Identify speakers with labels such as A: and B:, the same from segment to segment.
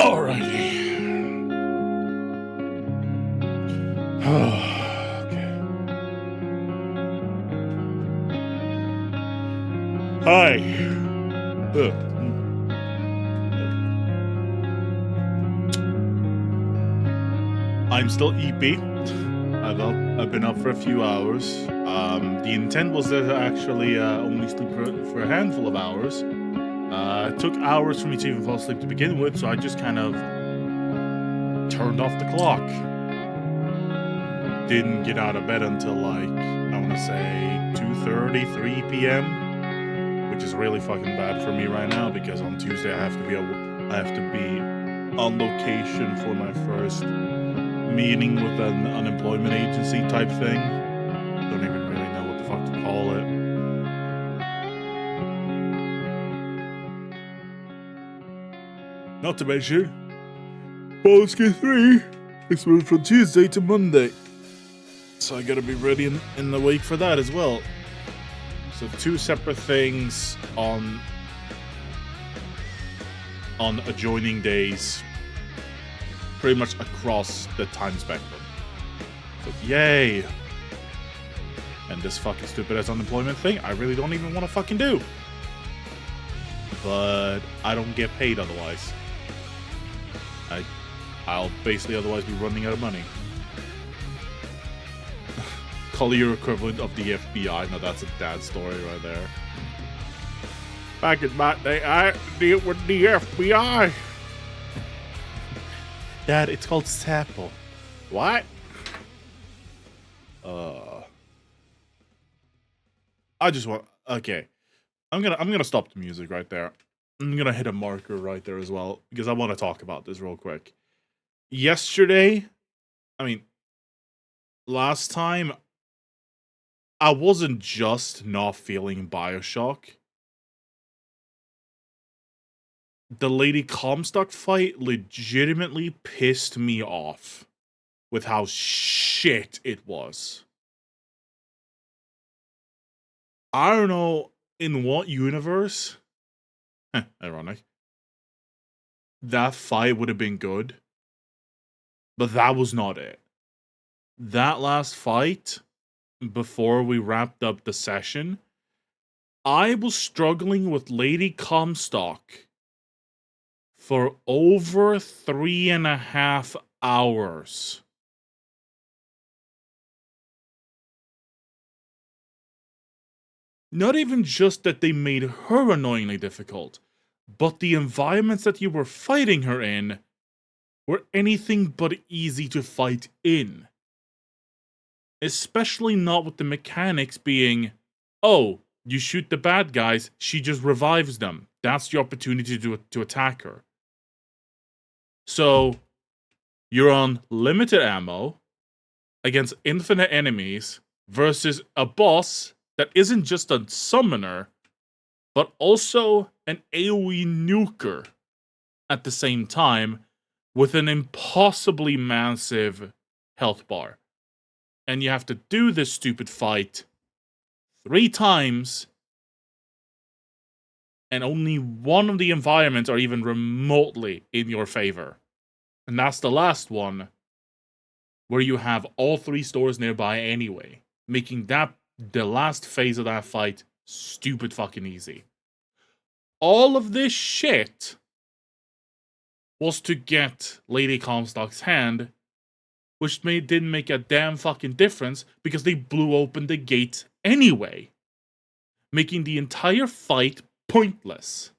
A: Alrighty. Okay. Hi. I'm still EP. I've been up for a few hours. The intent was to actually only sleep for a handful of hours. It took hours for me to even fall asleep to begin with, so I just kind of turned off the clock. Didn't get out of bed until like, I want to say 2:30, 3 p.m., which is really fucking bad for me right now because on Tuesday I have to be on location for my first meeting with an unemployment agency type thing. Don't even really know what the fuck to call it. Not to mention, Baldur's Gate 3 is moved from Tuesday to Monday. So I gotta be ready in the week for that as well. So 2 separate things on adjoining days, pretty much across the time spectrum. So yay! And this fucking stupid ass unemployment thing, I really don't even want to fucking do. But I don't get paid otherwise. I'll basically otherwise be running out of money. Call your equivalent of the FBI. Now that's a dad story right there. Back in my day, I deal with the FBI. Dad, it's called Sapple. What? I just want. Okay, I'm gonna stop the music right there. I'm gonna hit a marker right there as well because I want to talk about this real quick. Yesterday, last time, I wasn't just not feeling Bioshock. The Lady Comstock fight legitimately pissed me off with how shit it was. I don't know in what universe, ironic, that fight would have been good, but that was not it. That last fight, before we wrapped up the session, I was struggling with Lady Comstock for over 3.5 hours. Not even just that they made her annoyingly difficult, but the environments that you were fighting her in were anything but easy to fight in. Especially not with the mechanics being, oh, you shoot the bad guys, she just revives them. That's the opportunity to attack her. So, you're on limited ammo against infinite enemies versus a boss that isn't just a summoner, but also an AoE nuker at the same time with an impossibly massive health bar. And you have to do this stupid fight 3 times, and only one of the environments are even remotely in your favor. And that's the last one, where you have all 3 stores nearby anyway, making that the last phase of that fight stupid fucking easy. All of this shit was to get Lady Comstock's hand, which didn't make a damn fucking difference because they blew open the gate anyway, making the entire fight pointless.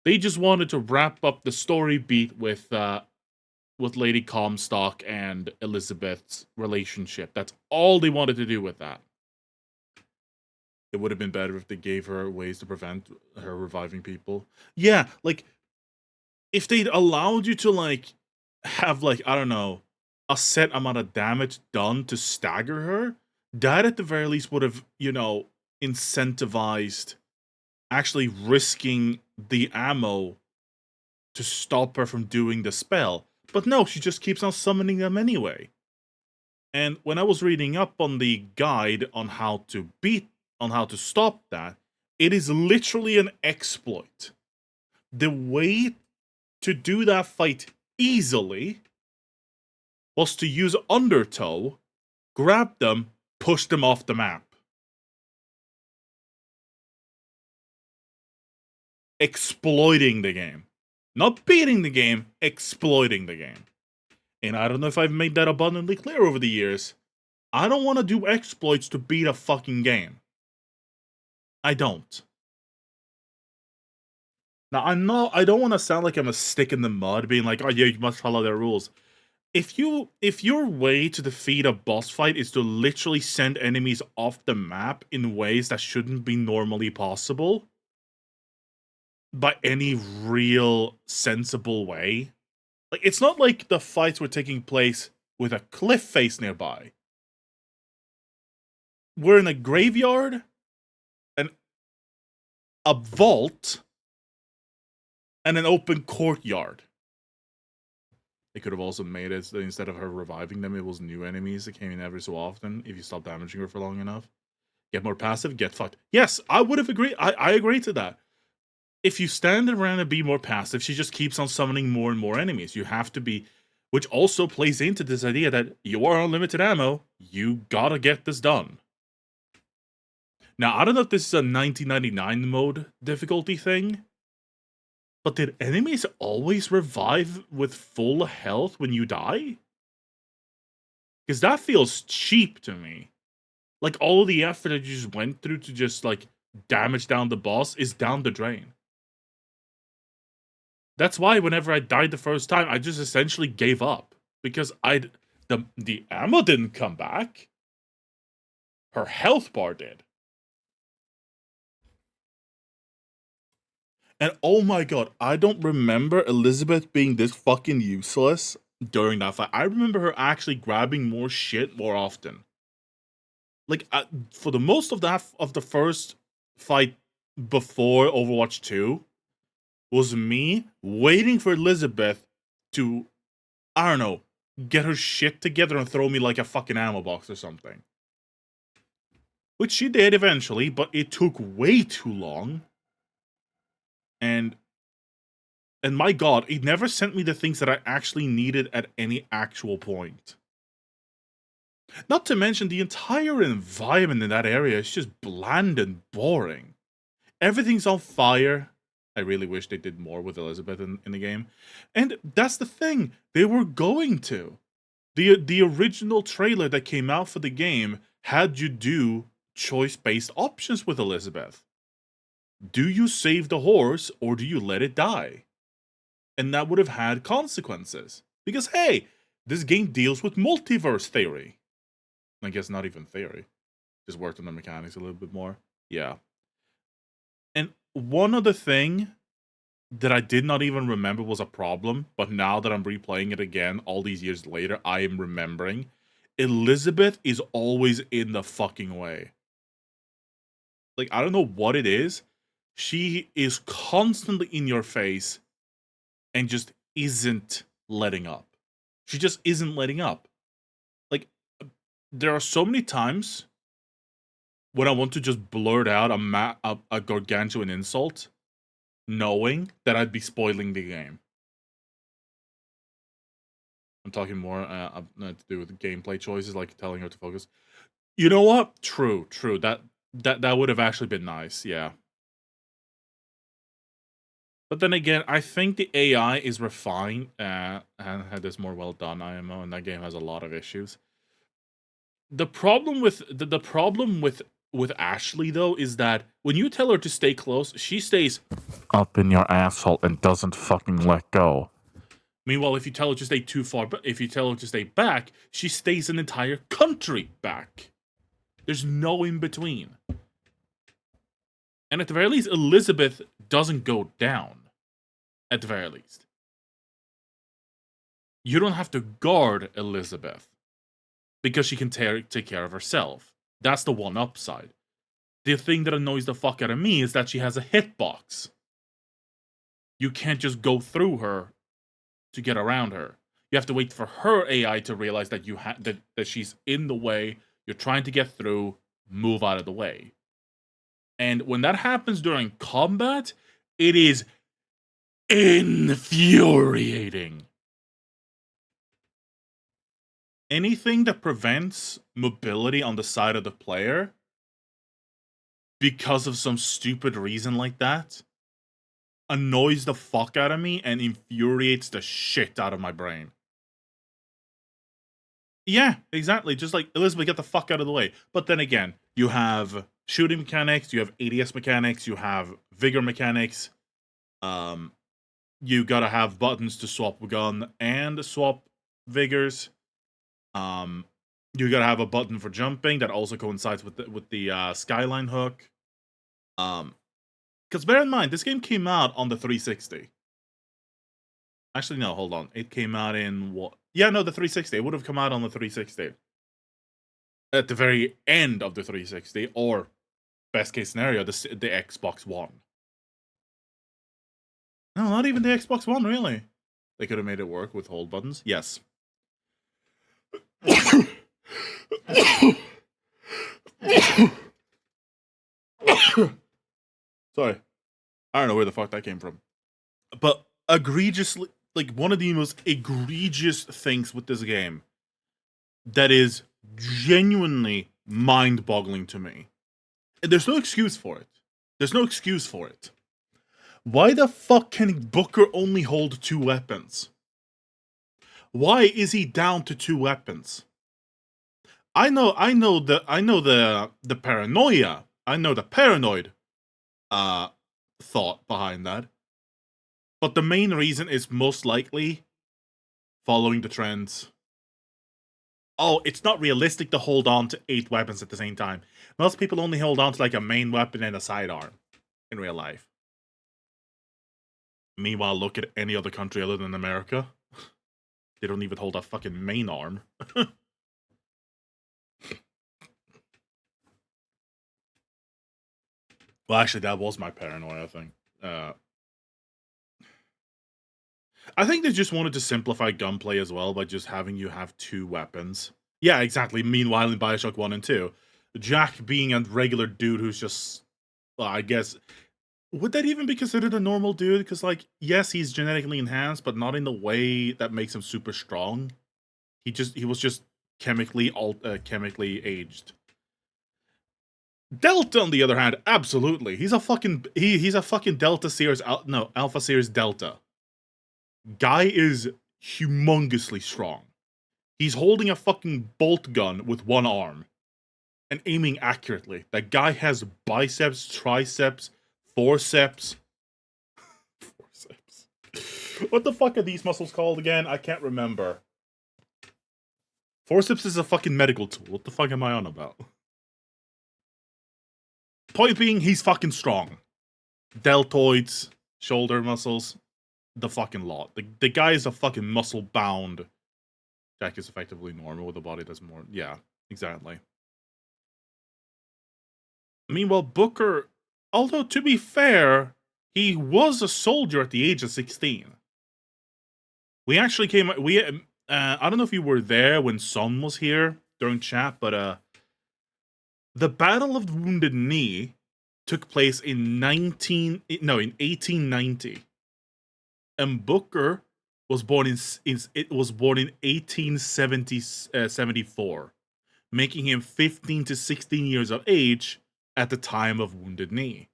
A: They just wanted to wrap up the story beat with Lady Comstock and Elizabeth's relationship. That's all they wanted to do with that. It would have been better if they gave her ways to prevent her reviving people. Yeah, like, if they'd allowed you to, like, have, like, I don't know, a set amount of damage done to stagger her, that at the very least would have, incentivized actually risking the ammo to stop her from doing the spell. But no, she just keeps on summoning them anyway. And when I was reading up on the guide on how to stop that, it is literally an exploit The way to do that fight easily was to use Undertow, grab them, push them off the map. Exploiting the game. Not beating the game, exploiting the game. And I don't know if I've made that abundantly clear over the years. I don't want to do exploits to beat a fucking game. I don't. Now, I don't want to sound like I'm a stick in the mud, being like, oh yeah, you must follow their rules. If your way to defeat a boss fight is to literally send enemies off the map in ways that shouldn't be normally possible, by any real sensible way, like, it's not like the fights were taking place with a cliff face nearby. We're in a graveyard, a vault, and an open courtyard. They could have also made it so that instead of her reviving them, it was new enemies that came in every so often if you stop damaging her for long enough. Get more passive, get fucked. Yes, I would have agreed. I agree to that. If you stand around and be more passive, she just keeps on summoning more and more enemies. You have to be, which also plays into this idea that you are on limited ammo. You gotta get this done. Now, I don't know if this is a 1999 mode difficulty thing, but did enemies always revive with full health when you die? Because that feels cheap to me. Like, all of the effort that you just went through to just, like, damage down the boss is down the drain. That's why whenever I died the first time, I just essentially gave up. Because the ammo didn't come back. Her health bar did. And oh my god, I don't remember Elizabeth being this fucking useless during that fight. I remember her actually grabbing more shit more often. Like, for the most of the first fight before Overwatch 2 was me waiting for Elizabeth to, I don't know, get her shit together and throw me like a fucking ammo box or something. Which she did eventually, but it took way too long. And my god, it never sent me the things that I actually needed at any actual point. Not to mention, the entire environment in that area is just bland and boring. Everything's on fire. I really wish they did more with Elizabeth in the game. And that's the thing, they were going to. The original trailer that came out for the game had you do choice-based options with Elizabeth. Do you save the horse or do you let it die? And that would have had consequences. Because, hey, this game deals with multiverse theory. I guess not even theory. Just worked on the mechanics a little bit more. Yeah. And one other thing that I did not even remember was a problem, but now that I'm replaying it again all these years later, I am remembering. Elizabeth is always in the fucking way. Like, I don't know what it is. She is constantly in your face and just isn't letting up. She just isn't letting up. Like, there are so many times when I want to just blurt out a gargantuan insult, knowing that I'd be spoiling the game. I'm talking more to do with gameplay choices, like telling her to focus. You know what? True. That would have actually been nice, yeah. But then again, I think the AI is refined and had this more well done IMO, and that game has a lot of issues. The problem with with Ashley though is that when you tell her to stay close, she stays up in your asshole and doesn't fucking let go. Meanwhile, if you tell her to stay too far, but if you tell her to stay back, she stays an entire country back. There's no in between. And at the very least, Elizabeth doesn't go down. At the very least. You don't have to guard Elizabeth. Because she can take care of herself. That's the one upside. The thing that annoys the fuck out of me is that she has a hitbox. You can't just go through her to get around her. You have to wait for her AI to realize that that she's in the way, you're trying to get through, move out of the way. And when that happens during combat, it is infuriating. Anything that prevents mobility on the side of the player because of some stupid reason like that annoys the fuck out of me and infuriates the shit out of my brain. Yeah, exactly. Just like, Elizabeth, get the fuck out of the way. But then again, you have shooting mechanics, you have ADS mechanics, you have vigor mechanics. You gotta have buttons to swap gun and swap vigors. You gotta have a button for jumping that also coincides with the skyline hook. Because bear in mind, this game came out on the 360. Actually, no, hold on. It came out in what? Yeah, no, the 360. It would have come out on the 360. At the very end of the 360, or best case scenario, the Xbox One. No, not even the Xbox One, really. They could have made it work with hold buttons. Yes. Sorry. I don't know where the fuck that came from. But egregiously, like, one of the most egregious things with this game that is genuinely mind-boggling to me. And there's no excuse for it. There's no excuse for it. Why the fuck can Booker only hold 2 weapons? Why is he down to 2 weapons? I know the paranoia. I know the paranoid thought behind that. But the main reason is most likely following the trends. Oh, it's not realistic to hold on to 8 weapons at the same time. Most people only hold on to like a main weapon and a sidearm in real life. Meanwhile, look at any other country other than America. They don't even hold a fucking main arm. Well, actually, that was my paranoia thing. I think they just wanted to simplify gunplay as well by just having you have 2 weapons. Yeah, exactly. Meanwhile, in Bioshock 1 and 2, Jack being a regular dude who's just, well, I guess, would that even be considered a normal dude? Because, like, yes, he's genetically enhanced, but not in the way that makes him super strong. He was just chemically aged. Delta, on the other hand, absolutely. He's a fucking Delta Series, no, Alpha Series Delta. Guy is humongously strong. He's holding a fucking bolt gun with 1 arm and aiming accurately. That guy has biceps, triceps, forceps. Forceps. What the fuck are these muscles called again? I can't remember. Forceps is a fucking medical tool. What the fuck am I on about? Point being, he's fucking strong. Deltoids, shoulder muscles, the fucking lot. The guy is a fucking muscle-bound. Jack is effectively normal with a body that's more... Yeah, exactly. Meanwhile, Booker, although to be fair, he was a soldier at the age of 16. We actually came... I don't know if you were there when Son was here during chat, but the Battle of the Wounded Knee took place in 1890. And Booker was born in 1874, making him 15 to 16 years of age at the time of Wounded Knee.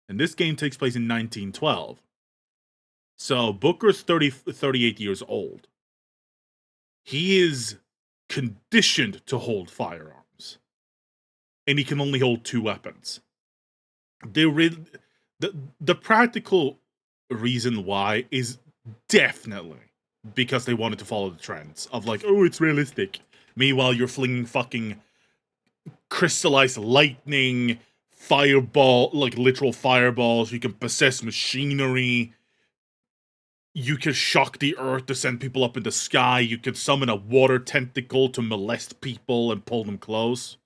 A: And this game takes place in 1912. So Booker's 38 years old. He is conditioned to hold firearms. And he can only hold 2 weapons. The practical reason why is definitely because they wanted to follow the trends of like, oh, it's realistic. Meanwhile, you're flinging fucking crystallized lightning, fireball, like literal fireballs. You can possess machinery. You can shock the earth to send people up in the sky. You can summon a water tentacle to molest people and pull them close.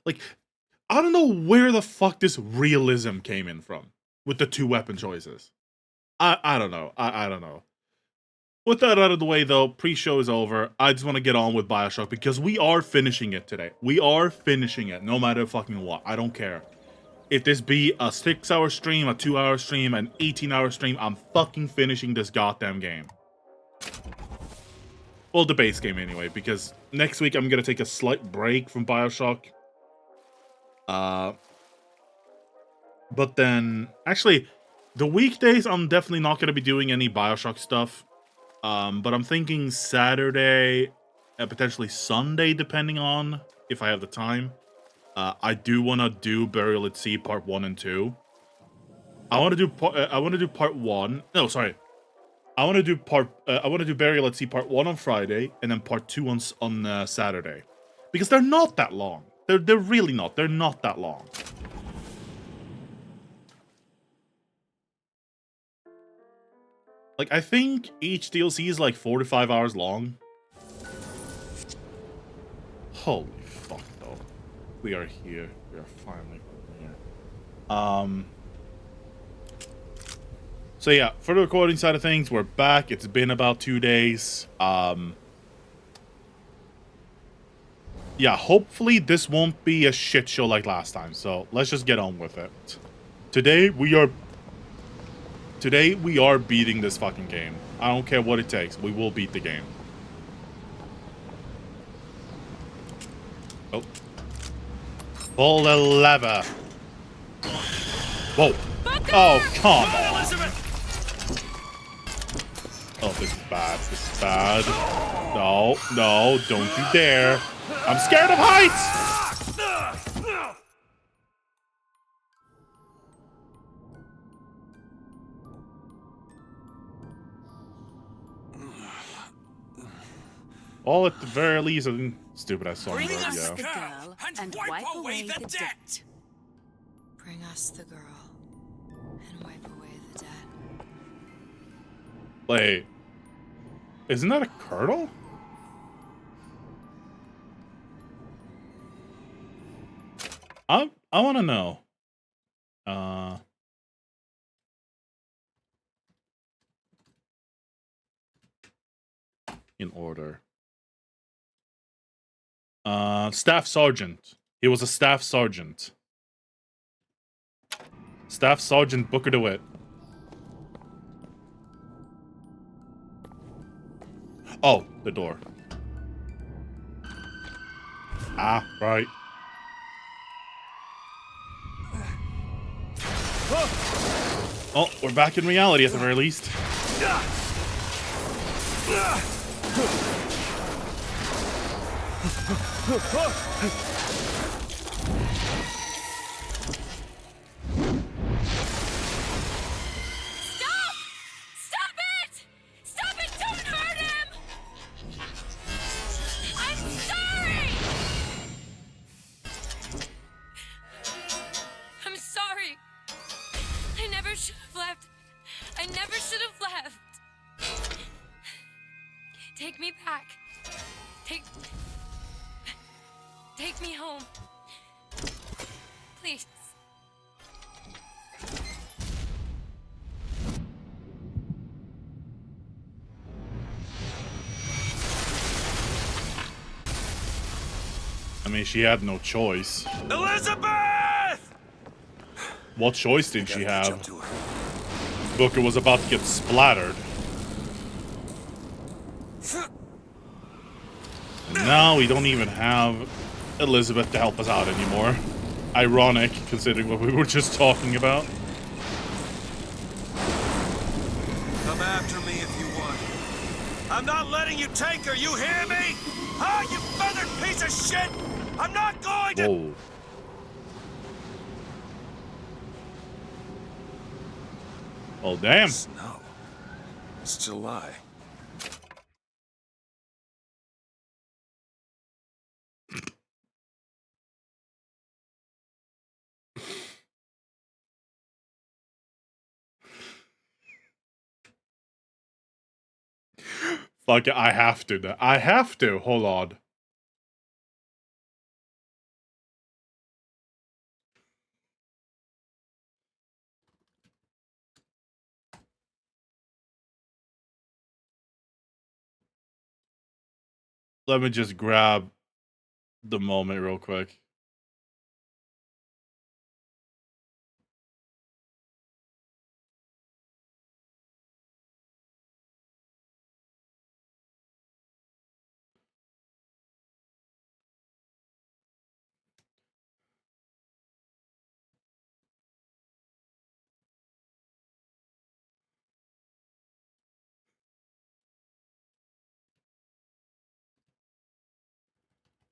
A: Like, I don't know where the fuck this realism came in from with the 2 weapon choices. I don't know. I don't know. With that out of the way, though, pre-show is over. I just want to get on with Bioshock because we are finishing it today. We are finishing it, no matter fucking what. I don't care. if this be a 6-hour stream, a 2-hour stream, an 18-hour stream, I'm fucking finishing this goddamn game. Well, the base game anyway, because next week I'm gonna take a slight break from Bioshock. But then, actually, the weekdays I'm definitely not gonna be doing any Bioshock stuff. But I'm thinking Saturday and potentially Sunday, depending on if I have the time. I do want to do Burial at Sea Part 1 and 2. I want to do Part 1. No, sorry. I want to do Burial at Sea Part 1 on Friday and then Part 2 on Saturday. Because they're not that long. They're really not. They're not that long. Like, I think each DLC is like 4 to 5 hours long. Holy fuck, though. We are here. We are finally here. So yeah, for the recording side of things, we're back. It's been about 2 days. Yeah, hopefully this won't be a shit show like last time. So let's just get on with it. Today we are beating this fucking game. I don't care what it takes. We will beat the game. Oh. Pull the lever. Whoa. Oh, come on. Oh, this is bad. This is bad. No, no, don't you dare. I'm scared of heights! All at the very least, stupid ass song.
B: Bring us
A: Yeah.
B: the girl and wipe away the debt.
C: Bring us the girl and wipe away the debt.
A: Wait. Isn't that a colonel? I want to know. In order. Staff sergeant. He was a staff sergeant. Staff Sergeant Booker DeWitt. Oh, the door. Ah, right. Oh, we're back in reality at the very least.
C: Take me back. Take me home. Please.
A: I mean, she had no choice.
B: Elizabeth!
A: What choice did she have? Booker was about to get splattered. And now we don't even have Elizabeth to help us out anymore. Ironic, considering what we were just talking about.
B: Come after me if you want. I'm not letting you take her, you hear me? Huh, you feathered piece of shit? I'm not going to—
A: Whoa. Oh, damn.
B: Snow. It's July.
A: Fuck it, I have to. I have to. Hold on. Let me just grab the moment real quick.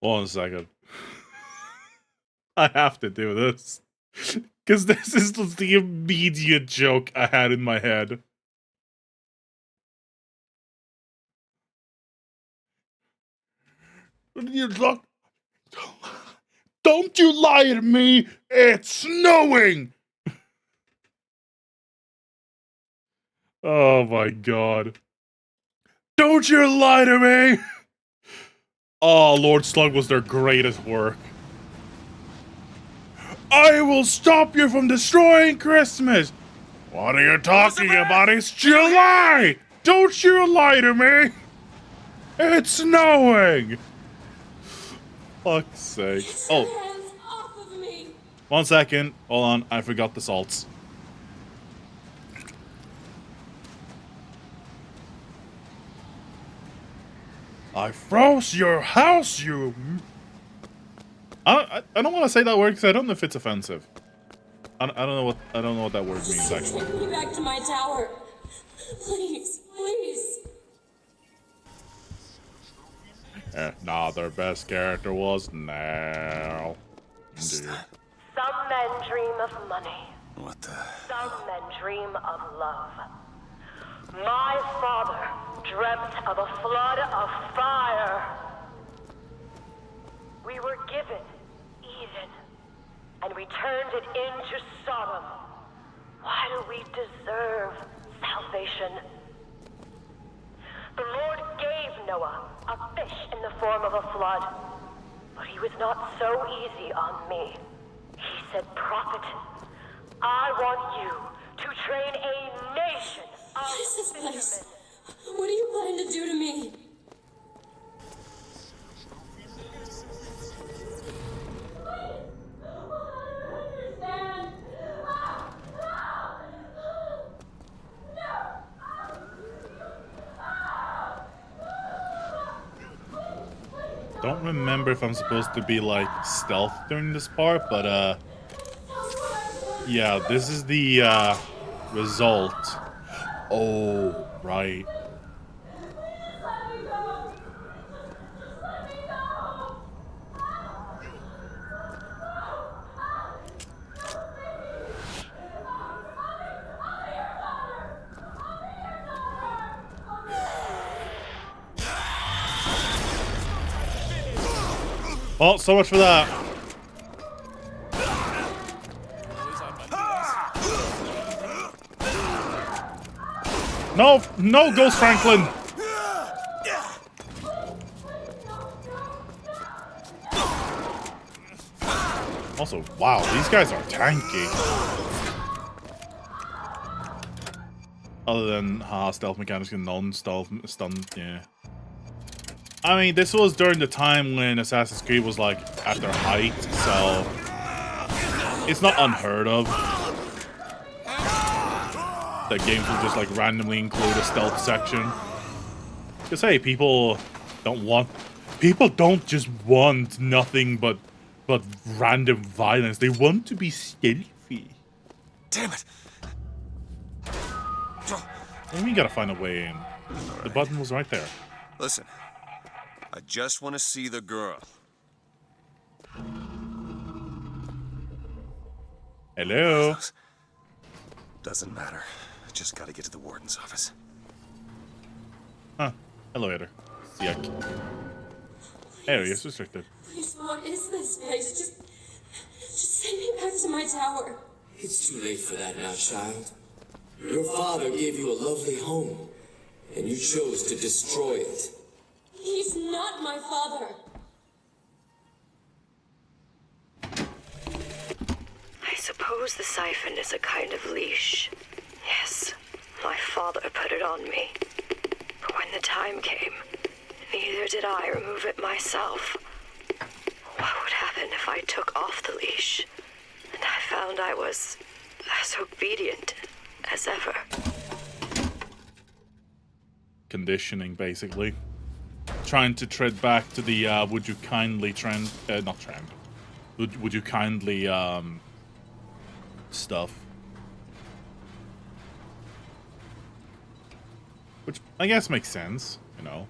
A: Hold on a second. I have to do this. Because this is the immediate joke I had in my head. You look. Don't you lie to me! It's snowing! Oh my god. Don't you lie to me! Oh, Lord Slug was their greatest work. I will stop you from destroying Christmas! What are you talking about? It's July! Don't you lie to me! It's snowing! Fuck's sake. Oh.
D: Hands off of me.
A: 1 second. Hold on. I forgot the salts. I froze your house, you... I don't want to say that word because I don't know if it's offensive. I don't know what that word means actually.
D: Take me back to my tower. Please, please.
A: Nah, their best character was now.
B: Is that...
E: Some men dream of money.
B: What the...
E: Some men dream of love. My father dreamt of a flood of fire. We were given Eden, and we turned it into Sodom. Why do we deserve salvation? The Lord gave Noah a fish in the form of a flood, but he was not so easy on me. He said, "Prophet, I want you to train a nation of
D: What is this place?
E: fishermen."
D: What do you plan to do to me?
A: Don't remember if I'm supposed to be like stealth during this part, but yeah, this is the result. Oh, right. Well, so much for that. No, no, Ghost Franklin. Also, wow, these guys are tanky. Other than stealth mechanics and non-stealth stun, yeah. I mean, this was during the time when Assassin's Creed was like at their height, so it's not unheard of that games will just like randomly include a stealth section. Because hey, people don't just want nothing but random violence. They want to be stealthy.
B: Damn it!
A: And we gotta find a way in. The button was right there.
B: Listen, I just want to see the girl.
A: Hello?
B: Doesn't matter. I just gotta get to the warden's office.
A: Huh. Elevator. Yuck. Area is restricted.
D: Please, what is this place? Just send me back to my tower.
F: It's too late for that now, child. Your father gave you a lovely home, and you chose to destroy it.
D: He's not my father.
C: I suppose the siphon is a kind of leash. Yes, my father put it on me. But when the time came, neither did I remove it myself. What would happen if I took off the leash and I found I was as obedient as ever?
A: Conditioning, basically. Trying to tread back to the would you kindly not trend. Would you kindly stuff. Which I guess makes sense, you know.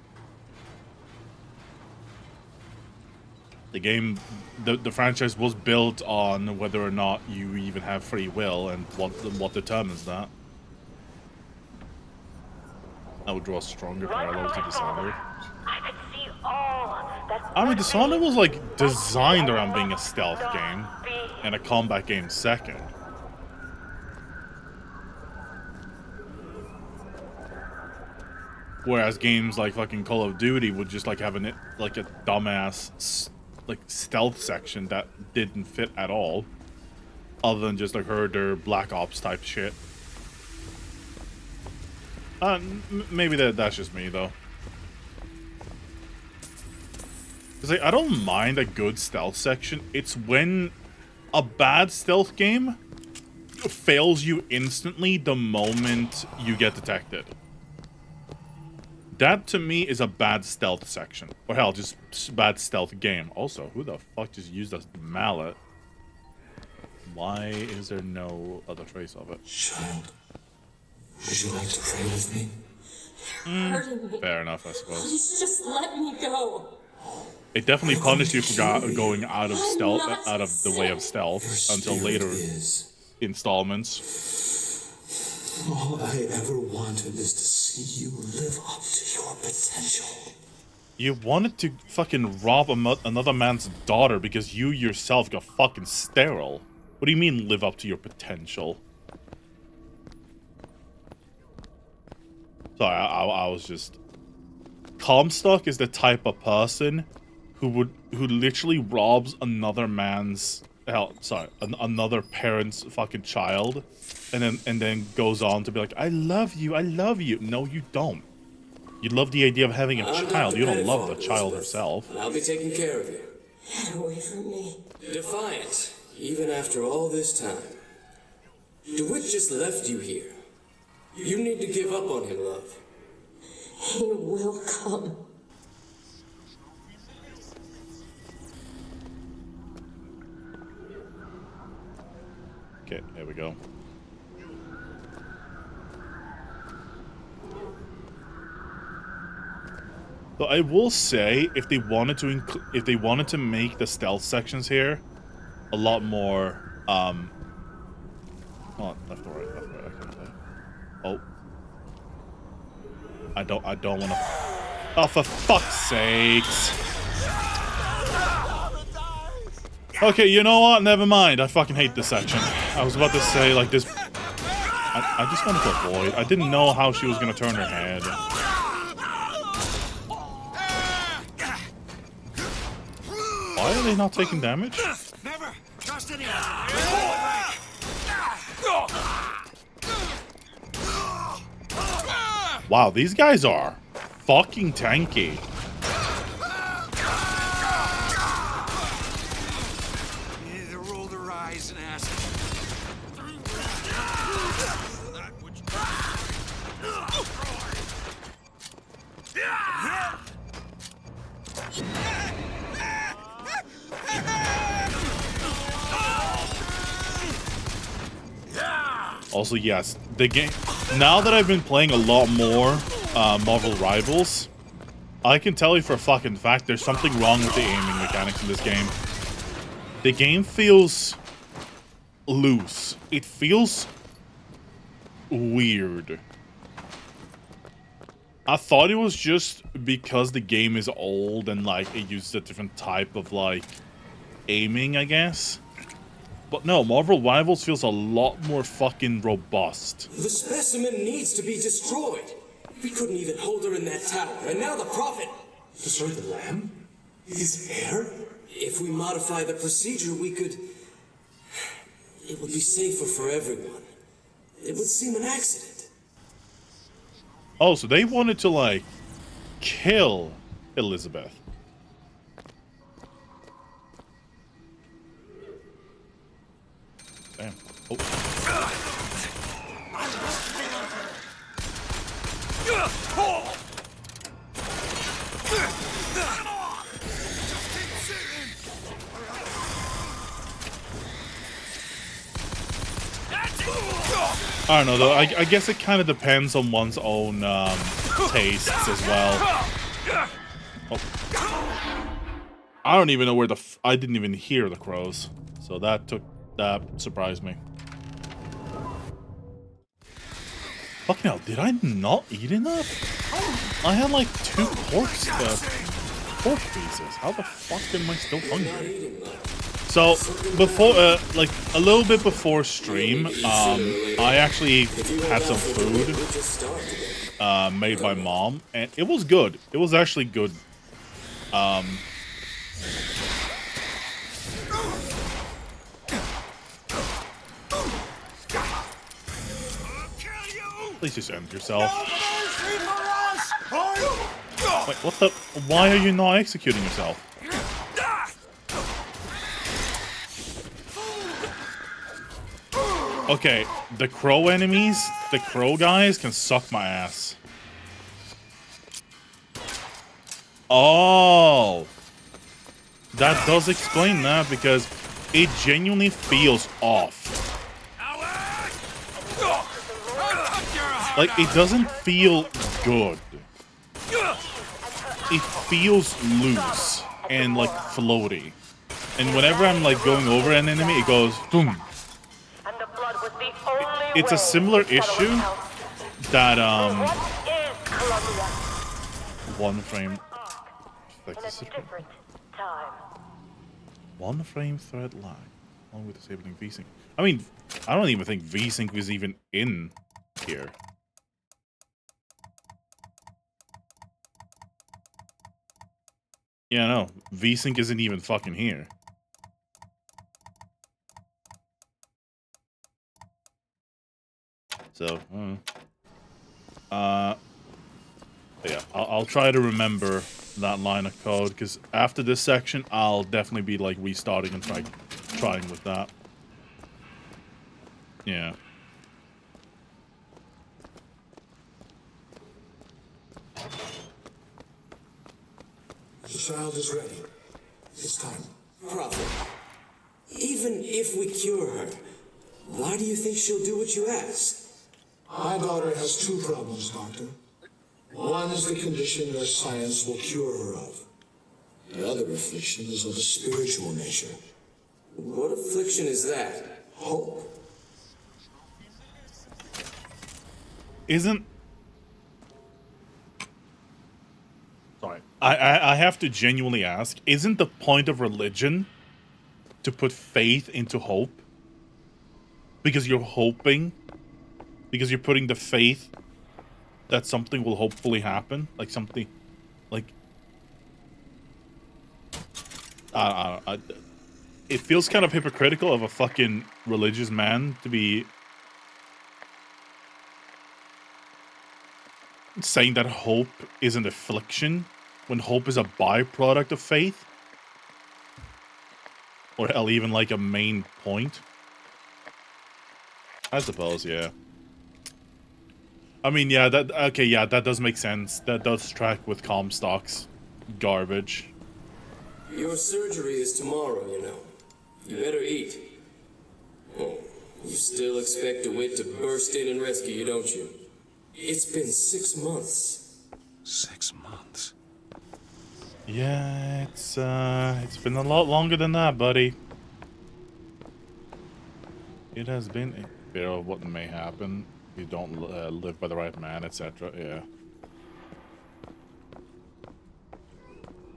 A: The game, the franchise was built on whether or not you even have free will, and what determines that. I would draw stronger parallels to Dishonored.
E: I could see all that.
A: I mean, Dishonored was like designed around being a stealth game and a combat game second. Whereas games like fucking Call of Duty would just like have a dumbass like stealth section that didn't fit at all, other than just like herder Black Ops type shit. Maybe that's just me though. Cause like, I don't mind a good stealth section. It's when a bad stealth game fails you instantly the moment you get detected. That, to me, is a bad stealth section. Or hell, just bad stealth game. Also, who the fuck just used a mallet? Why is there no other trace of it?
F: Child, would you like to pray with me?
D: Hurting me.
A: Fair enough, I suppose.
D: Please just let me go.
A: It definitely punished you for going out of stealth, out of the way of stealth, until later installments.
F: All I ever wanted is to see you live up to your potential.
A: You wanted to fucking rob another man's daughter because you yourself got fucking sterile. What do you mean live up to your potential? Sorry, I was just... Comstock is the type of person who literally robs another man's... another parent's fucking child, and then goes on to be like, I love you. No, you don't. You love the idea of having a child. You don't love the child herself.
F: I'll be taking care of you.
D: Get away from me.
F: Defiant, even after all this time. DeWitt just left you here. You need to give up on him, love.
D: He will come.
A: Okay, here we go. So I will say, if they wanted to make the stealth sections here a lot more, oh, left or right, I can't say. Oh, I don't want to. Oh, for fuck's sakes! Okay, you know what? Never mind. I fucking hate this section. I was about to say, like, this... I just wanted to avoid. I didn't know how she was going to turn her head. Why are they not taking damage?
B: Never trust anyone.
A: Wow, these guys are fucking tanky.
B: Either roll their eyes and ask.
A: Also, yes, the game... Now that I've been playing a lot more Marvel Rivals, I can tell you for a fucking fact there's something wrong with the aiming mechanics in this game. The game feels loose. It feels weird. I thought it was just because the game is old and, like, it uses a different type of, like, aiming, I guess. But no, Marvel Rivals feels a lot more fucking robust.
F: The specimen needs to be destroyed. We couldn't even hold her in that tower, and now the Prophet... Destroy the lamb? His heir? If we modify the procedure, we could... It would be safer for everyone. It would seem an accident.
A: Oh, so they wanted to, like, kill Elizabeth. Damn. Oh. I don't know, though. I guess it kind of depends on one's own tastes as well. Oh. I don't even know where I didn't even hear the crows. So that surprised me. Fucking hell, did I not eat enough? I had like 2 pork pieces. How the fuck am I still hungry? So, before, like, a little bit before stream, I actually had some food, made by Mom, and it was good. It was actually good. Please just end yourself. Wait, what the? Why are you not executing yourself? Okay, the crow enemies, the crow guys can suck my ass. Oh, that does explain that, because it genuinely feels off. Like, it doesn't feel good. It feels loose and like floaty. And whenever I'm like going over an enemy, it goes boom. It's a similar issue that one frame one frame thread lag along with disabling VSync. I mean, I don't even think VSync was even in here. Yeah, no, VSync isn't even fucking here. So, yeah, I'll try to remember that line of code, because after this section, I'll definitely be like restarting and trying with that. Yeah.
F: The child is ready. It's time. Prophet, even if we cure her, why do you think she'll do what you ask?
G: My daughter has 2 problems, Doctor. One is the condition your science will cure her of. The other affliction is of a spiritual nature.
F: What affliction is that?
G: Hope.
A: Sorry. I have to genuinely ask, isn't the point of religion to put faith into hope? Because you're hoping, because you're putting the faith that something will hopefully happen, like something, like, it feels kind of hypocritical of a fucking religious man to be saying that hope is an affliction when hope is a byproduct of faith, or hell, even like a main point. I suppose, yeah. I mean, yeah, okay, yeah, that does make sense. That does track with Comstock's garbage.
F: Your surgery is tomorrow, you know. You better eat. Oh, you still expect DeWitt to burst in and rescue you, don't you? It's been 6 months.
B: 6 months?
A: Yeah, it's been a lot longer than that, buddy. It has been a bit of what may happen if you don't live by the right man, etc. Yeah.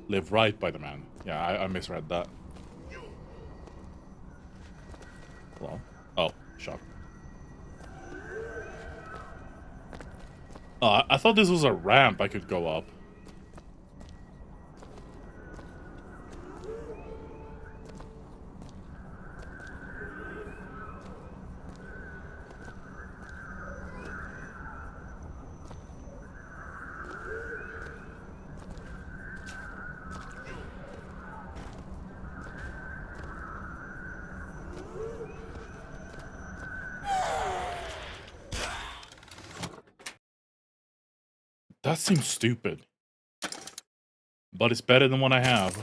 A: Live right by the man. Yeah, I misread that. Hello? Oh, shock. I thought this was a ramp I could go up. That seems stupid. But it's better than what I have.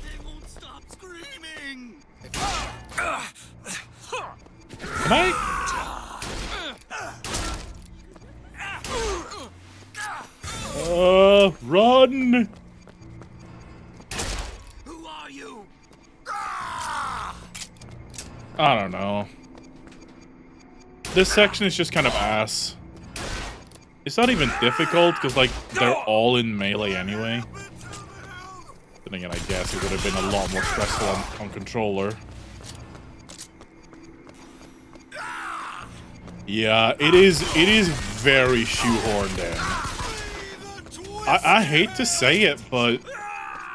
B: They won't stop screaming!
A: Can I? Run!
B: Who are you?
A: I don't know. This section is just kind of ass. It's not even difficult, because, like, they're all in melee anyway. Then again, I guess it would have been a lot more stressful on controller. Yeah, it is very shoehorned in. I hate to say it, but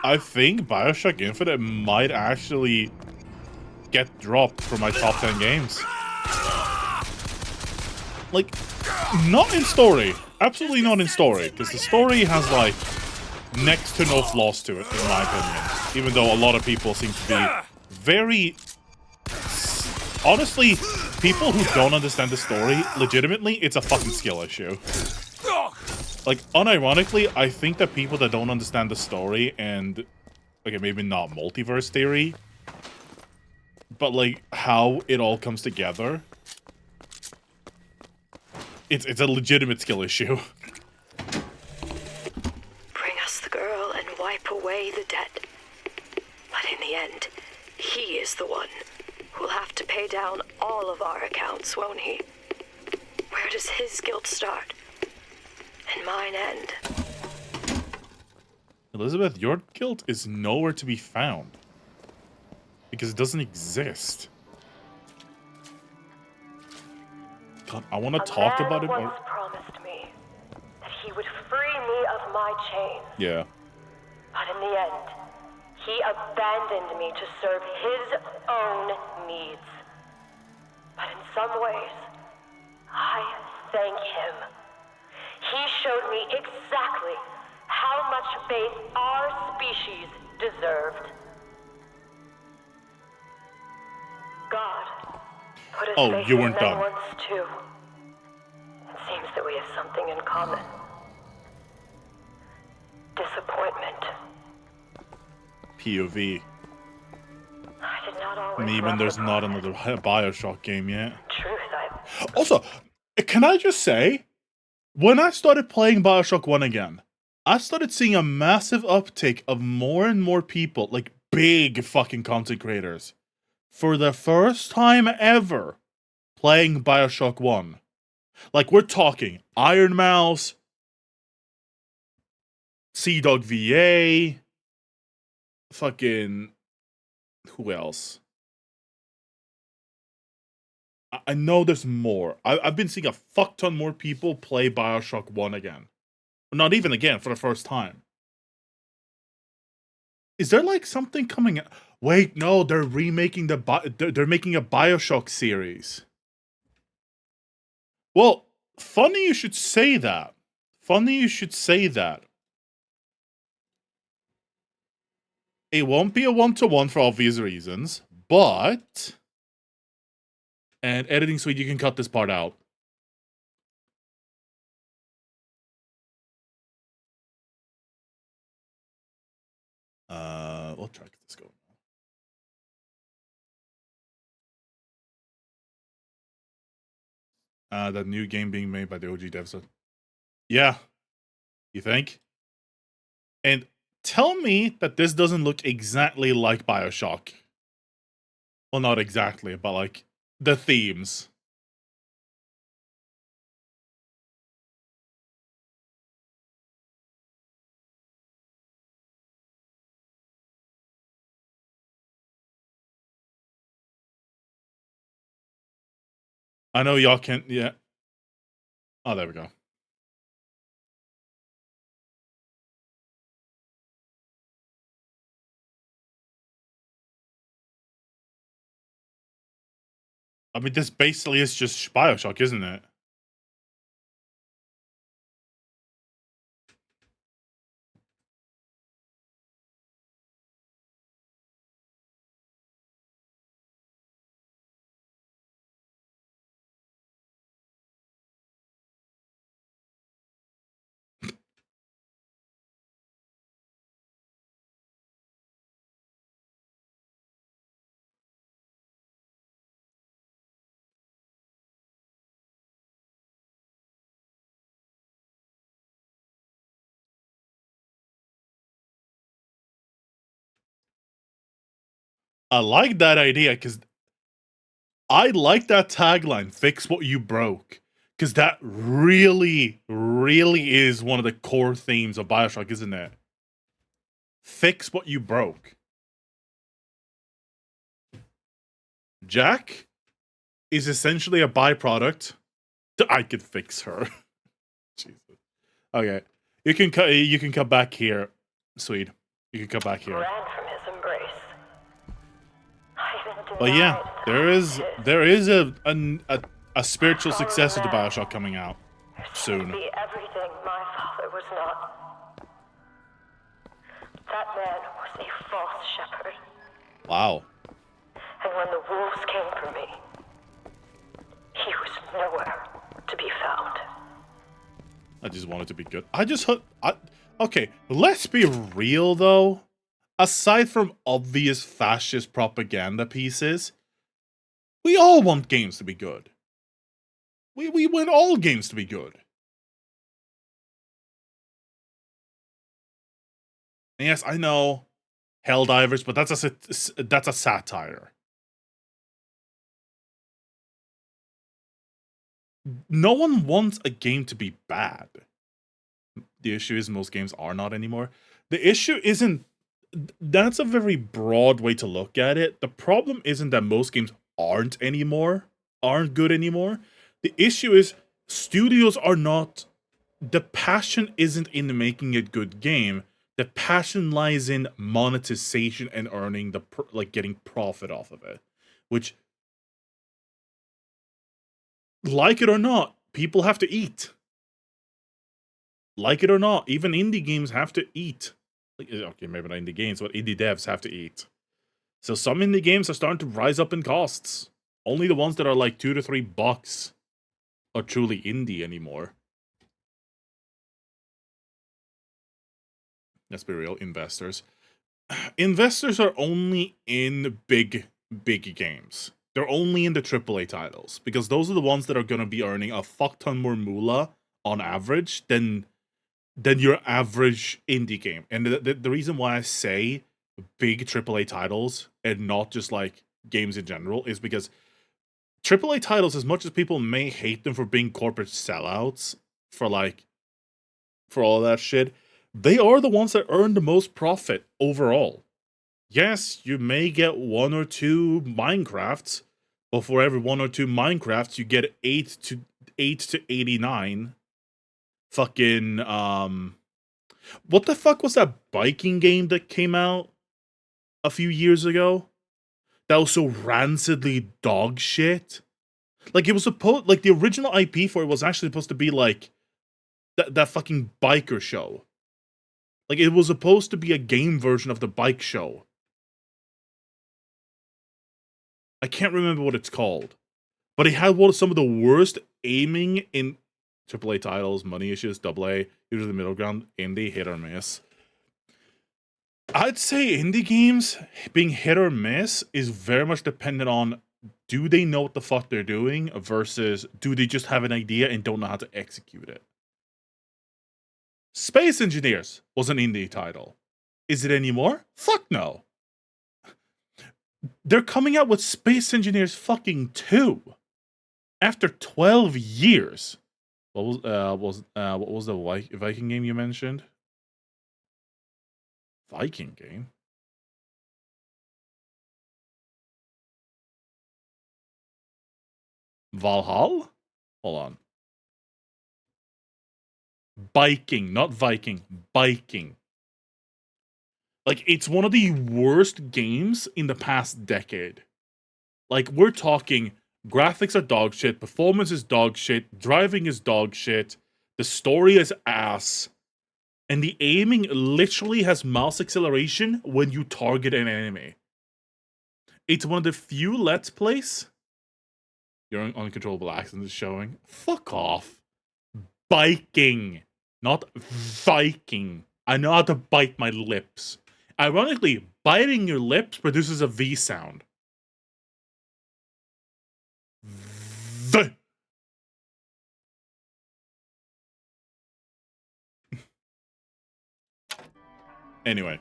A: I think Bioshock Infinite might actually get dropped from my top 10 games. Like, not in story. Absolutely not in story, because the story has, like, next to no flaws to it, in my opinion. Even though a lot of people seem to be very... Honestly, people who don't understand the story, legitimately, it's a fucking skill issue. Like, unironically, I think that people that don't understand the story and... Okay, maybe not multiverse theory, but, like, how it all comes together... It's a legitimate skill issue.
C: Bring us the girl and wipe away the debt. But in the end, he is the one who'll have to pay down all of our accounts, won't he? Where does his guilt start? And mine end?
A: Elizabeth, your guilt is nowhere to be found. Because it doesn't exist. God, I want to talk about it.
E: A man once promised me that he would free me of my chains.
A: Yeah.
E: But in the end, he abandoned me to serve his own needs. But in some ways, I thank him. He showed me exactly how much faith our species deserved. God put his faith
A: you
E: in
A: weren't
E: men
A: done.
E: once too. It seems that we have something in common. Disappointment.
A: POV.
E: I did not always
A: And even
E: love
A: there's
E: the
A: not
E: prophet.
A: another Bioshock game yet.
E: Truth, I
A: Also, can I just say, when I started playing Bioshock 1 again, I started seeing a massive uptick of more and more people, like big fucking content creators, for the first time ever, playing Bioshock 1. Like, we're talking Iron Mouse, Sea-Dog VA, fucking... Who else? I know there's more. I've been seeing a fuck ton more people play Bioshock 1 again. Not even again, for the first time. Is there, like, something coming out? Wait, no, they're remaking they're making a Bioshock series. Well, funny you should say that. Funny you should say that. It won't be a one-to-one for obvious reasons, but... And EDITING-SWEDE, you can cut this part out. What track is this going on? That new game being made by the OG devs. Yeah. You think? And tell me that this doesn't look exactly like Bioshock. Well, not exactly, but like the themes. I know y'all can't, yeah. Oh, there we go. I mean, this basically is just Bioshock, isn't it? I like that idea because I like that tagline, fix what you broke. Because that really, really is one of the core themes of Bioshock, isn't it? Fix what you broke. Jack is essentially a byproduct. I could fix her. Jesus. Okay. You can cut back here, Swede. You can cut back here.
E: Ran from his embrace. I even
A: But yeah,
E: denied
A: there is a spiritual successor to Bioshock coming out soon.
E: To be everything my father was not. That man was a false shepherd.
A: Wow.
E: And when the wolves came for me, he was nowhere to be found.
A: I just want it to be good. Okay, let's be real though. Aside from obvious fascist propaganda pieces, we all want games to be good. We want all games to be good. And yes, I know Helldivers, but that's a satire. No one wants a game to be bad. The issue is most games are not anymore. The issue isn't... That's a very broad way to look at it. The problem isn't that most games aren't good anymore. The issue is studios are not... The passion isn't in making a good game. The passion lies in monetization and earning getting profit off of it. Which, like it or not, people have to eat. Like it or not, even indie games have to eat. Okay, maybe not indie games, but indie devs have to eat. So some indie games are starting to rise up in costs. Only the ones that are like $2 to $3 are truly indie anymore. Let's be real, investors. Investors are only in big games. They're only in the AAA titles, because those are the ones that are going to be earning a fuck ton more moolah on average than your average indie game. And the reason why I say big AAA titles and not just like games in general is because AAA titles, as much as people may hate them for being corporate sellouts for all that shit, they are the ones that earn the most profit overall. Yes, you may get 1 or 2 Minecrafts, but for every 1 or 2 Minecrafts, you get 8 to 89 fucking what the fuck was that biking game that came out a few years ago that was so rancidly dog shit? Like, it was supposed, like, the original IP for it was actually supposed to be like that fucking biker show. Like, it was supposed to be a game version of the bike show. I can't remember what it's called, but it had some of the worst aiming in AAA titles, money issues, AA, usually the middle ground, indie, hit or miss. I'd say indie games being hit or miss is very much dependent on, do they know what the fuck they're doing versus do they just have an idea and don't know how to execute it? Space Engineers was an indie title. Is it anymore? Fuck no. They're coming out with Space Engineers fucking 2 after 12 years. What was the Viking game you mentioned? Viking game? Valhalla? Hold on. Biking, not Viking. Biking. Like, it's one of the worst games in the past decade. Like, we're talking graphics are dog shit, performance is dog shit, driving is dog shit, the story is ass, and the aiming literally has mouse acceleration when you target an enemy. It's one of the few Let's Plays. Your uncontrollable accent is showing. Fuck off. Biking, not Viking. I know how to bite my lips. Ironically, biting your lips produces a V sound. V. Anyway.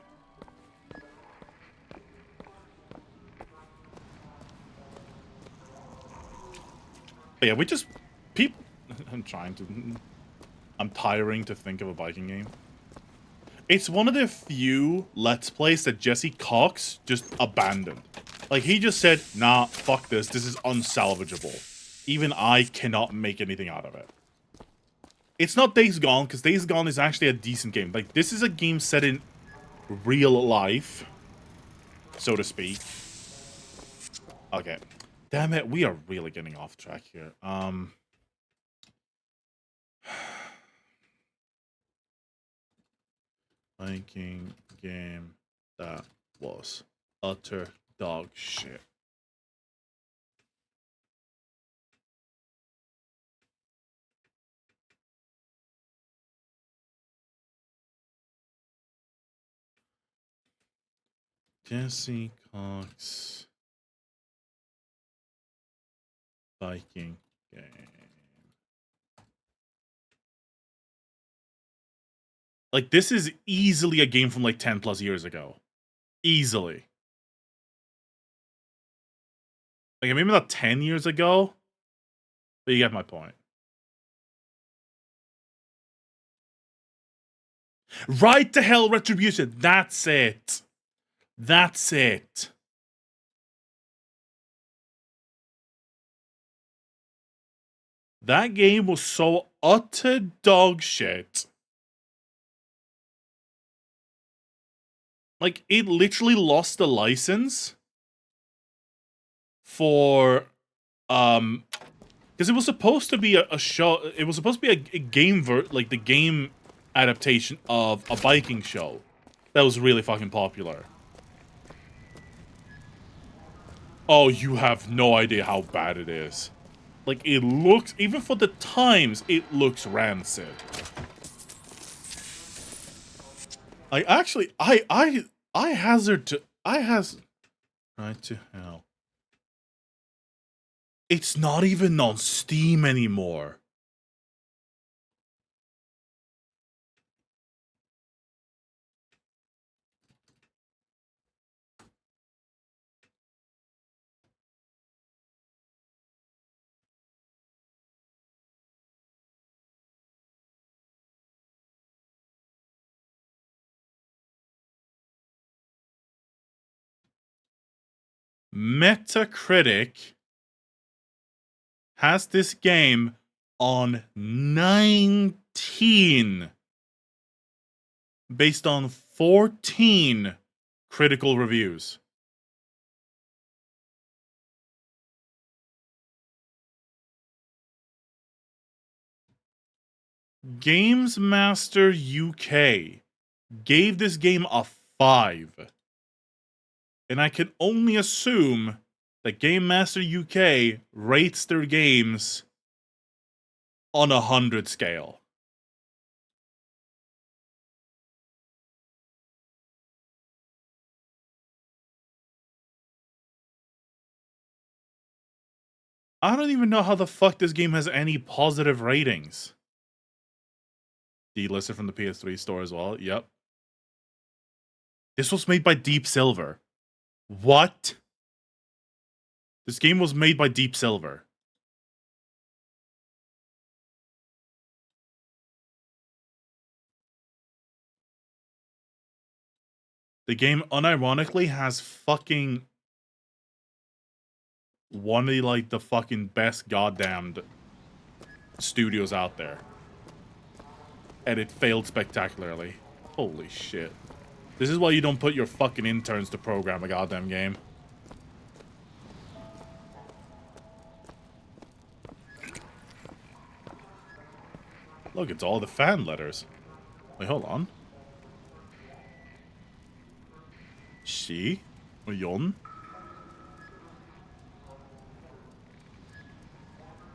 A: But yeah, we just people. I'm tiring to think of a biking game. It's one of the few Let's Plays that Jesse Cox just abandoned. Like, he just said, nah, fuck this. This is unsalvageable. Even I cannot make anything out of it. It's not Days Gone, because Days Gone is actually a decent game. Like, this is a game set in real life, so to speak. Okay. Damn it, we are really getting off track here. Biking game that was utter dog shit. Jesse Cox biking game. Like, this is easily a game from like 10 plus years ago. Easily. Like, maybe not 10 years ago, but you get my point. Right to Hell Retribution. That's it. That's it. That game was so utter dog shit. Like, it literally lost the license for, because it was supposed to be a show, it was supposed to be a game, like the game adaptation of a biking show that was really fucking popular. Oh, you have no idea how bad it is. Like, it looks, even for the times, it looks rancid. I actually, I hazard to, right to hell. It's not even on Steam anymore. Metacritic has this game on 19 based on 14 critical reviews. Games Master UK gave this game a 5. And I can only assume that Game Master UK rates their games on a 100 scale. I don't even know how the fuck this game has any positive ratings. Delisted from the PS3 store as well. Yep. This was made by Deep Silver. What? This game was made by Deep Silver. The game unironically has fucking one of like the fucking best goddamned studios out there. And it failed spectacularly. Holy shit. This is why you don't put your fucking interns to program a goddamn game. Look, it's all the fan letters. Wait, hold on. Shi? Or Yon?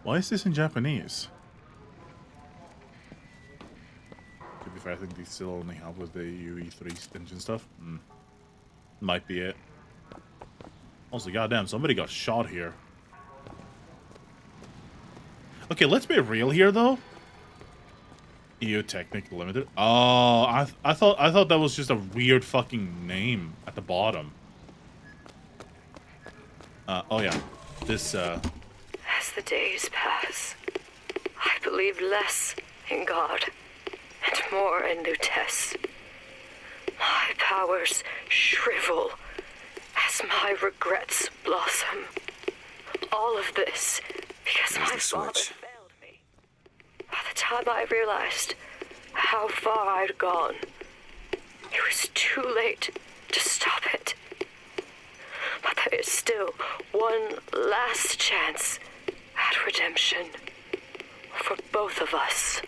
A: Why is this in Japanese? To be fair, I think these still only help with the UE3 engine stuff. Might be it. Also, goddamn, somebody got shot here. Okay, let's be real here, though. EU Technical Limited. Oh, I thought that was just a weird fucking name at the bottom. Oh yeah, this.
C: As the days pass, I believe less in God and more in new tests. My powers shrivel as my regrets blossom. All of this because
B: There's
C: my
B: the
C: father
B: switch.
C: failed me. By the time I realized how far I'd gone, it was too late to stop it. But there is still one last chance at redemption for both of us.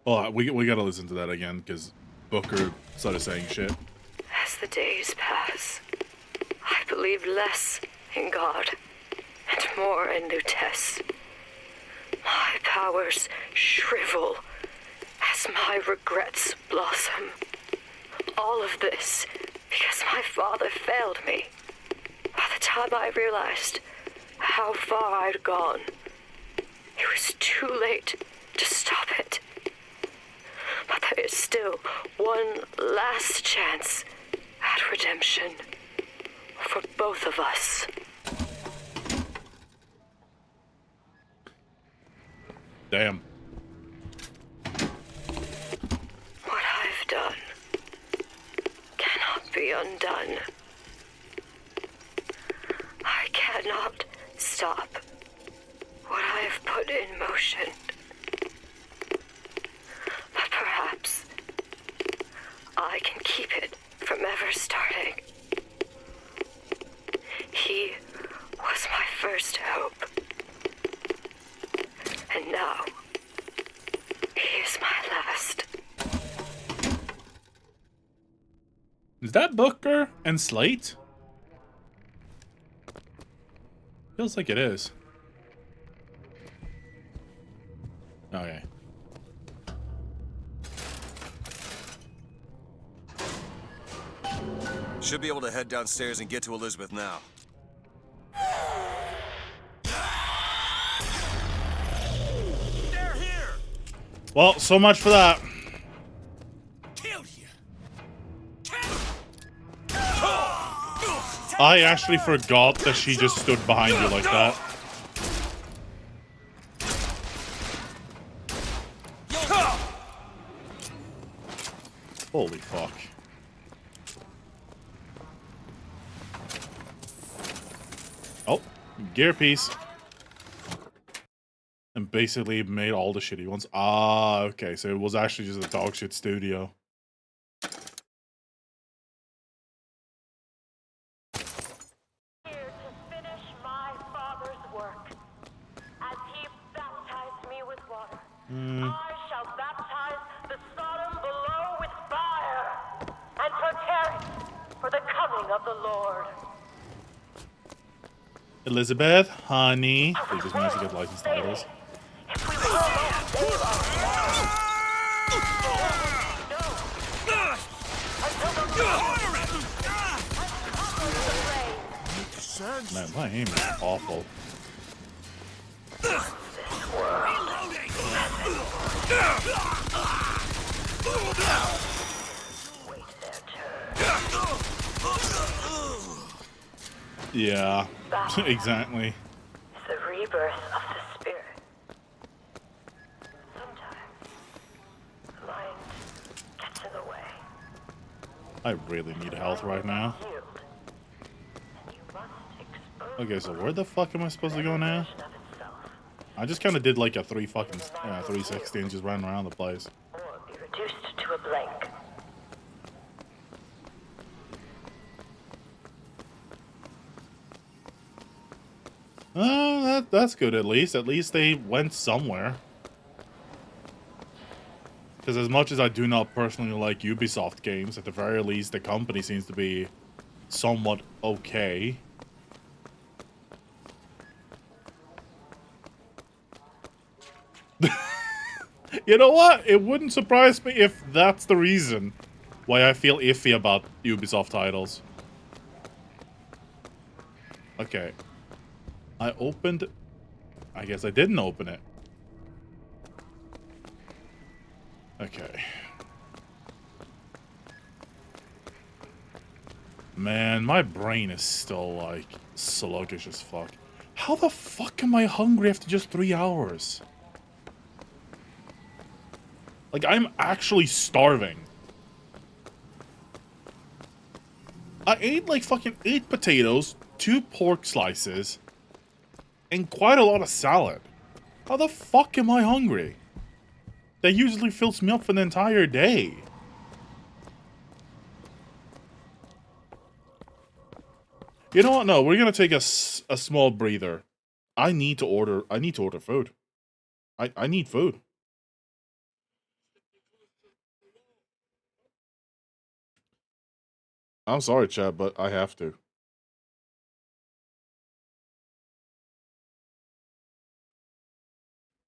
A: Oh, we gotta listen to that again, because Booker started saying shit.
C: As the days pass, I believe less in God and more in new tests. My powers shrivel as my regrets blossom. All of this because my father failed me. By the time I realized how far I'd gone, it was too late to stop it. But there is still one last chance at redemption for both of us.
A: Damn.
C: What I've done cannot be undone. I cannot stop what I have put in motion. But perhaps I can keep it from ever starting. He was my first hope. And now, he is my last.
A: Is that Booker and Slate? Feels like it is. Okay.
B: Should be able to head downstairs and get to Elizabeth now. They're here!
A: Well, so much for that.
B: Killed you!
A: I actually forgot that she just stood behind you like that. Holy fuck. Oh, gear piece. And basically made all the shitty ones. Ah, okay, so it was actually just a dog shit studio.
E: Here to finish my father's work. As he baptized me with water, I shall baptize the Sodom below with fire and prepare it for the coming of the Lord.
A: Elizabeth, honey. They just managed to get license titles.
E: If we will not save our
A: Man, my aim is awful. Yeah, exactly.
E: It's the rebirth of the spirit. Sometimes the mind gets in the way.
A: I really need health right now.
E: Healed. And you must expose
A: Okay, so where the fuck am I supposed to go now?
E: of itself,
A: I just kind of did like a 360 and just ran around the place.
E: or be reduced to a blank.
A: That's good at least. At least they went somewhere. Because as much as I do not personally like Ubisoft games, at the very least the company seems to be somewhat okay. You know what? It wouldn't surprise me if that's the reason why I feel iffy about Ubisoft titles. Okay. I opened... I guess I didn't open it. Okay. Man, my brain is still, like, sluggish as fuck. How the fuck am I hungry after just 3 hours? Like, I'm actually starving. I ate like fucking 8 potatoes, 2 pork slices, and quite a lot of salad. How the fuck am I hungry? That usually fills me up for the entire day. You know what? No, we're gonna take a small breather. I need to order food. I need food. I'm sorry, Chad, but I have to.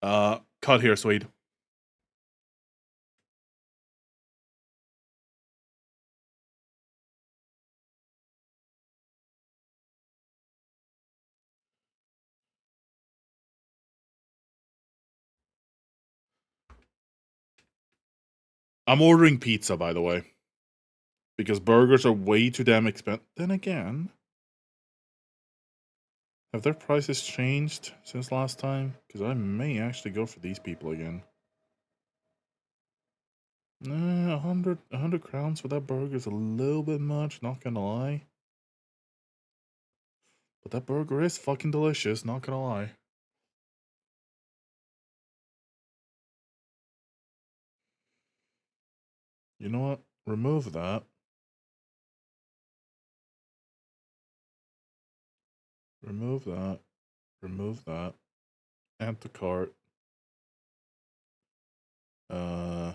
A: Cut here, Swede. I'm ordering pizza, by the way. Because burgers are way too damn expensive. Then again, have their prices changed since last time? Because I may actually go for these people again. Nah, 100 crowns for that burger is a little bit much, not gonna lie. But that burger is fucking delicious, not gonna lie. You know what? Remove that. Remove that. Remove that. Add to cart. Where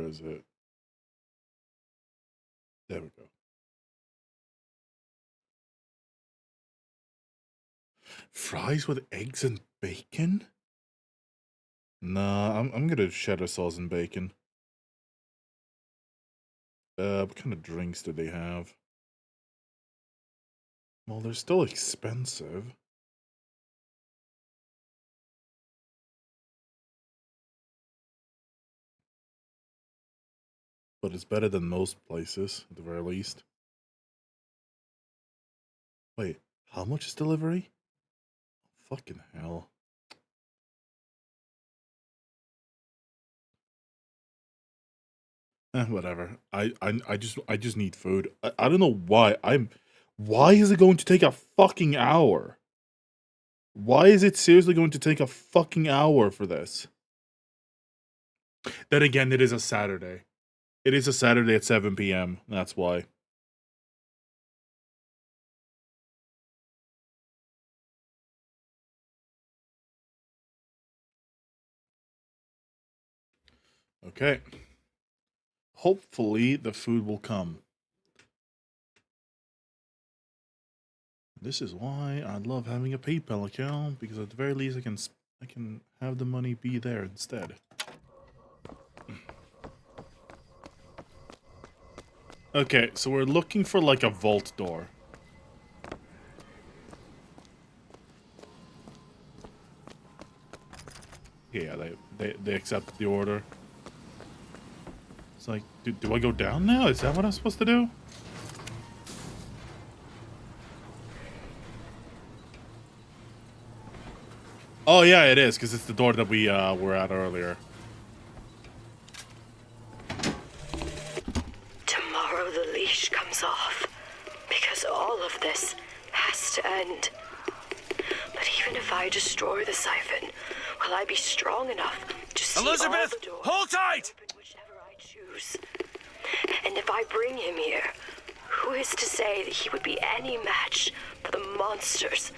A: is it? There we go. Fries with eggs and bacon? Nah, I'm gonna cheddar sauce and bacon. What kind of drinks do they have? Well, they're still expensive. But it's better than most places, at the very least. Wait, how much is delivery? Fucking hell. Whatever. I just need food. I don't know why. Why is it going to take a fucking hour? Why is it seriously going to take a fucking hour for this? Then again, it is a Saturday. It is a Saturday at 7 p.m. That's why. Okay. Hopefully the food will come. This is why I love having a PayPal account, because at the very least I can have the money be there instead. Okay, so we're looking for like a vault door. Yeah, they accept the order. It's like, do I go down now? Is that what I'm supposed to do? Oh yeah, it is, because it's the door that we were at earlier.
C: Tomorrow the leash comes off, because all of this has to end. But even if I destroy the siphon, will I be strong enough to see
B: Elizabeth,
C: all the doors
B: hold tight!
C: open whichever I choose? And if I bring him here, who is to say that he would be any match for the monsters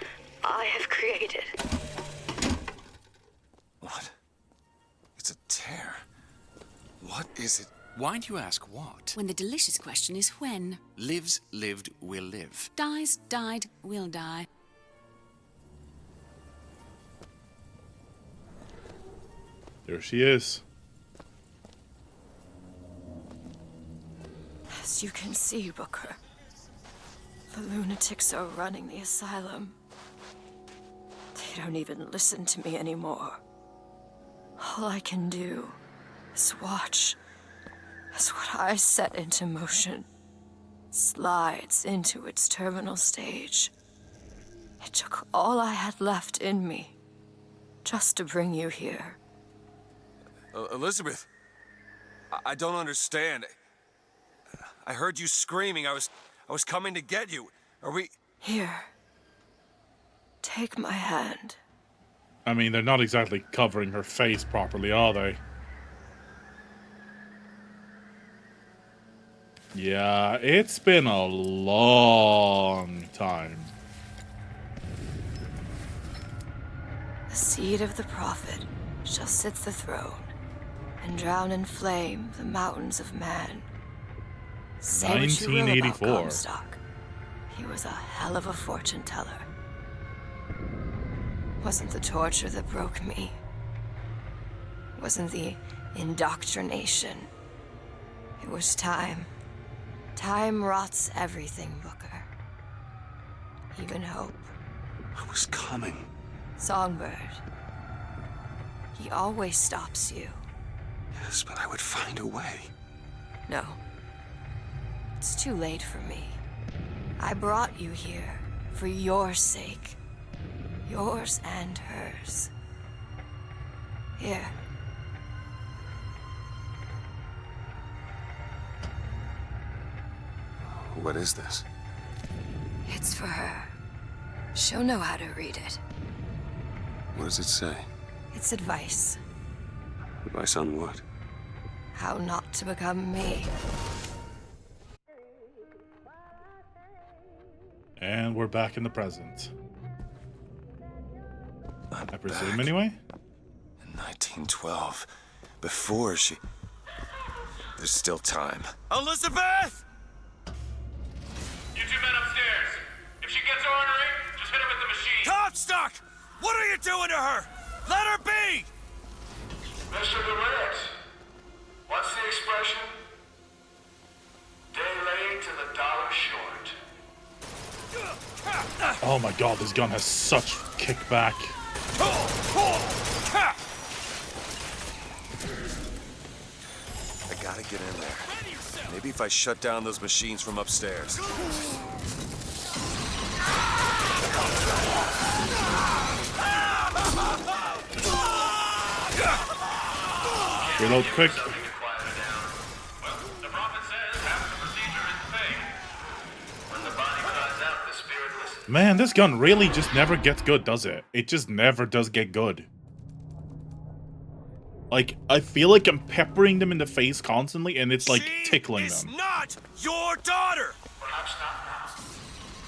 C: I have created?
B: What? It's a tear. What is it?
H: Why do you ask what?
I: When the delicious question is when.
H: Lives, lived, will live.
I: Dies, died, will die.
A: There she is.
C: As you can see, Booker, the lunatics are running the asylum. They don't even listen to me anymore. All I can do is watch as what I set into motion slides into its terminal stage. It took all I had left in me just to bring you here.
B: Elizabeth, I don't understand. I heard you screaming. I was coming to get you. Are we...
C: Here. Take my hand.
A: I mean, they're not exactly covering her face properly, are they? Yeah, it's been a long time.
C: The seed of the prophet shall sit the throne and drown in flame the mountains of man. Say what you will about
A: 1984.
C: Comstock. He was a hell of a fortune teller. Wasn't the torture that broke me. Wasn't the indoctrination. It was time. Time rots everything, Booker. Even hope.
H: I was coming.
C: Songbird. He always stops you.
H: Yes, but I would find a way.
C: No. It's too late for me. I brought you here for your sake. Yours and hers. Here.
H: What is this?
C: It's for her. She'll know how to read it.
H: What does it say?
C: It's advice.
H: Advice on what?
C: How not to become me.
A: And we're back in the present.
H: I'm
A: I presume,
H: back.
A: anyway?
H: In 1912. Before she... There's still time.
B: Elizabeth!
J: You two men upstairs. If she gets ornery, just hit her with the machine.
B: Comstock! What are you doing to her? Let her be!
J: Mr. Durant, what's the expression? Day late to the dollar short.
A: Oh my god, this gun has such kickback.
H: I gotta get in there. Maybe if I shut down those machines from upstairs.
A: Reload quick.
J: The prophet says half the procedure is fake. When the body cries out, the spirit listens.
A: Man, this gun really just never gets good, does it? It just never does get good. Like, I feel like I'm peppering them in the face constantly, and it's like tickling
B: She is
A: them.
B: not your daughter!
J: Perhaps not now.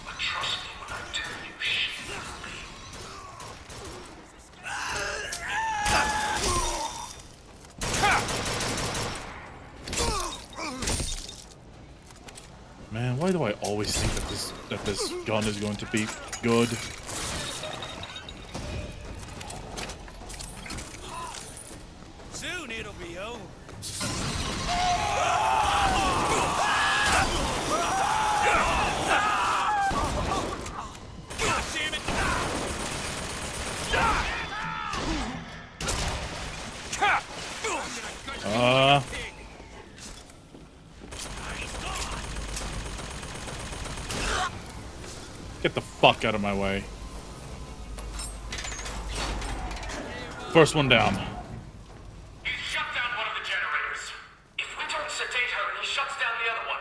J: But trust me when I tell you she will be.
A: Man, why do I always think that this gun is going to be good?
B: Soon it'll be over. God damn it!
A: Get the fuck out of my way. First one down.
J: He's shut down one of the generators. If we don't sedate her, he shuts down the other one.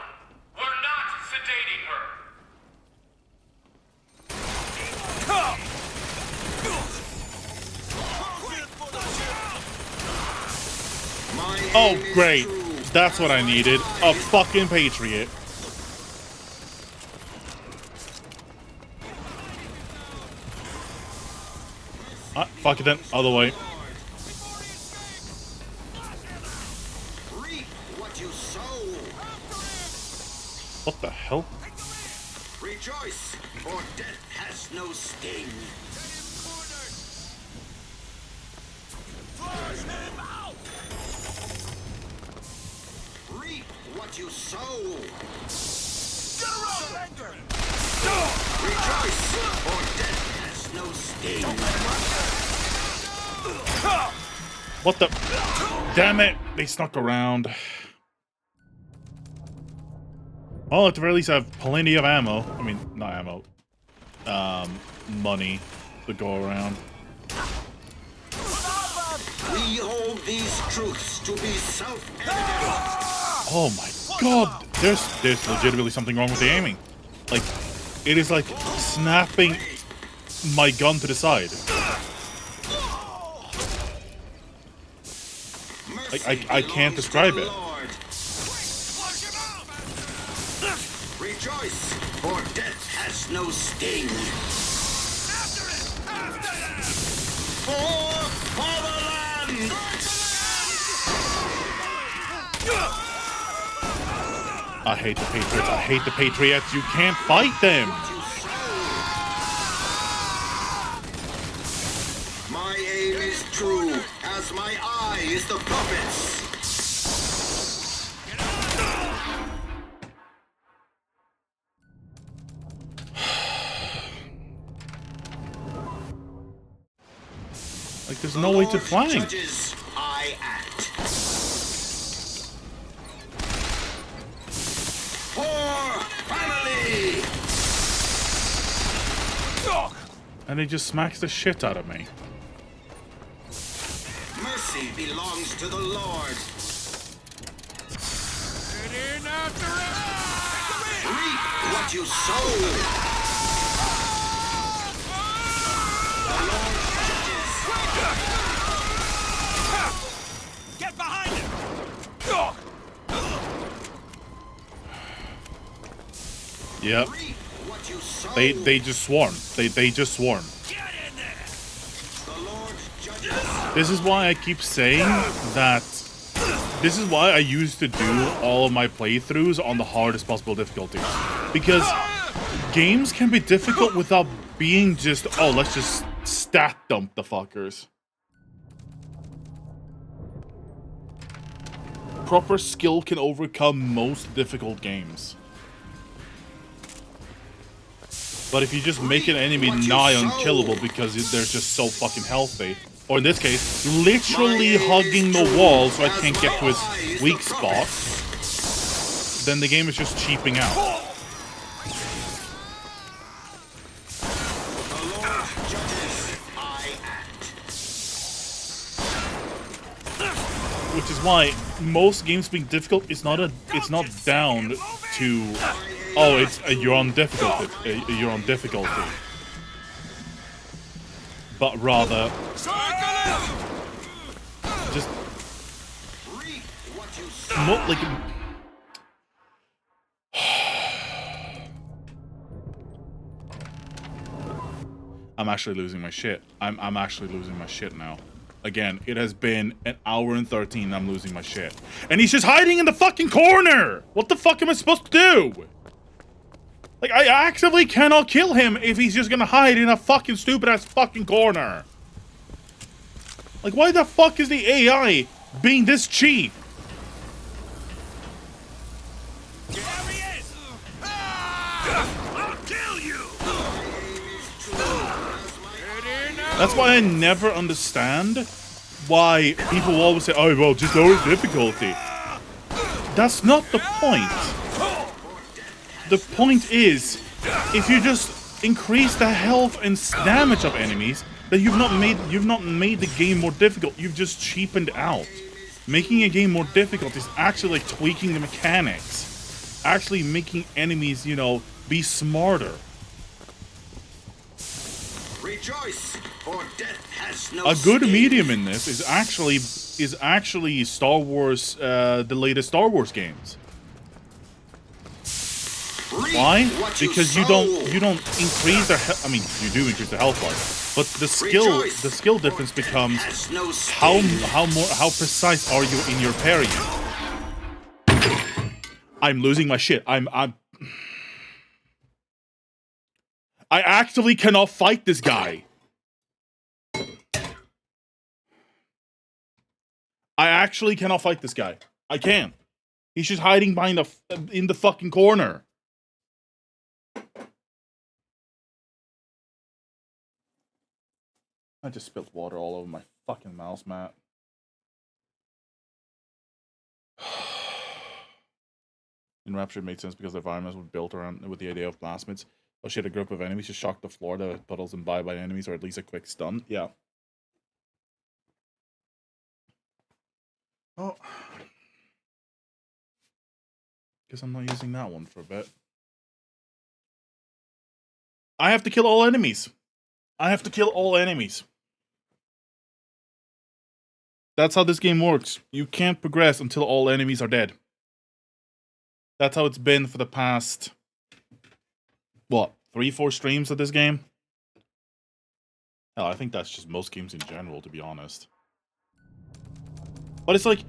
J: We're not sedating her.
A: Oh, great. That's what I needed. A fucking Patriot. Fuck it then. Other way.
K: Reap what you sow.
A: What the hell?
K: Rejoice, for death has no sting. Reap what you sow. Rejoice, for death has no sting.
A: What the? Damn it! They snuck around. Well, at the very least, I have plenty of ammo. I mean, not ammo. Money to go around.
K: We hold these truths to be self-evident.
A: Oh my god! There's legitimately something wrong with the aiming. Like, it is like snapping my gun to the side. Like, I can't describe it.
K: Rejoice, for death has no sting. For fatherland!
A: I hate the Patriots. I hate the Patriots. You can't fight them.
K: My aim is true, as my eye is the prophet's.
A: Like, there's no way to flank.
K: Judges, I act. For family!
A: And he just smacks the shit out of me.
K: Mercy belongs to the Lord.
B: Get in after it!
K: Reap what you sow.
B: Get behind him!
A: Yep. They just swarm. They just swarm. This is why I keep saying that. This is why I used to do all of my playthroughs on the hardest possible difficulty. Because games can be difficult without being just, oh, let's just stat dump the fuckers. Proper skill can overcome most difficult games. But if you just make an enemy nigh unkillable because they're just so fucking healthy, or in this case, literally hugging the wall so I can't get to his weak spot, then the game is just cheaping out. Which is why most games being difficult is not down to, oh, it's you're on difficulty, but rather just not like. I'm actually losing my shit. I'm actually losing my shit now. Again, it has been an hour and 13. I'm losing my shit. And he's just hiding in the fucking corner! What the fuck am I supposed to do? Like, I actively cannot kill him if he's just gonna hide in a fucking stupid-ass fucking corner. Like, why the fuck is the AI being this cheap?
B: There he is! I'll kill you!
A: That's why I never understand why people always say, oh, well, just lower difficulty. That's not the point. The point is, if you just increase the health and damage of enemies, then you've not made the game more difficult. You've just cheapened out. Making a game more difficult is actually like tweaking the mechanics. Actually making enemies, you know, be smarter.
K: Rejoice, for death has no
A: A good
K: sting.
A: medium in this is actually Star Wars, the latest Star Wars games. Why? Because you don't increase their I mean, you do increase the health bar, but the skill difference becomes how precise are you in your parrying. I'm losing my shit. I actively cannot fight this guy. I actually cannot fight this guy. I can't. He's just hiding behind in the fucking corner. I just spilled water all over my fucking mouse mat. In Rapture, it made sense because the environments were built around with the idea of plasmids. Oh shit, a group of enemies just shock the floor that puddles and by enemies, or at least a quick stun. Yeah. Oh. Guess I'm not using that one for a bit. I have to kill all enemies. I have to kill all enemies. That's how this game works. You can't progress until all enemies are dead. That's how it's been for the past, what, 3-4 streams of this game? Hell, I think that's just most games in general, to be honest. But it's like,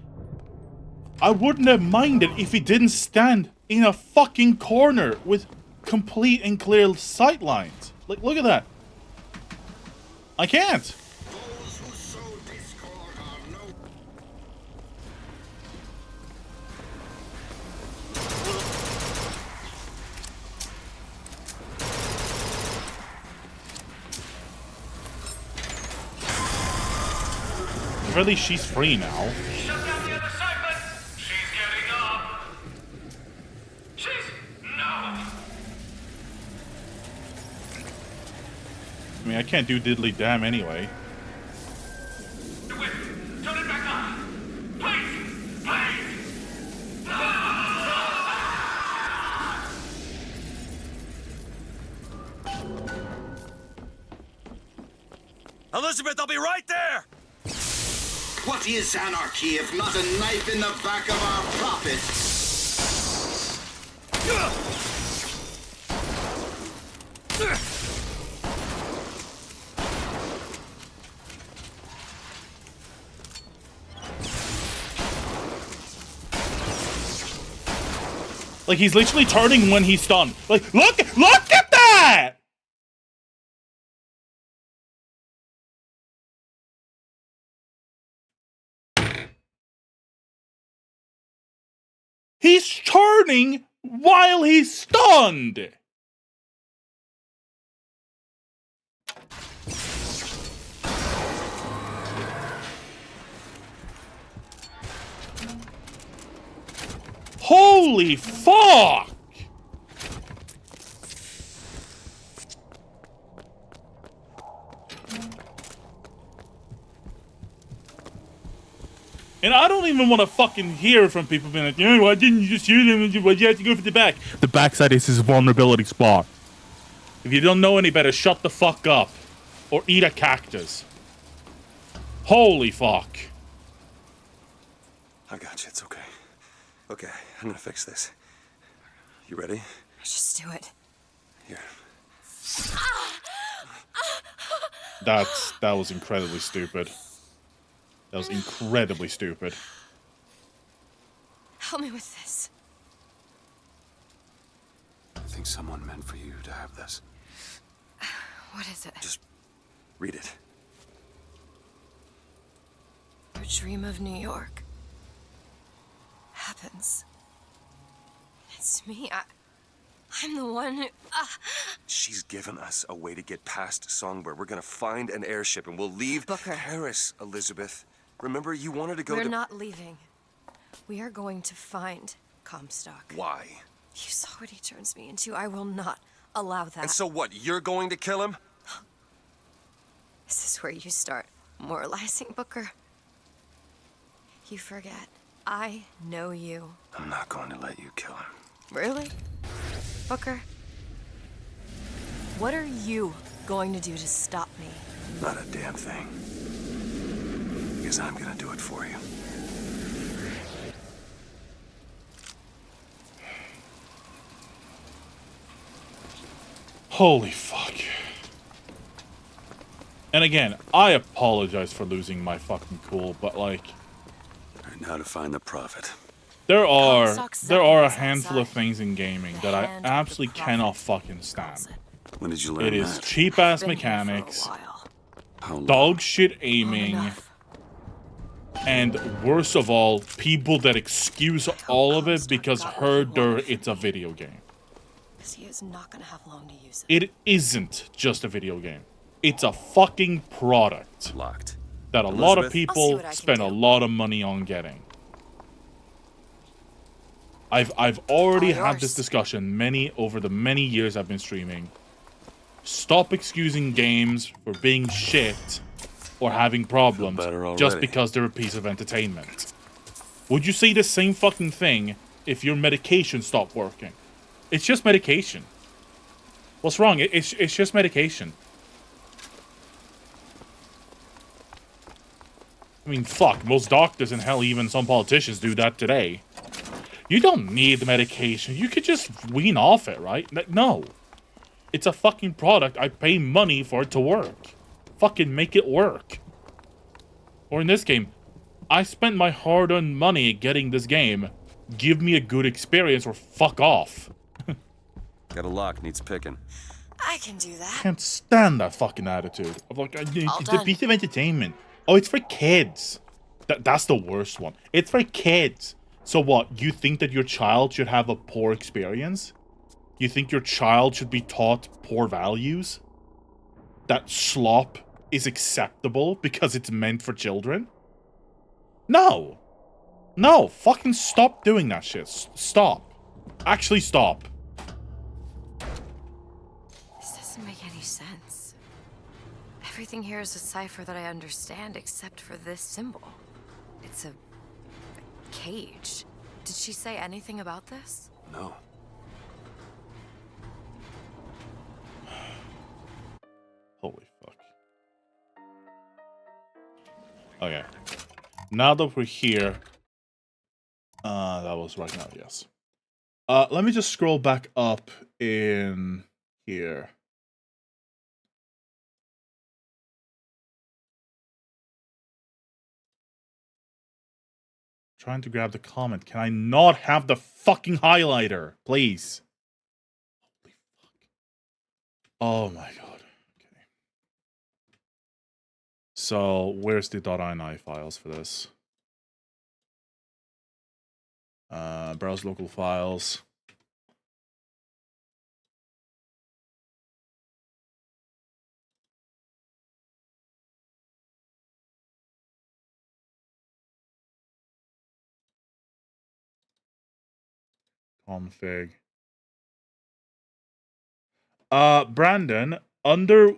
A: I wouldn't have minded if he didn't stand in a fucking corner with complete and clear sight lines. Like, look at that. I can't. Really, she's free now.
J: Shut down the other siphon! She's getting up! No!
A: I mean, I can't do diddly damn anyway.
J: Turn it back on! Please! Please!
B: Elizabeth, I'll be right there!
K: What is anarchy if not a knife in the back of our prophet?
A: Like, he's literally turning when he's stunned. Like, look at that! He's turning while he's stunned. Holy fuck! And I don't even want to fucking hear from people being like, yeah, why didn't you just shoot him? Why'd you have to go for the back? The backside is his vulnerability spot. If you don't know any better, shut the fuck up. Or eat a cactus. Holy fuck.
H: I got you, it's okay. Okay, I'm gonna fix this. You ready?
C: Just do it.
H: Here.
A: That was incredibly stupid. That was incredibly stupid.
C: Help me with this.
H: I think someone meant for you to have this.
C: What is it?
H: Just read it.
C: Your dream of New York happens. It's me. I'm the one who...
H: She's given us a way to get past Songbird. We're gonna find an airship and we'll leave Paris, Elizabeth. Remember, you wanted to go to...
C: We're not leaving. We are going to find Comstock.
H: Why?
C: You saw what he turns me into. I will not allow that.
H: And so what? You're going to kill him?
C: Is this where you start moralizing, Booker? You forget. I know you.
H: I'm not going to let you kill him.
C: Really? Booker? What are you going to do to stop me?
H: Not a damn thing. Because I'm gonna do it for you.
A: Holy fuck. And again, I apologize for losing my fucking cool, but like...
H: Right, now to find the prophet.
A: There are a handful of things in gaming that I absolutely cannot fucking stand.
H: When did you learn
A: It is cheap-ass mechanics, dog shit aiming, and worst of all, people that excuse all of it because it's a video game.
C: He is not gonna have long to use
A: it. It isn't just a video game. It's a fucking product.
H: Locked.
A: That a lot of people spend a lot of money on getting. I've already
C: All
A: had
C: yours.
A: this discussion over the many years I've been streaming. Stop excusing games for being shit or having problems just because they're a piece of entertainment. Would you say the same fucking thing if your medication stopped working? It's just medication. What's wrong? It's just medication. I mean, fuck, most doctors and hell, even some politicians do that today. You don't need the medication. You could just wean off it, right? No. It's a fucking product. I pay money for it to work. Fucking make it work. Or in this game, I spent my hard-earned money getting this game. Give me a good experience or fuck off.
H: Got a lock, needs picking.
C: I can do that.
A: Can't stand that fucking attitude of like, it's a piece of entertainment. Oh, it's for kids. That's the worst one. It's for kids. So what? You think that your child should have a poor experience? You think your child should be taught poor values? That slop is acceptable because it's meant for children? No. No, fucking stop doing that shit. Stop. Actually stop.
C: This doesn't make any sense. Everything here is a cipher that I understand except for this symbol. It's a cage. Did she say anything about this?
H: No.
A: Holy fuck. Okay. Now that we're here... that was right now, yes. Let me just scroll back up in here. Trying to grab the comment. Can I not have the fucking highlighter, please? Holy fuck. Oh my god. Okay. So, where's the .ini files for this? Browse local files. Config. Brandon, under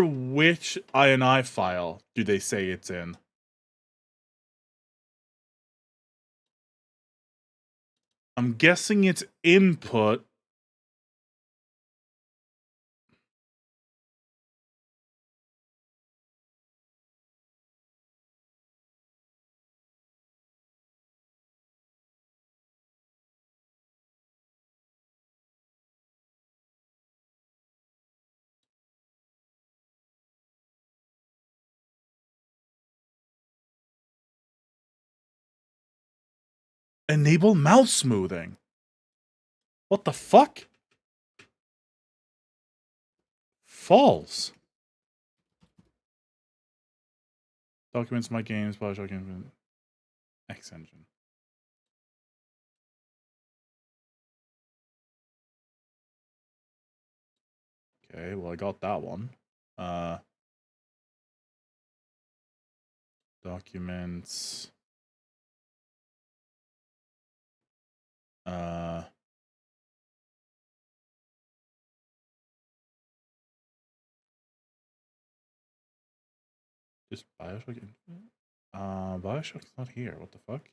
A: which INI file do they say it's in? I'm guessing it's input. Enable mouse smoothing. What the fuck? False. Documents, my games, Bioshock, X engine. Okay, well I got that one. Documents. Just Bioshock. Bioshock's not here. What the fuck?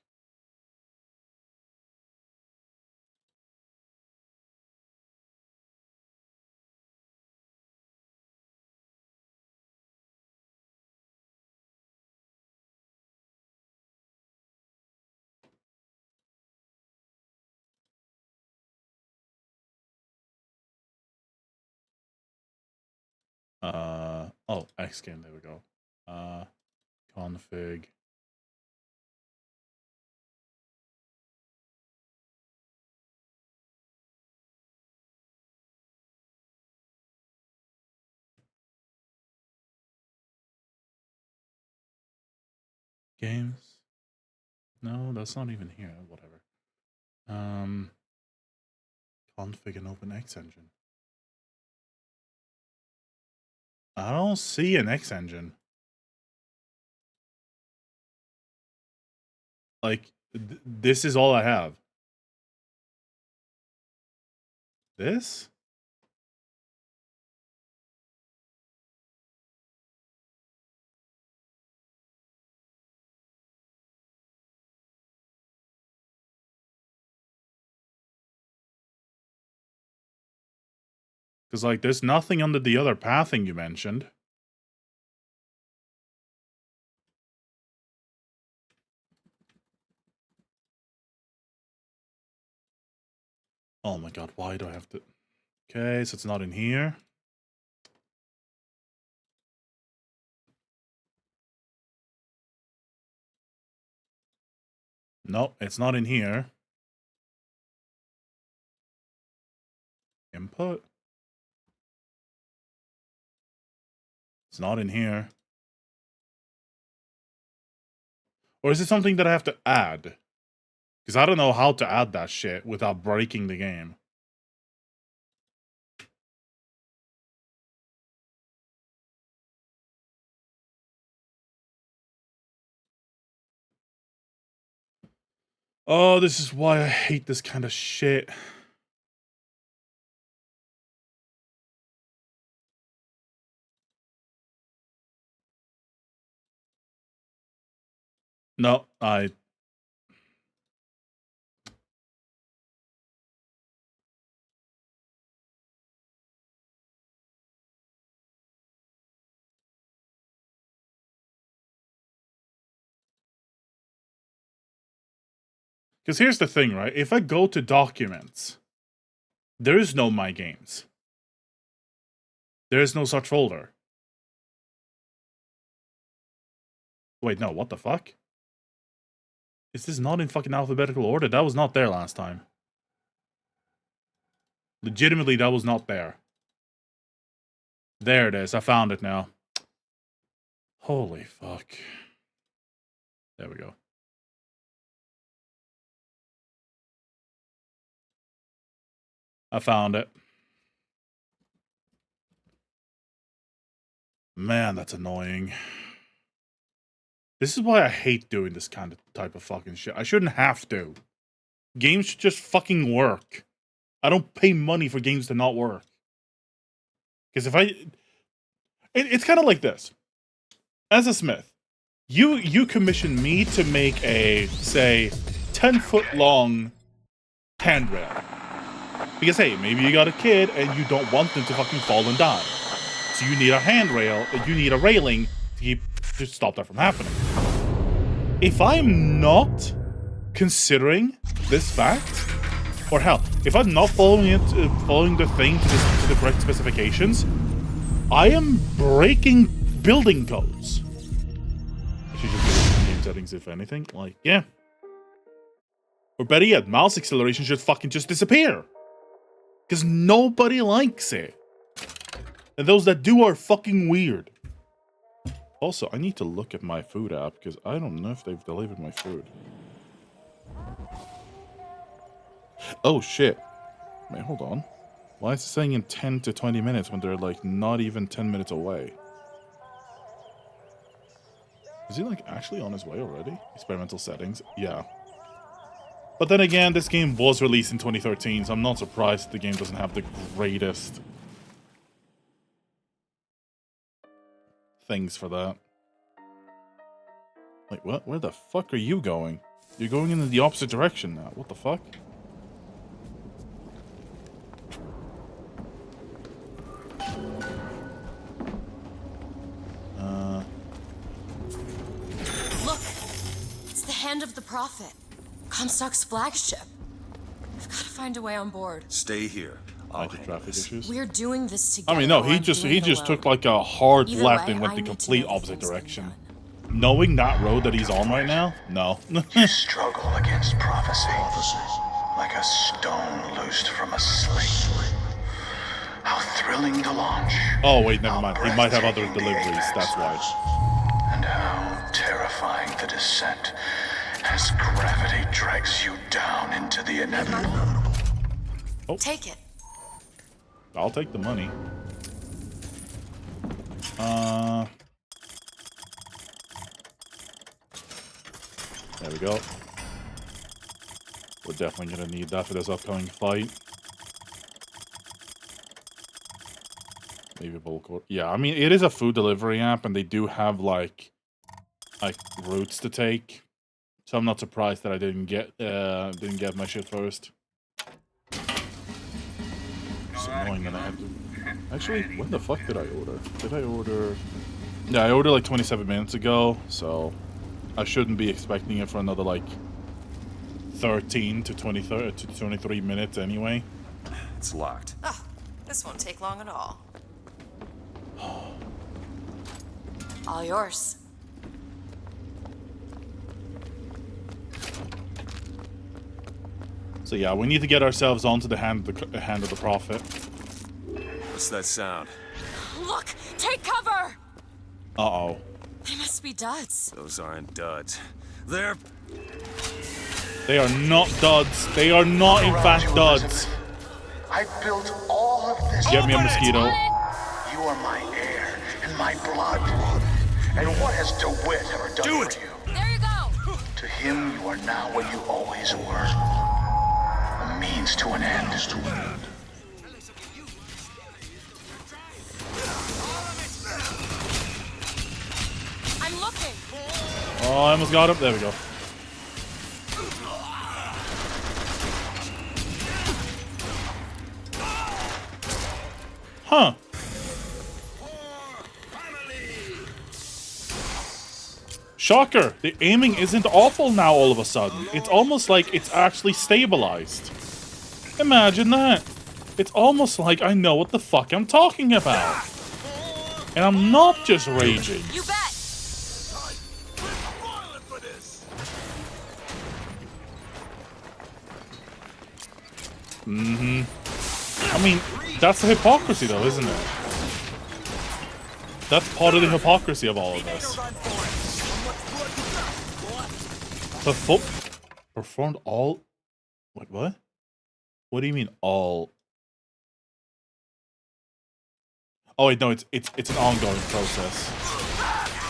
A: Oh, X game, there we go. Config. Games. No, that's not even here. Whatever. Config and open X engine. I don't see an X engine. Like, this is all I have. This? Because, like, there's nothing under the other pathing you mentioned. Oh my god, why do I have to... Okay, so it's not in here. Nope, it's not in here. Input. It's not in here. Or is it something that I have to add? Because I don't know how to add that shit without breaking the game. Oh, this is why I hate this kind of shit. No, because here's the thing, right? If I go to documents, there is no My Games. There is no such folder. Wait, no, what the fuck? Is this not in fucking alphabetical order? That was not there last time. Legitimately, that was not there. There it is. I found it now. Holy fuck. There we go. I found it. Man, that's annoying. This is why I hate doing this kind of type of fucking shit. I shouldn't have to. Games should just fucking work. I don't pay money for games to not work. Because if I... It's kind of like this. As a smith, you commission me to make a, say, 10-foot long handrail. Because, hey, maybe you got a kid and you don't want them to fucking fall and die. So you need a handrail, you need a railing to stop that from happening. If I'm not considering this fact, or hell, if I'm not following the thing to the correct specifications, I am breaking building codes. I should just do it in game settings, if anything. Like, yeah. Or better yet, mouse acceleration should fucking just disappear. Because nobody likes it. And those that do are fucking weird. Also, I need to look at my food app, because I don't know if they've delivered my food. Oh, shit. Wait, hold on. Why is it saying in 10 to 20 minutes when they're, like, not even 10 minutes away? Is he, like, actually on his way already? Experimental settings? Yeah. But then again, this game was released in 2013, so I'm not surprised the game doesn't have the greatest things for that. Wait, what? Where the fuck are you going? You're going in the opposite direction now. What the fuck?
D: Look! It's the hand of the Prophet. Comstock's flagship. I've got to find a way on board.
H: Stay here.
A: Traffic issues.
D: We're doing this together.
A: I mean, no, he just took like a hard
D: Either
A: left
D: way,
A: and went
D: I
A: the
D: need to
A: complete
D: know the
A: opposite
D: thing's been
A: direction. Knowing that road that he's on right now, no.
K: You struggle against prophecy, like a stone loosed from a sling. How thrilling to launch.
A: Oh wait, never mind. He might have other deliveries. That's why.
K: And how terrifying the descent as gravity drags you down into the inevitable.
A: Oh.
D: Take it.
A: I'll take the money. There we go. We're definitely gonna need that for this upcoming fight. Maybe bulk order. Yeah, I mean, it is a food delivery app, and they do have, like routes to take. So I'm not surprised that I didn't get my shit first. It's annoying that I have to... Actually, when the fuck did I order? Did I order... Yeah, I ordered like 27 minutes ago, so I shouldn't be expecting it for another like 13 to 23 minutes anyway.
H: It's locked.
D: Oh, this won't take long at all. All yours.
A: So yeah, we need to get ourselves onto the hand of the prophet.
H: What's that sound?
D: Look! Take cover!
A: Uh-oh.
D: They must be duds.
H: Those aren't duds. They're...
A: They are not duds. They are not, in fact, duds.
K: I built all of this.
A: Get me a mosquito.
K: You are my air and my blood. And what has DeWitt ever done for you?
D: There you go!
K: To him, you are now what you always were. A means to an end.
D: I'm looking!
A: Oh, I almost got him. There we go. Huh. Shocker! The aiming isn't awful now all of a sudden. It's almost like it's actually stabilized. Imagine that. It's almost like I know what the fuck I'm talking about. And I'm not just raging.
D: You bet!
A: Mm-hmm. I mean, that's the hypocrisy though, isn't it? That's part of the hypocrisy of all of this. Performed all... Wait, what? What do you mean, all? Oh wait, no, it's an ongoing process.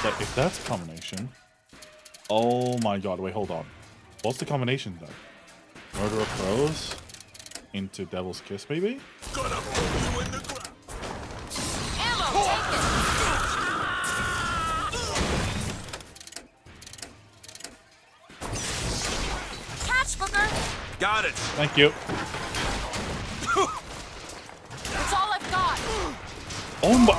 A: But if that's a combination... Oh my god, wait, hold on. What's the combination then? Murder of Crows? Into Devil's Kiss, maybe?
B: Gonna put you in the ground.
D: Ammo, take it! Catch, Booker!
H: Got it!
A: Thank you.
D: That's all I've got!
A: Oh my...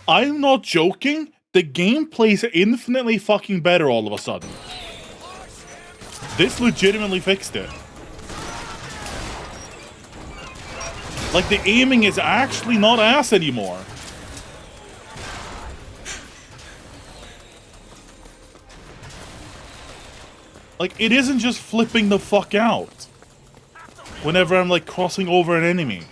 A: I'm not joking. The game plays infinitely fucking better all of a sudden. This legitimately fixed it. Like, the aiming is actually not ass anymore. Like, it isn't just flipping the fuck out whenever I'm, like, crossing over an enemy.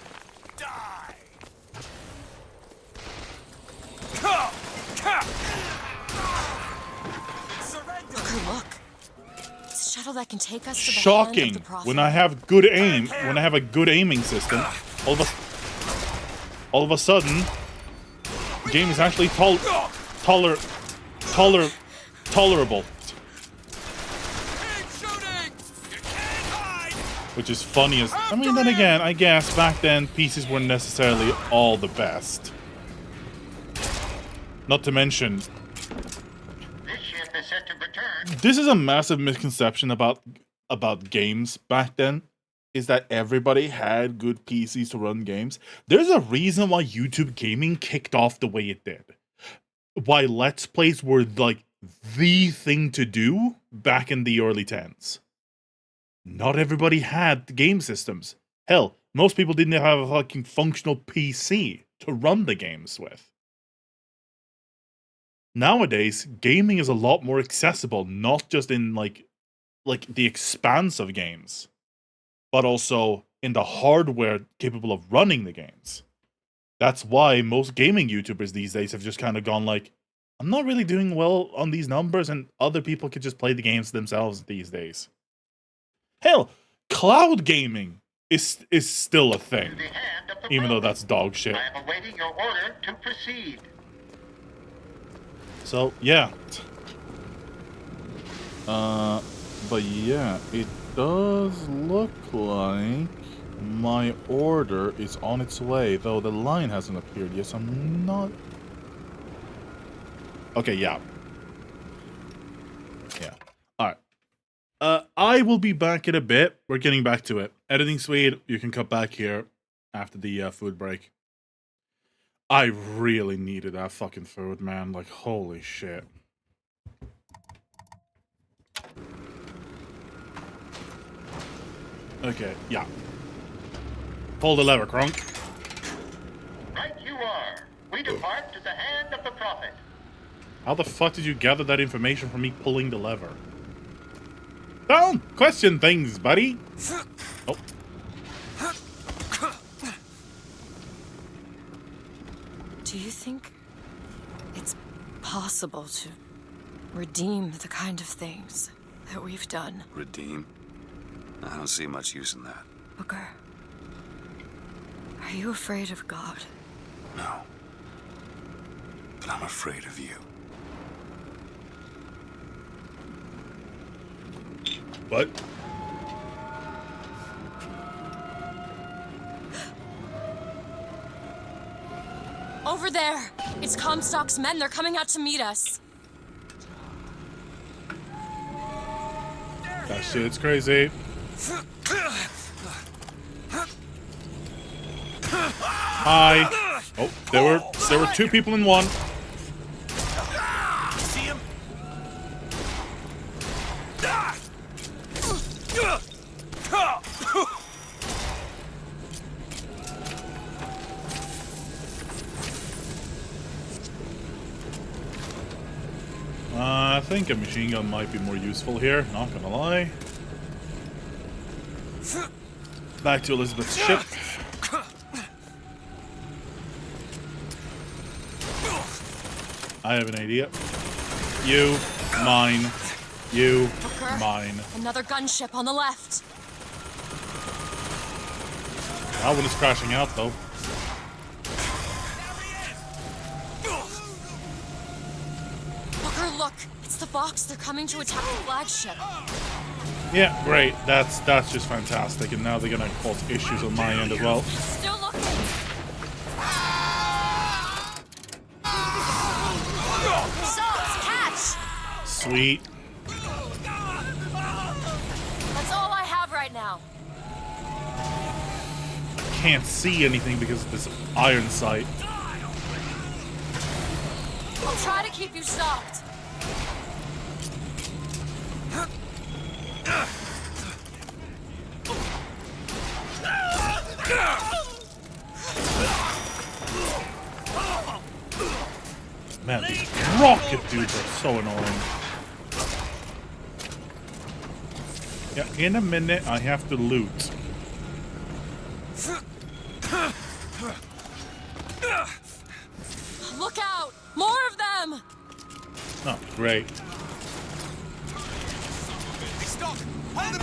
D: Booker, look. It's a shuttle that can take us to the
A: Shocking.
D: hand of the prophet.
A: When I have good aim, when I have a good aiming system, all of a sudden, the game is actually tolerable. Which is funny as... I mean, then again, I guess back then, PCs weren't necessarily all the best. Not to mention... This is a massive misconception about games back then, is that everybody had good PCs to run games. There's a reason why YouTube gaming kicked off the way it did. Why Let's Plays were, like, the thing to do back in the early 10s. Not everybody had the game systems. Hell, most people didn't have a fucking functional PC to run the games with. Nowadays, gaming is a lot more accessible, not just in like the expanse of games, but also in the hardware capable of running the games. That's why most gaming YouTubers these days have just kind of gone like, I'm not really doing well on these numbers, and other people could just play the games themselves these days. Hell, cloud gaming is still a thing, even though that's dog shit.
K: I am awaiting your order to proceed.
A: So, yeah. But yeah, it does look like My order is on its way, though the line hasn't appeared yet, so I'm not... Okay, yeah. Yeah. Alright. I will be back in a bit. We're getting back to it. Editing Swede, you can cut back here after the food break. I really needed that fucking food, man. Like, holy shit. Okay, yeah. Pull the lever, Kronk.
L: Right you are. We depart to the hand of the prophet.
A: How the fuck did you gather that information from me pulling the lever? Don't question things, buddy. Oh.
D: Do you think it's possible to redeem the kind of things that we've done?
H: Redeem? I don't see much use in that.
D: Booker, are you afraid of God?
H: No. But I'm afraid of you.
A: What?
D: Over there! It's Comstock's men. They're coming out to meet us.
A: That shit's crazy. Hi. Oh, there were two people in one.
B: See him?
A: I think a machine gun might be more useful here, not gonna lie. Back to Elizabeth's ship. I have an idea. You, mine, you,
D: Booker,
A: mine.
D: another gunship on the left.
A: That one is crashing out, though.
D: Booker, look! It's the Fox. They're coming to attack the flagship.
A: Yeah, great. That's just fantastic. And now they're gonna cause issues on my end as well.
D: Still looking. Salts, catch!
A: Sweet.
D: That's all I have right now.
A: Can't see anything because of this iron sight.
D: I'll try to keep you stocked.
A: Man, these rocket dudes are so annoying. Yeah, in a minute I have to loot.
D: Look out! More of them!
A: Oh, great.
B: Hey, stop! Hold him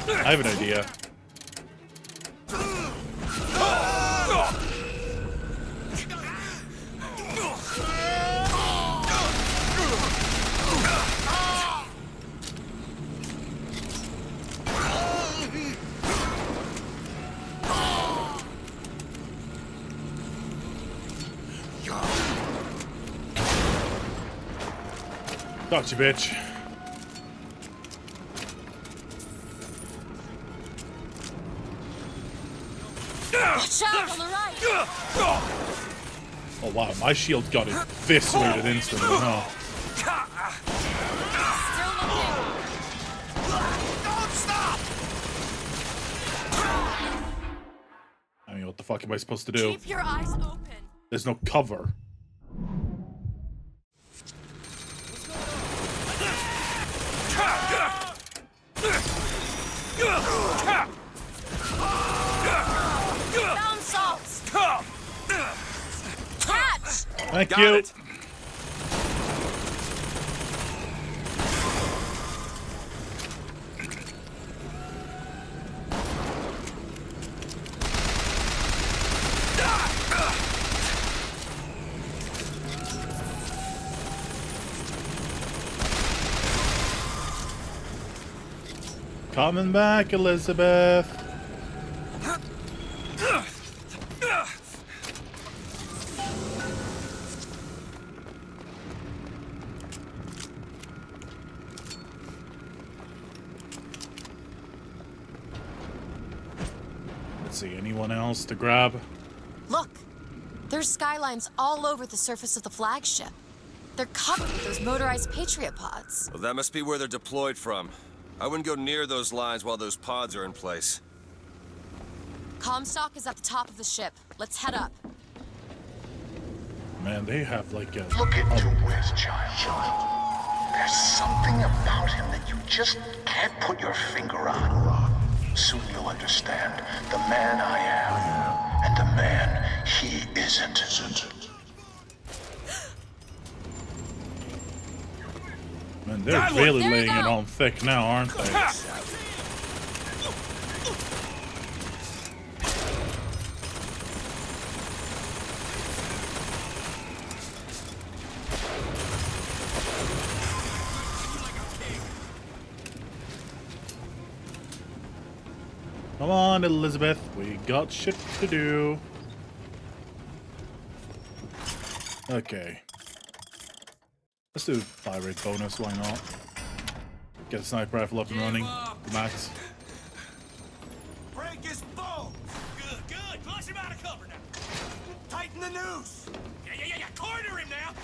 B: there!
A: I have an idea. Gotcha, bitch.
D: Watch out on the right!
A: Oh wow, my shield got eviscerated instantly, huh?
D: Still looking.
B: Don't stop!
A: I mean, what the fuck am I supposed to do?
D: Keep your eyes open.
A: There's no cover.
D: Found salts. Catch!
A: Thank
B: Got
A: you.
B: it.
A: Coming back, Elizabeth. Let's see, anyone else to grab?
D: Look, there's skylines all over the surface of the flagship. They're covered with those motorized Patriot pods.
H: Well, that must be where they're deployed from. I wouldn't go near those lines while those pods are in place.
D: Comstock is at the top of the ship. Let's head up.
A: Man, they have like a...
K: Look into his child. There's something about him that you just can't put your finger on. Soon you'll understand the man I am and the man he isn't.
A: Man, they're really laying it on thick now, aren't they? Come on, Elizabeth. We got shit to do. Okay. Let's do fire rate bonus, why not? Get a sniper rifle up and running. Max.
B: Break his bones! Good. Flush him out of cover now. Tighten the noose. Yeah. Corner him now.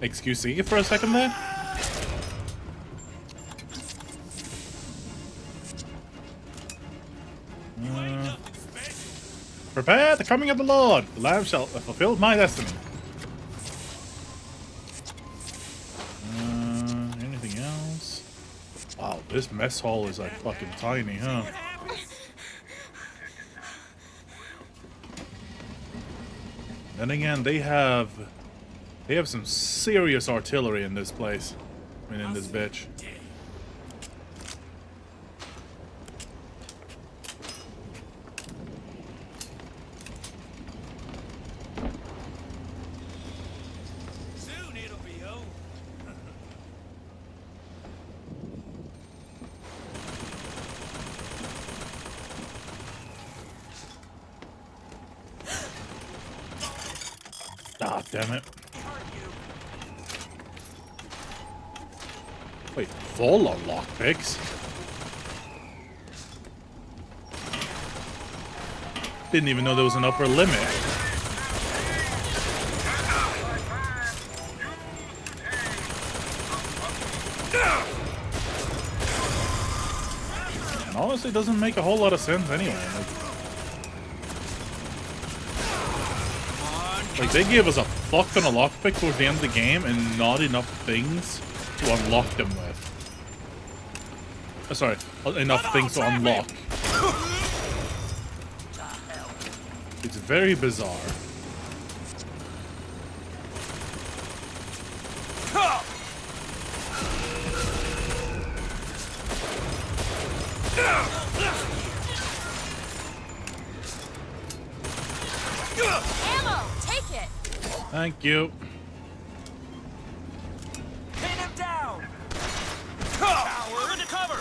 A: Excuse me for a second there. Prepare the coming of the Lord. The Lamb shall fulfill my destiny. Anything else? Wow, this mess hall is like fucking tiny, huh? Then again, they have some serious artillery in this place. I mean, in this bitch.
B: Soon it'll be over.
A: Ah, damn it. Wait, full of lockpicks? Didn't even know there was an upper limit. And honestly, doesn't make a whole lot of sense anyway. Like, they gave us a fuck ton of lockpick towards the end of the game and not enough things to unlock them with. Sorry, enough things to unlock. It's very bizarre.
D: Ammo! Take it!
A: Thank you.
B: Pin him down! Coward! Into cover!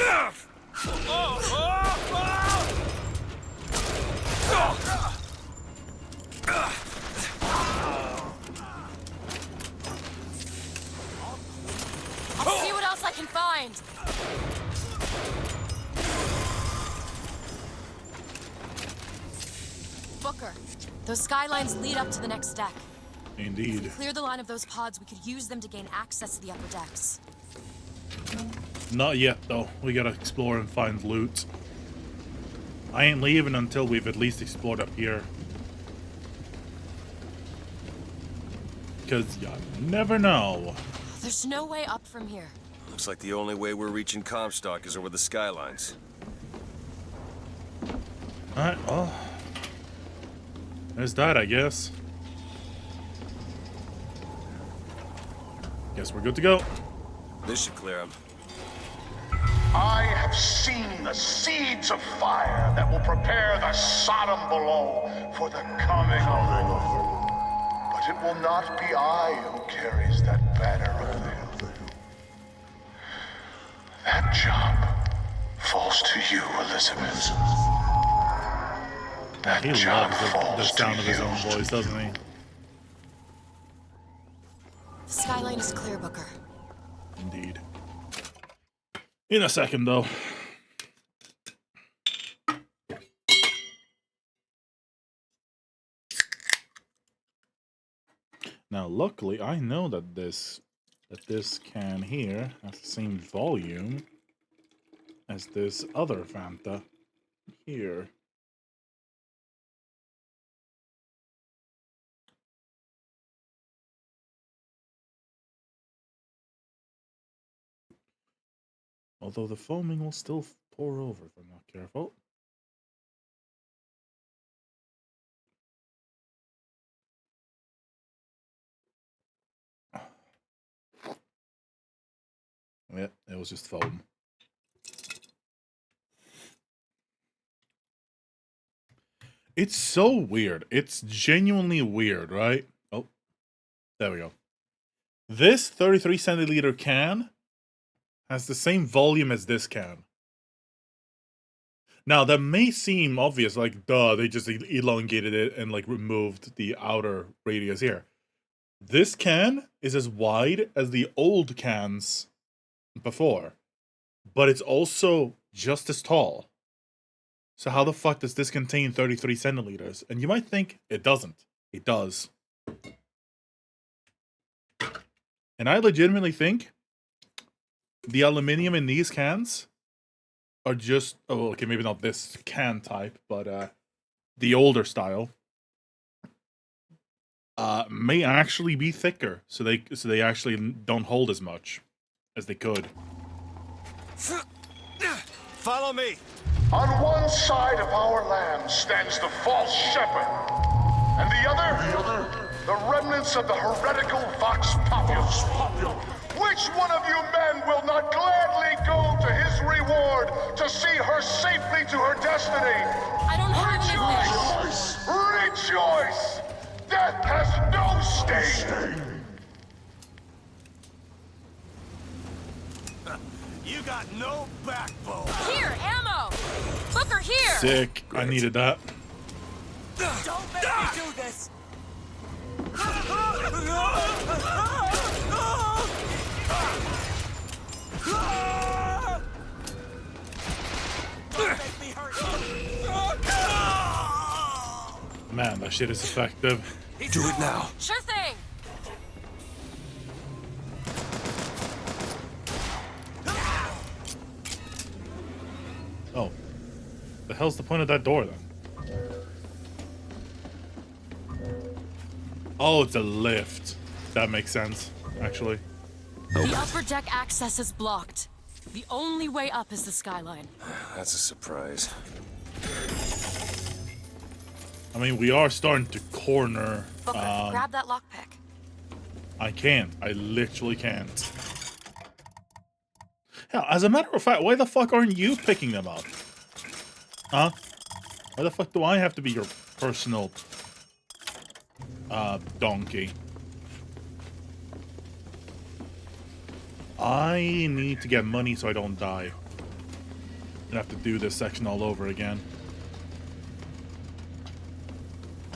D: I'll see what else I can find. Booker, those skylines lead up to the next deck.
A: Indeed.
D: Clear the line of those pods, we could use them to gain access to the upper decks.
A: Not yet, though. We gotta explore and find loot. I ain't leaving until we've at least explored up here. Because you never know.
D: There's no way up from here.
H: Looks like the only way we're reaching Comstock is over the skylines.
A: Alright, well. There's that, I guess. Guess we're good to go.
H: This should clear him.
K: I have seen the seeds of fire that will prepare the Sodom below for the coming of the Lord. But it will not be I who carries that banner of them. That job falls to you, Elizabeth. That
A: He
K: job
A: loves the
K: falls
A: sound
K: to
A: of his
K: you.
A: own voice, doesn't he?
D: The skyline is clear, Booker.
A: Indeed. In a second, though. Now, luckily, I know that this can here has the same volume as this other Fanta here. Although the foaming will still pour over if I'm not careful. Yeah, it was just foam. It's so weird. It's genuinely weird, right? Oh, there we go. This 33 centiliter can has the same volume as this can. Now, that may seem obvious, like, duh, they just elongated it and, like, removed the outer radius here. This can is as wide as the old cans before, but it's also just as tall. So how the fuck does this contain 33 centiliters? And you might think it doesn't. It does. And I legitimately think the aluminum in these cans are just, oh, okay, maybe not this can type, but the older style may actually be thicker, so they actually don't hold as much as they could.
B: Follow me.
K: On one side of our land stands the false shepherd, and the other, the remnants of the heretical Vox Populus. Which one of you men will not gladly go to his reward to see her safely to her destiny?
D: I don't have any wish.
K: Rejoice! Death has no sting!
B: You got no backbone.
D: Here, ammo! Booker, here!
A: Sick. I needed that.
B: Don't make me do this. Don't make me hurt you.
A: Man, that shit is effective.
H: Do it now.
D: Sure thing!
A: Oh. The hell's the point of that door, then? Oh, it's a lift. That makes sense, actually.
D: The upper deck access is blocked. The only way up is the skyline.
H: That's a surprise.
A: I mean, we are starting to corner.
D: Booker, grab that lockpick.
A: I can't. I literally can't. Hell, as a matter of fact, why the fuck aren't you picking them up? Huh? Why the fuck do I have to be your personal donkey? I need to get money so I don't die. I have to do this section all over again.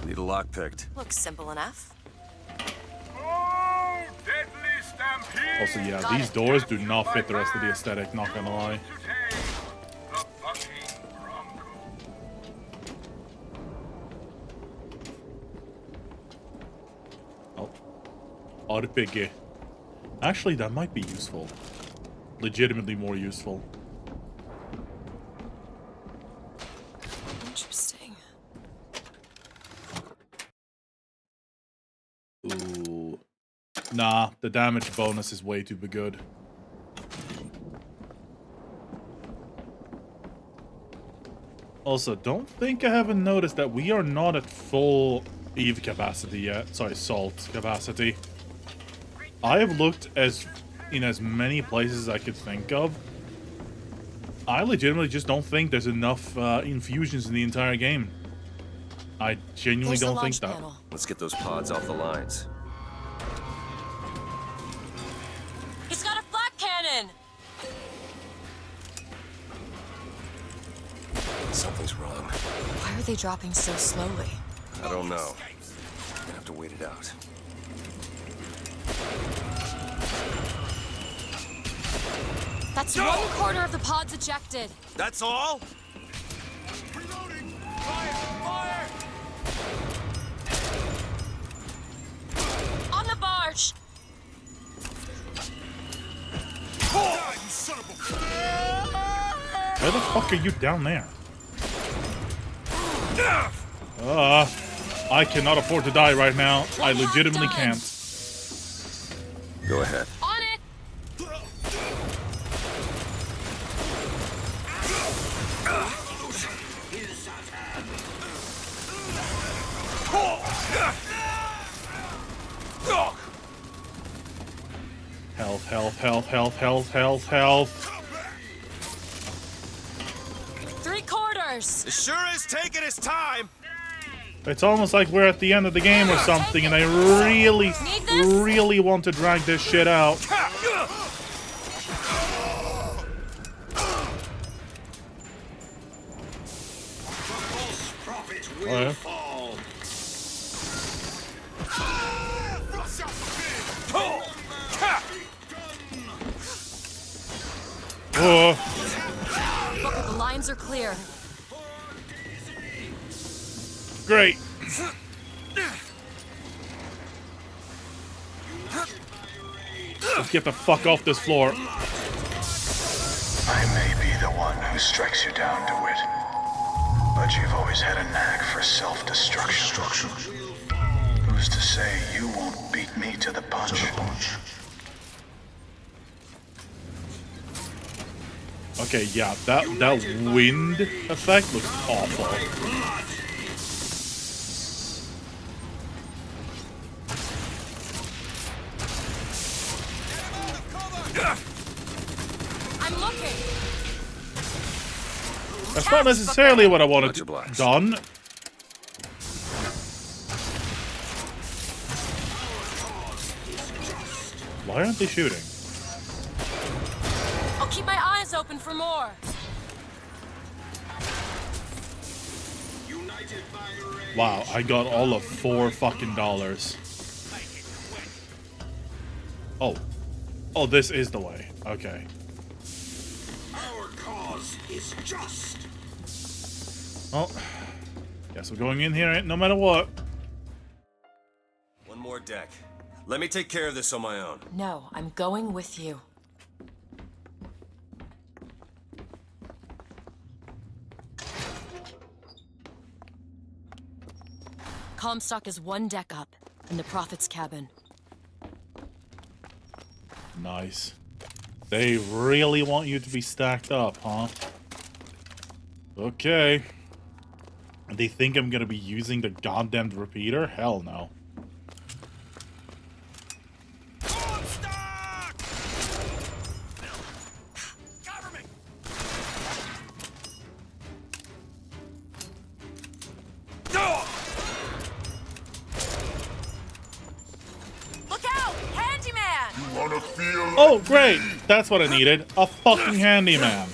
H: Need a lock picked.
D: Looks simple enough.
K: Oh, deadly stampede!
A: Also, yeah, these doors do not fit the rest of the aesthetic, not gonna lie.
K: The bucking bronco.
A: Oh. RPG. Actually, that might be useful. Legitimately more useful.
D: Interesting.
A: Ooh. Nah, the damage bonus is way too good. Also, don't think I haven't noticed that we are not at full Eve capacity yet. Sorry, salt capacity. I have looked in as many places as I could think of. I legitimately just don't think there's enough infusions in the entire game. I genuinely don't think that.
H: Let's get those pods off the lines.
D: He's got a flak cannon!
H: Something's wrong.
D: Why are they dropping so slowly?
H: I don't know. We're gonna have to wait it out.
D: That's 1/4 of the pods ejected.
B: That's all? Reloading! Fire! Fire!
D: On torch.
A: Where the fuck are you down there? I cannot afford to die right now. I legitimately can't.
H: Go ahead.
D: On it.
A: Health, health, health, health, health, health, health.
D: 3/4.
B: It sure is taking its time.
A: It's almost like we're at the end of the game or something, and I really want to drag this shit out. Oh,
D: Booker, the lines are clear.
A: Great. Let's get the fuck off this floor.
K: I may be the one who strikes you down, DeWitt, but you've always had a knack for self-destruction. Who's to say you won't beat me to the punch?
A: Okay, yeah, that wind effect looks awful.
D: I'm looking.
A: That's not necessarily what I wanted done. Why aren't they shooting?
D: I'll keep my eyes open for more.
A: Wow, I got all of $4 fucking dollars. Oh. Oh, this is the way. Okay.
G: Our cause is just.
A: Well, guess we're going in here no matter what.
H: One more deck. Let me take care of this on my own.
D: No, I'm going with you. Comstock is 1 deck up, in the Prophet's cabin.
A: Nice. They really want you to be stacked up, huh? Okay. They think I'm gonna be using the goddamn repeater? Hell no. Oh, great! That's what I needed. A fucking handyman.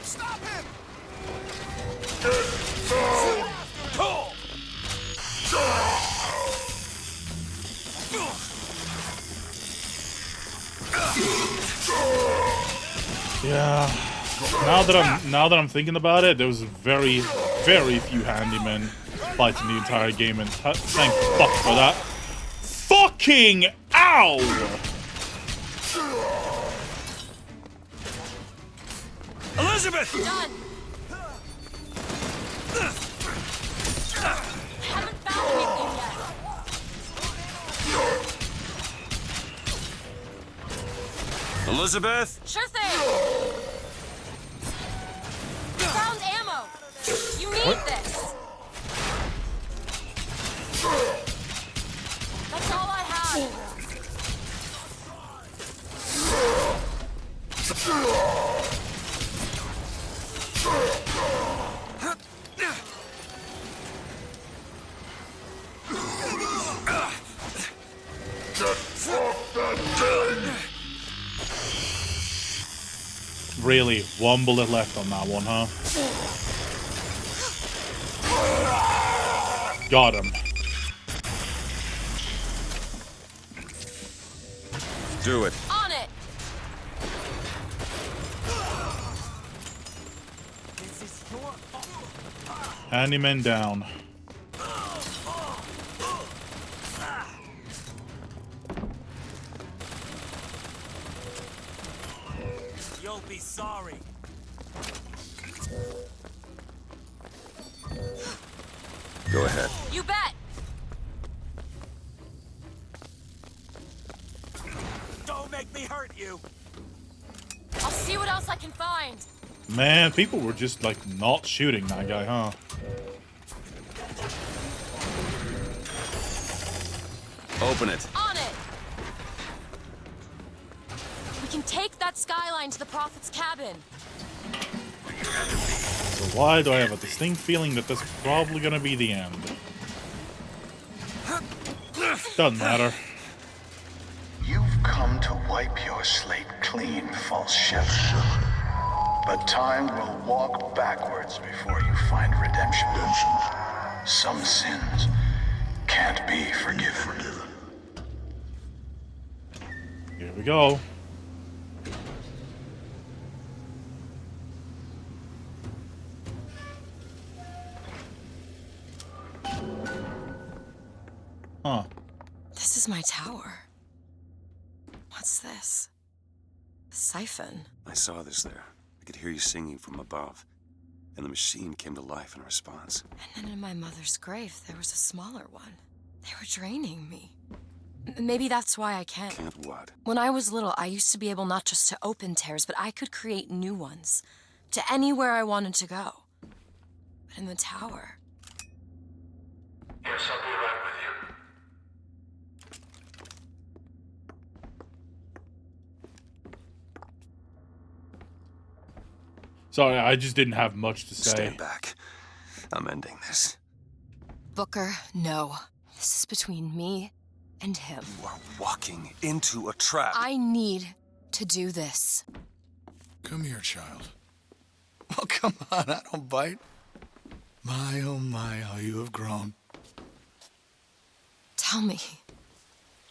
B: Stop him!
A: Yeah. Now that I'm thinking about it, there was very few handymen fighting the entire game, and thank fuck for that. Fucking ow!
B: Elizabeth!
D: Done. Haven't found anything yet.
B: Elizabeth?
D: Sure thing. Found ammo. You need this. That's all I have.
A: Really, 1 bullet left on that one, huh? Got him.
H: Do it.
D: On it.
A: Handyman down.
H: ahead.
D: You bet!
B: Don't make me hurt you!
D: I'll see what else I can find.
A: Man, people were just like not shooting that guy, huh?
H: Open it.
D: On it! We can take that skyline to the Prophet's cabin.
A: So why do I have a distinct feeling that this is probably gonna be the end? Doesn't matter.
K: You've come to wipe your slate clean, false shepherd. But time will walk backwards before you find redemption. Some sins can't be forgiven.
A: Here we go. Huh.
D: This is my tower. What's this? A siphon.
H: I saw this there. I could hear you singing from above. And the machine came to life in response.
D: And then in my mother's grave, there was a smaller one. They were draining me. Maybe that's why I can't.
H: Can't what?
D: When I was little, I used to be able not just to open tears, but I could create new ones. To anywhere I wanted to go. But in the tower...
J: Yes, I'll be right with you.
A: Sorry, I just didn't have much to say.
H: Stand back. I'm ending this.
D: Booker, no. This is between me and him.
H: You are walking into a trap.
D: I need to do this.
G: Come here, child. Oh, come on, I don't bite. My, oh my, how you have grown.
D: Tell me,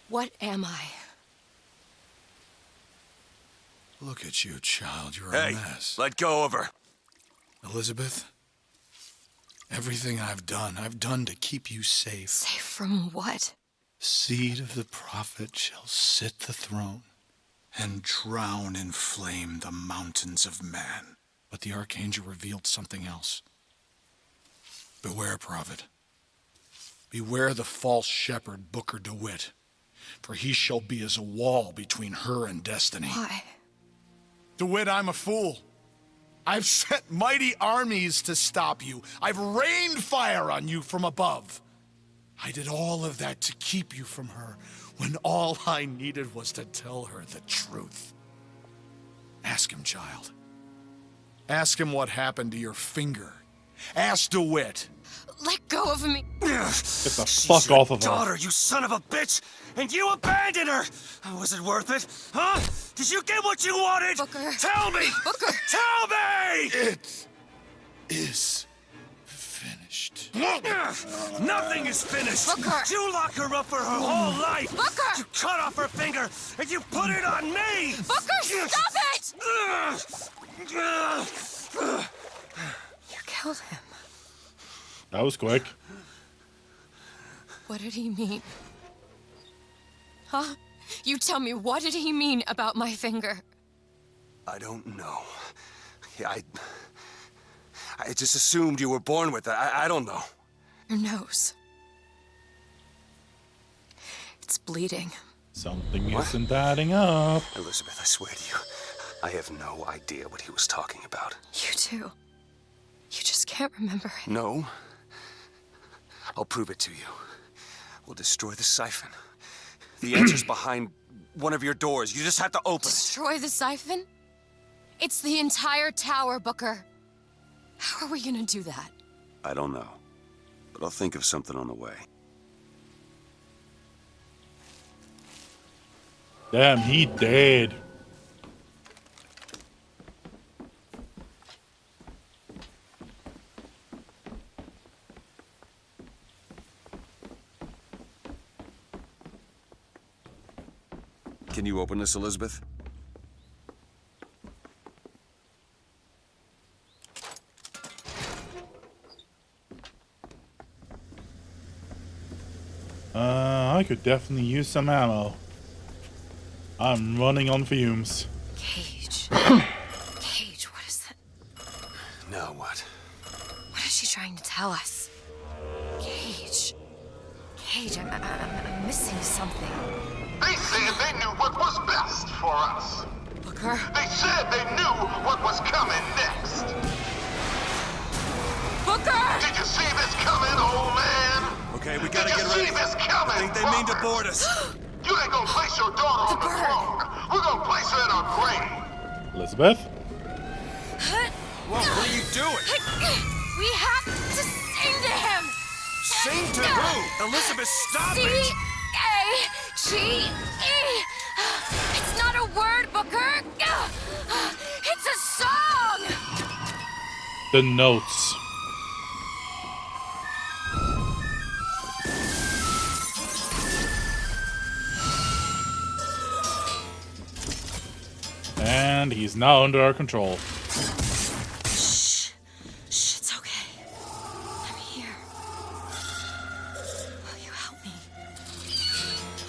D: what am I?
G: Look at you, child. You're a mess.
H: Let go of her.
G: Elizabeth, everything I've done to keep you safe.
D: Safe from what?
G: Seed of the prophet shall sit the throne and drown in flame the mountains of man. But the archangel revealed something else. Beware, prophet. Beware the false shepherd, Booker DeWitt, for he shall be as a wall between her and destiny.
D: Why?
G: DeWitt, I'm a fool. I've sent mighty armies to stop you. I've rained fire on you from above. I did all of that to keep you from her, when all I needed was to tell her the truth. Ask him, child. Ask him what happened to your finger. Ask DeWitt.
D: Let go of me.
A: Get the fuck off of her.
B: Daughter, you son of a bitch! And you abandoned her! Was it worth it? Huh? Did you get what you wanted?
D: Booker.
B: Tell me!
D: Booker.
B: Tell me!
G: It is finished.
B: Nothing is finished!
D: Booker.
B: You lock her up for her whole life!
D: Booker.
B: You cut off her finger, and you put it on me!
D: Booker, stop it! You killed him.
A: That was quick.
D: What did he mean? Huh? You tell me, what did he mean about my finger?
H: I don't know. Yeah, I just assumed you were born with it. I don't know.
D: Your nose. It's bleeding.
A: Something isn't adding up.
H: Elizabeth, I swear to you, I have no idea what he was talking about.
D: You too. You just can't remember it.
H: No. I'll prove it to you. We'll destroy the siphon. The answer's behind one of your doors. You just have to open it.
D: Destroy the siphon? It's the entire tower, Booker. How are we gonna do that?
H: I don't know. But I'll think of something on the way.
A: Damn, he dead.
H: Can you open this, Elizabeth?
A: I could definitely use some ammo. I'm running on fumes.
D: Cage. Cage, what is that?
H: Now what?
D: What is she trying to tell us? Cage. Cage, I'm missing something.
K: They said they knew what was best for us.
D: Booker?
K: They said they knew what was coming next.
D: Booker!
K: Did you see this coming, old man?
B: Okay, we gotta get ready.
K: Did you see this coming,
B: I think they mean to board us.
K: You ain't gonna place your daughter on the throne. We're gonna place her in her grave.
A: Elizabeth?
B: Whoa, what are you doing?
D: We have to sing to him!
B: Sing to who? Elizabeth, stop it!
D: C-A-G-E! It's not a word, Booker! It's a song!
A: The notes. And he's now under our control.
D: Shh, it's okay. I'm here. Will you help me?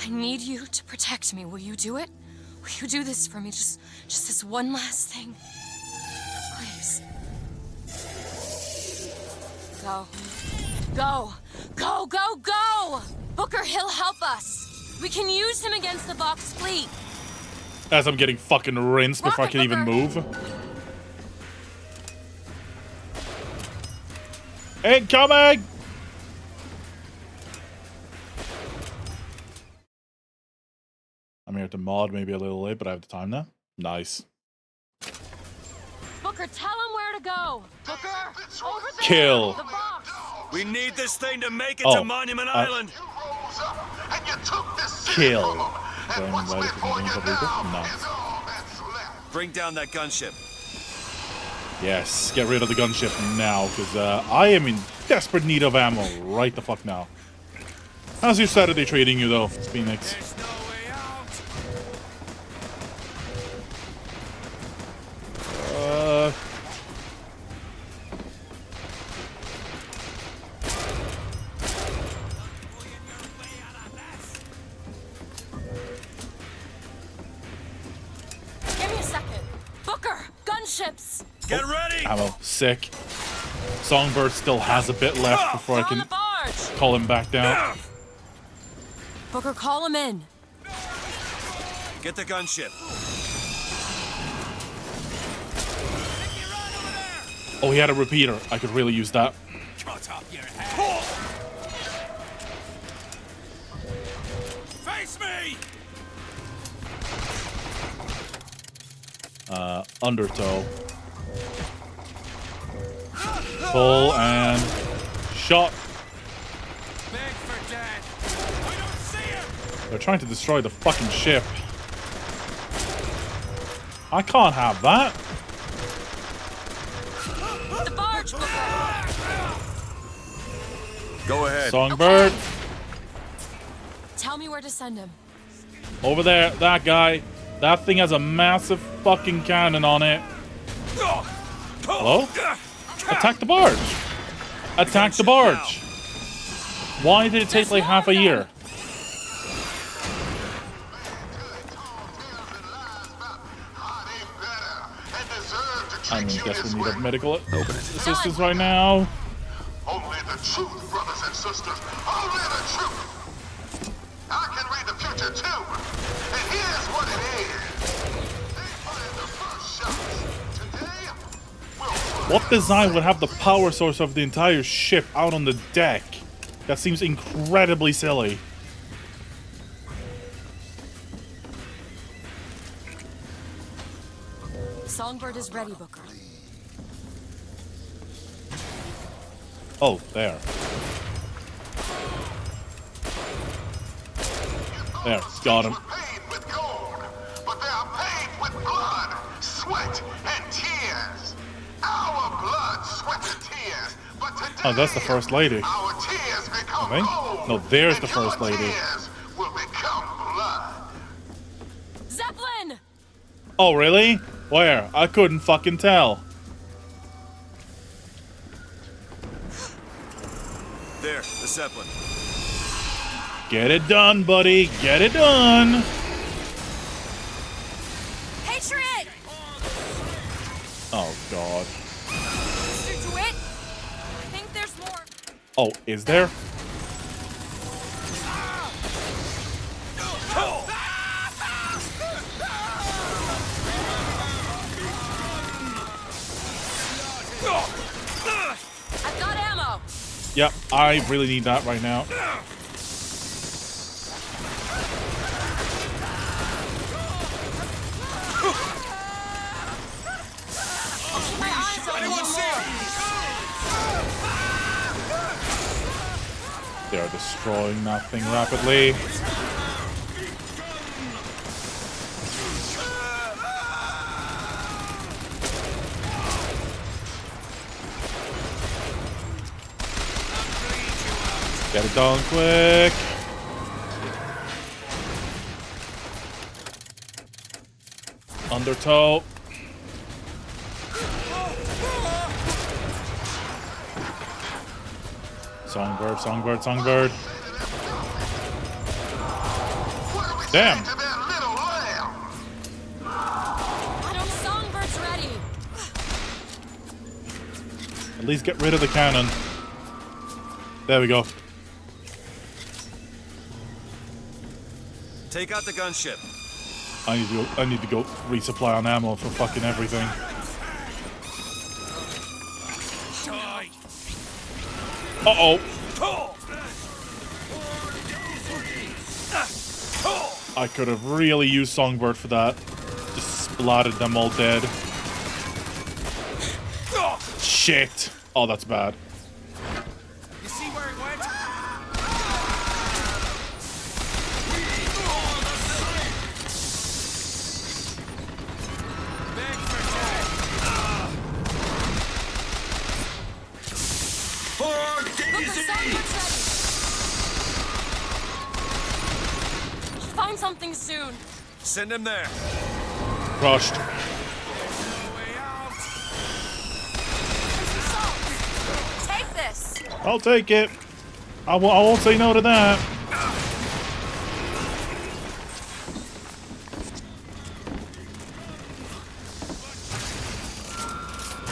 D: I need you to protect me. Will you do it? Will you do this for me? Just this one last thing. Please. Go. Go. Go, go, go! Booker, he'll help us. We can use him against the Vox fleet.
A: As I'm getting fucking rinsed before I can even move. Incoming! I'm here to mod, maybe a little late, but I have the time now. Nice.
D: Booker, tell him where to go. Booker, over there.
A: Kill.
D: The box.
B: We need this thing to make it
A: Oh,
B: to Monument Island.
A: Kill. Do I invite it to the game public? No.
B: Bring down that gunship.
A: Yes, get rid of the gunship now, because I am in desperate need of ammo right the fuck now. How's your Saturday treating you, though, Phoenix?
B: There's no way out.
D: Give me a second. Booker, gunships.
B: Get ready.
A: Ammo. Sick. Songbird still has a bit left before I
D: On the
A: can
D: barge.
A: call him back down.
D: Booker, call him in.
B: Get the gunship.
A: Oh, he had a repeater. I could really use that.
B: Cut off your head. Face me.
A: Undertow. Pull and shot.
B: Beg for death. I don't see him.
A: They're trying to destroy the fucking ship. I can't have that.
D: The barge, Booker.
B: Go ahead.
A: Songbird.
D: Okay. Tell me where to send him.
A: Over there. That guy. That thing has a massive fucking cannon on it. Hello? Attack the barge. Attack the barge. Why did it take like half a year? I mean, guess we need a medical assistance right now.
K: Only the truth, brothers and sisters. Only the truth. I can read the future too. And here's what it is. They fired the first shots. Today, we'll
A: What design would have the power source of the entire ship out on the deck? That seems incredibly silly.
D: Songbird is ready, Booker.
A: Oh, there. There, got him.
K: paid with gold, but they are paid with blood, sweat, and tears. Our blood, sweat, and tears. But today,
A: Oh, that's the First Lady.
K: our tears become
A: I think.
K: gold.
A: No, there's
K: and
A: the First
K: your
A: Lady.
K: tears will become blood.
D: Zeppelin!
A: Oh, really? Where? I couldn't fucking tell.
B: There, the Zeppelin.
A: Get it done, buddy. Get it done.
D: Patriot!
A: Oh, God.
D: Mr. DeWitt, I think there's more.
A: Oh, is there?
D: I've got ammo.
A: Yep, I really need that right now.
D: My eyes on
B: Anyone see him?
A: They are destroying that thing rapidly. Get it done quick. Undertow. Songbird, songbird, songbird. Damn.
D: I don't songbirds ready.
A: At least get rid of the cannon. There we go.
B: Take out the gunship.
A: I need to go resupply on ammo for fucking everything. Uh-oh. I could have really used Songbird for that. Just splattered them all dead. Shit. Oh, that's bad.
B: You see where it went?
D: Find something soon.
B: Send him there.
A: Crushed.
D: Take this.
A: I'll take it. I won't say no to that.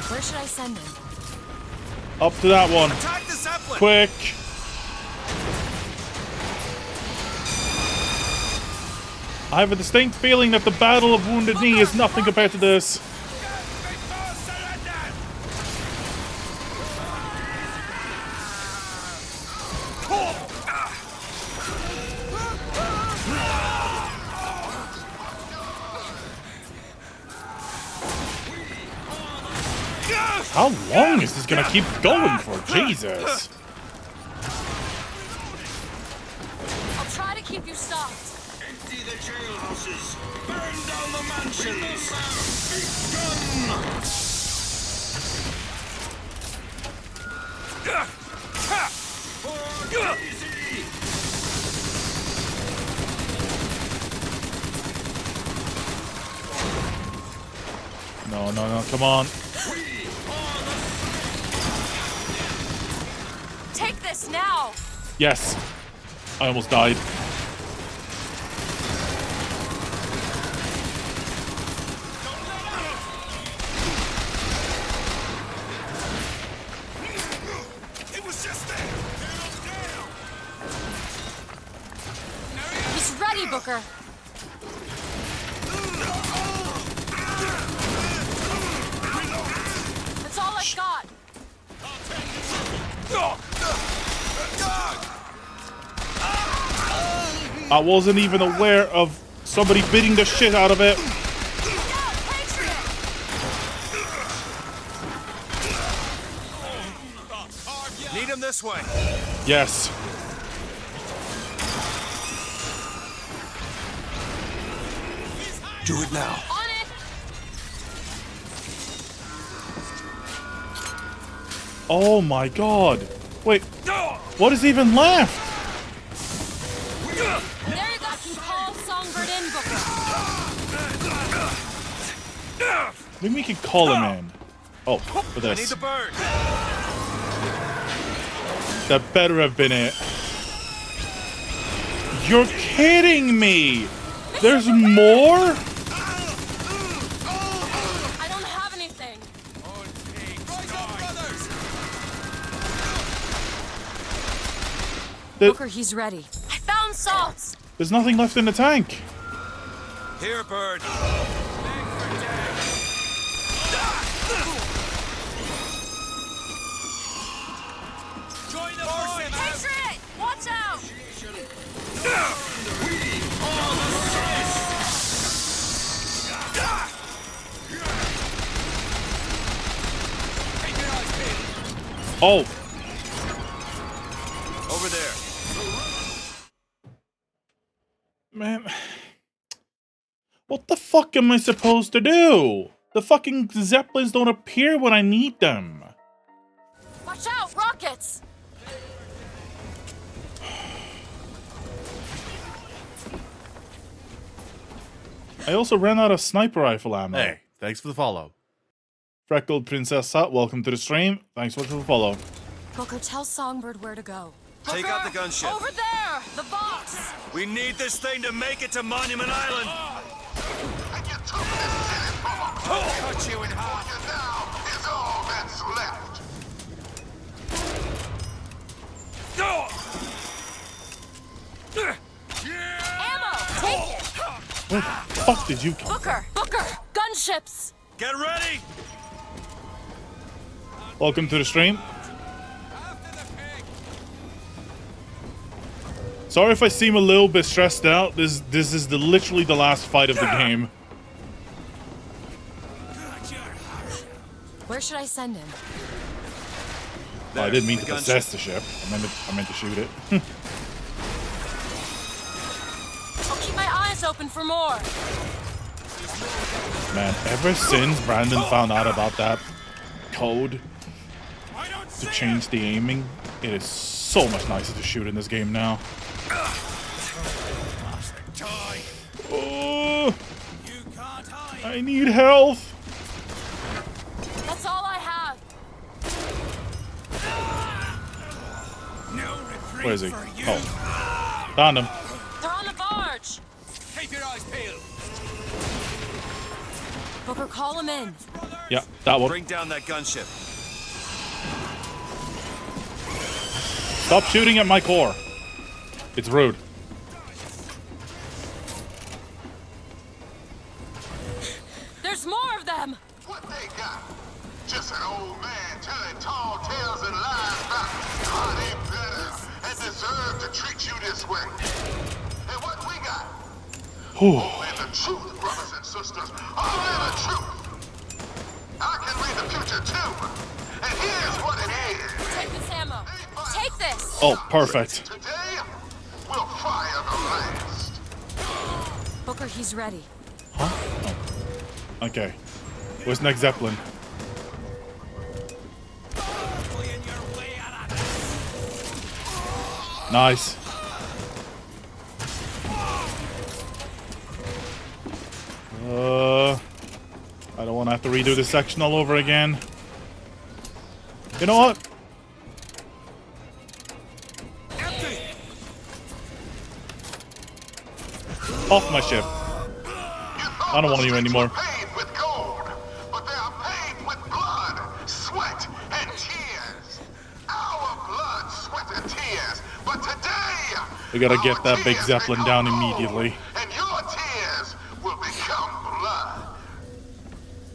D: Where should I send him?
A: Up to that one.
B: Attack the Zeppelin.
A: Quick. I have a distinct feeling that the Battle of Wounded Knee is nothing compared to this. How long is this gonna keep going for? Jesus.
D: I'll try to keep you stopped.
J: Empty the jailhouses! Burn down the mansions! Begun! Easy!
A: No, no, no, come on.
D: Take this now.
A: Yes. I almost died.
B: It was just there.
D: He's ready, Booker. That's all I've got.
A: I wasn't even aware of somebody beating the shit out of it.
B: Need him this way.
A: Yes.
B: Do it now.
D: On it.
A: Oh my god. Wait. What is even left?
D: There you go. I can call Songbird in, Booker.
A: Maybe we could call him in. Oh, for
B: I need
A: this.
B: the bird.
A: That better have been it. You're kidding me! There's more?
D: I don't have anything. Booker, he's ready. I found salts.
A: There's nothing left in the tank.
B: Here, bird.
A: Oh!
B: Over there.
A: Man. What the fuck am I supposed to do? The fucking Zeppelins don't appear when I need them.
D: Watch out, rockets!
A: I also ran out of sniper rifle ammo.
M: Hey, thanks for the follow.
A: Freckled Princessa, welcome to the stream. Thanks for the follow.
D: Booker, tell Songbird where to go.
B: Take out the gunship.
D: Over there! The box!
B: We need this thing to make it to Monument Island. I'll cut you in half.
K: Is all that's left.
D: Ammo! Take it!
A: Where the fuck did you come from?
D: Booker! Gunships!
B: Get ready!
A: Welcome to the stream. Sorry if I seem a little bit stressed out. This is literally the last fight of the game.
D: Where should I send him?
A: Oh, I didn't mean to possess the ship. I meant to shoot it.
D: I'll keep my eyes open for more.
A: Man, ever since Brandon found out about that code to change the aiming, it is so much nicer to shoot in this game now. Oh, I need health.
D: That's all I have.
A: Where is he? Oh, found him.
D: They're on the barge.
B: Keep your eyes peeled.
D: Booker, call him in.
A: Yeah, that one.
B: Bring down that gunship.
A: Stop shooting at my core. It's rude.
E: There's more of them!
K: What they got? Just an old man telling tall tales and lies about how they better and deserve to treat you this way. And what we got? Only the truth, brothers and sisters. Only the truth. I can read the future too. And here's what it is.
D: Take this ammo. Take this!
A: Oh, perfect.
K: Today, we'll fire the last.
D: Booker, he's ready.
A: Huh? Oh. Okay. Where's next Zeppelin? Nice. I don't want to have to redo this section all over again. You know what? Off my ship. I don't want you anymore.
K: Paid with gold, but they are paid with blood, sweat, and tears. Our blood, sweat, and tears. But today,
A: We gotta get that big Zeppelin down immediately.
K: and your tears will become blood.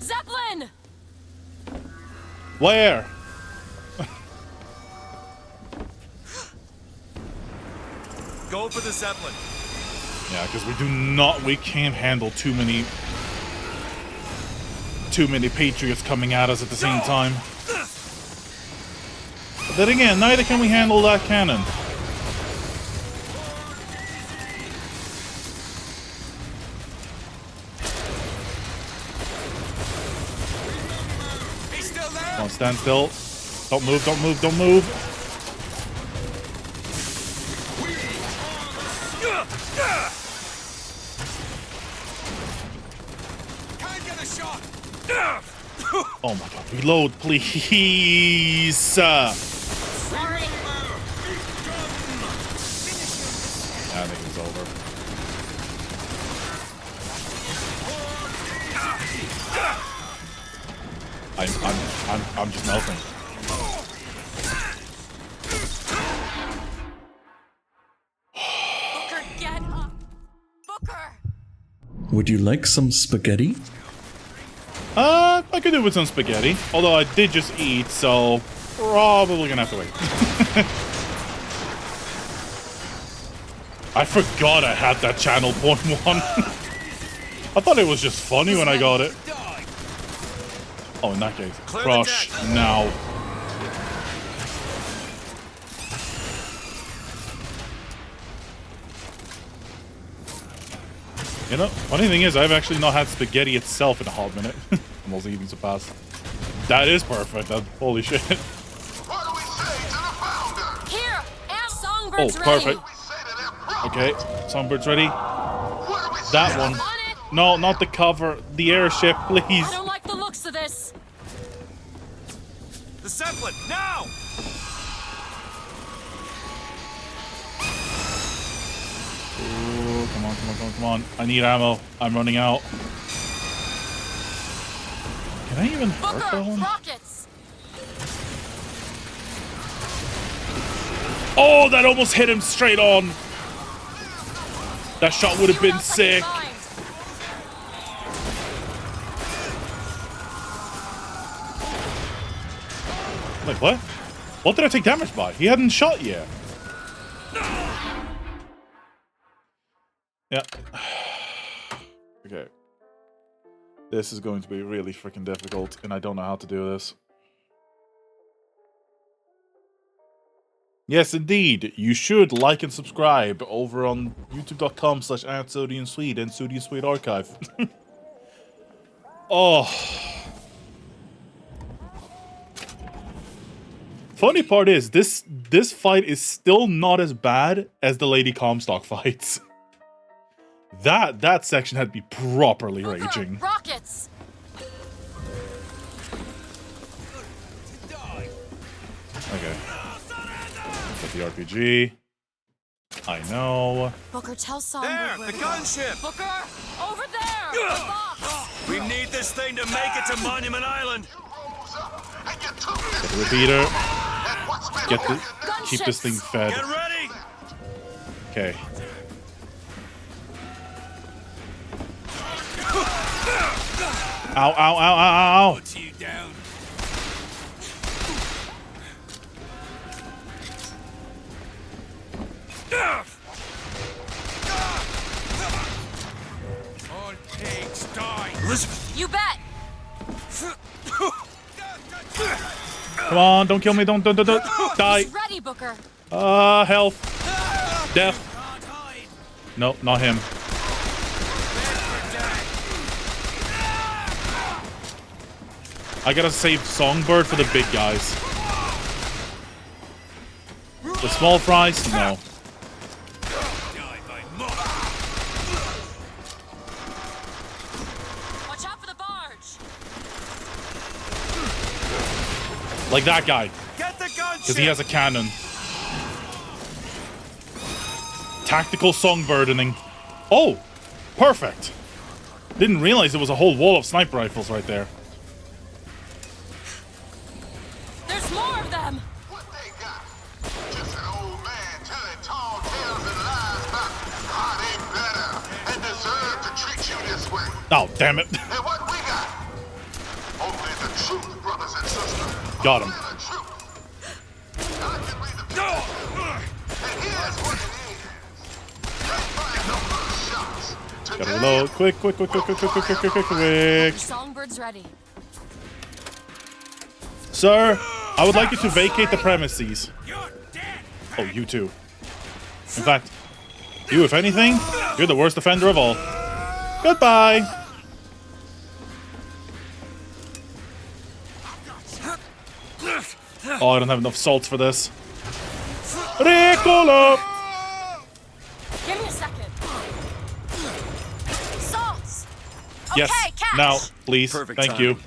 D: Zeppelin!
A: Where?
B: Go for the Zeppelin.
A: Yeah, because we can't handle too many Patriots coming at us at the same time. But then again, neither can we handle that cannon.
B: He's still there.
A: Come on, stand still. Don't move, don't move, don't move.
B: Can't get a shot.
A: Oh my god, reload, please.
D: Sorry.
A: I think it's over. I'm just melting.
D: Booker, get up! Booker!
N: Would you like some spaghetti?
A: I could do with some spaghetti. Although I did just eat, so probably gonna have to wait. I forgot I had that channel point one. I thought it was just funny when I got it. Oh, in that case, crush now. You know, funny thing is, I've actually not had spaghetti itself in a hot minute. I'm also eating some pasta. That is perfect. Holy shit.
D: Here, and Songbird's
A: perfect. Okay, Songbird's ready. That one. No, not the cover. The airship, please.
D: I don't like the looks of this.
B: The Zeppelin, now!
A: Ooh, come on, come on, come on, come on. I need ammo. I'm running out. Can I even hurt that one?
D: Rockets.
A: Oh, that almost hit him straight on. That shot would have been sick. Wait, what? What did I take damage by? He hadn't shot yet. Yeah. Okay. This is going to be really freaking difficult, and I don't know how to do this. Yes, indeed. You should like and subscribe over on youtube.com/@SodiumSwede and SodiumSwede Archive. Oh. Funny part is, this fight is still not as bad as the Lady Comstock fights. That section had to be properly raging.
D: Rockets.
A: Okay. Put the RPG. I know.
D: Booker, tell Songbird.
B: There, the gunship.
D: Booker, over there. The box.
B: We need this thing to make it to Monument Island.
A: Get the repeater. Keep this thing fed.
B: Get ready.
A: Okay. Ow, ow, ow, ow, ow.
B: Put you down. All pigs die. Elizabeth.
D: You bet.
A: Come on, don't kill me, don't die.
D: He's ready, Booker.
A: Health. Death. Nope, not him. I gotta save Songbird for the big guys. The small fries? No.
D: Watch out for the barge.
A: Like that guy.
B: Get the gunship.
A: Because he has a cannon. Tactical songburdening. Oh! Perfect! Didn't realize there was a whole wall of sniper rifles right there.
D: There's more of them!
K: What they got? Just an old man telling tall tales and lies about how they better and deserve to treat you this way.
A: Oh, damn it.
K: And what we got? Only the truth, brothers and sisters.
A: Got him.
K: Only the truth. I can read the picture. And here's what it is. They find no more shots.
A: Gotta reload. Quick.
D: Songbird's ready.
A: Sir, I would like you to vacate the premises. Oh, you too. In fact, you, if anything, you're the worst offender of all. Goodbye. Oh, I don't have enough salt for this. Ricola!
D: Give me a second. Salts.
A: Yes,
D: Okay, cash.
A: now, please.
H: Perfect
A: Thank
H: time.
A: you.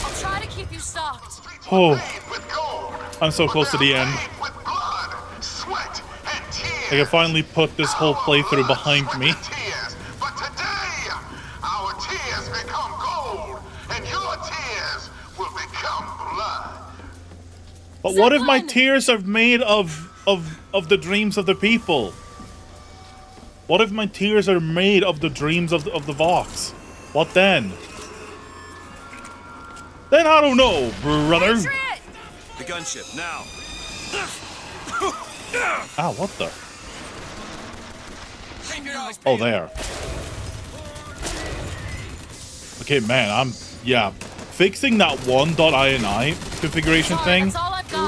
D: I'll try to keep you stocked.
A: Oh, I'm so close to the end.
K: With blood, sweat, and tears.
A: I can finally put this whole playthrough behind me.
K: Tears. But today, our tears become gold, and your tears will become blood.
A: But what if my tears are made of the dreams of the people? What if my tears are made of the dreams of the Vox? What then? Then I don't know, brother.
B: The gunship, now.
A: Ah, what the? Oh, there. Okay, man, fixing that one.ini configuration thing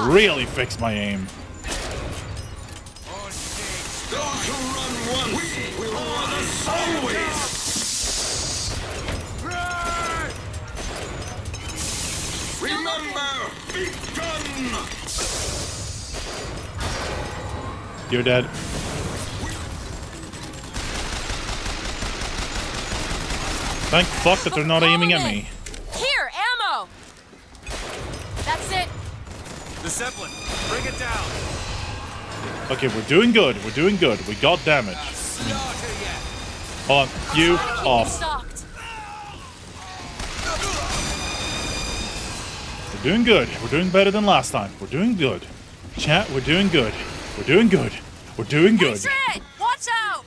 A: really fixed my aim.
K: Those who run once will run
A: You're dead. Thank fuck that they're not aiming at me.
D: Here, ammo. That's it.
B: The Zeppelin, bring it down.
A: Okay, we're doing good. We're doing good. We got damage. Hold on. You off.
D: Stocked.
A: We're doing good. We're doing better than last time. We're doing good. Chat, we're doing good. We're doing good. We're doing good.
D: Hey, Shit! Watch out!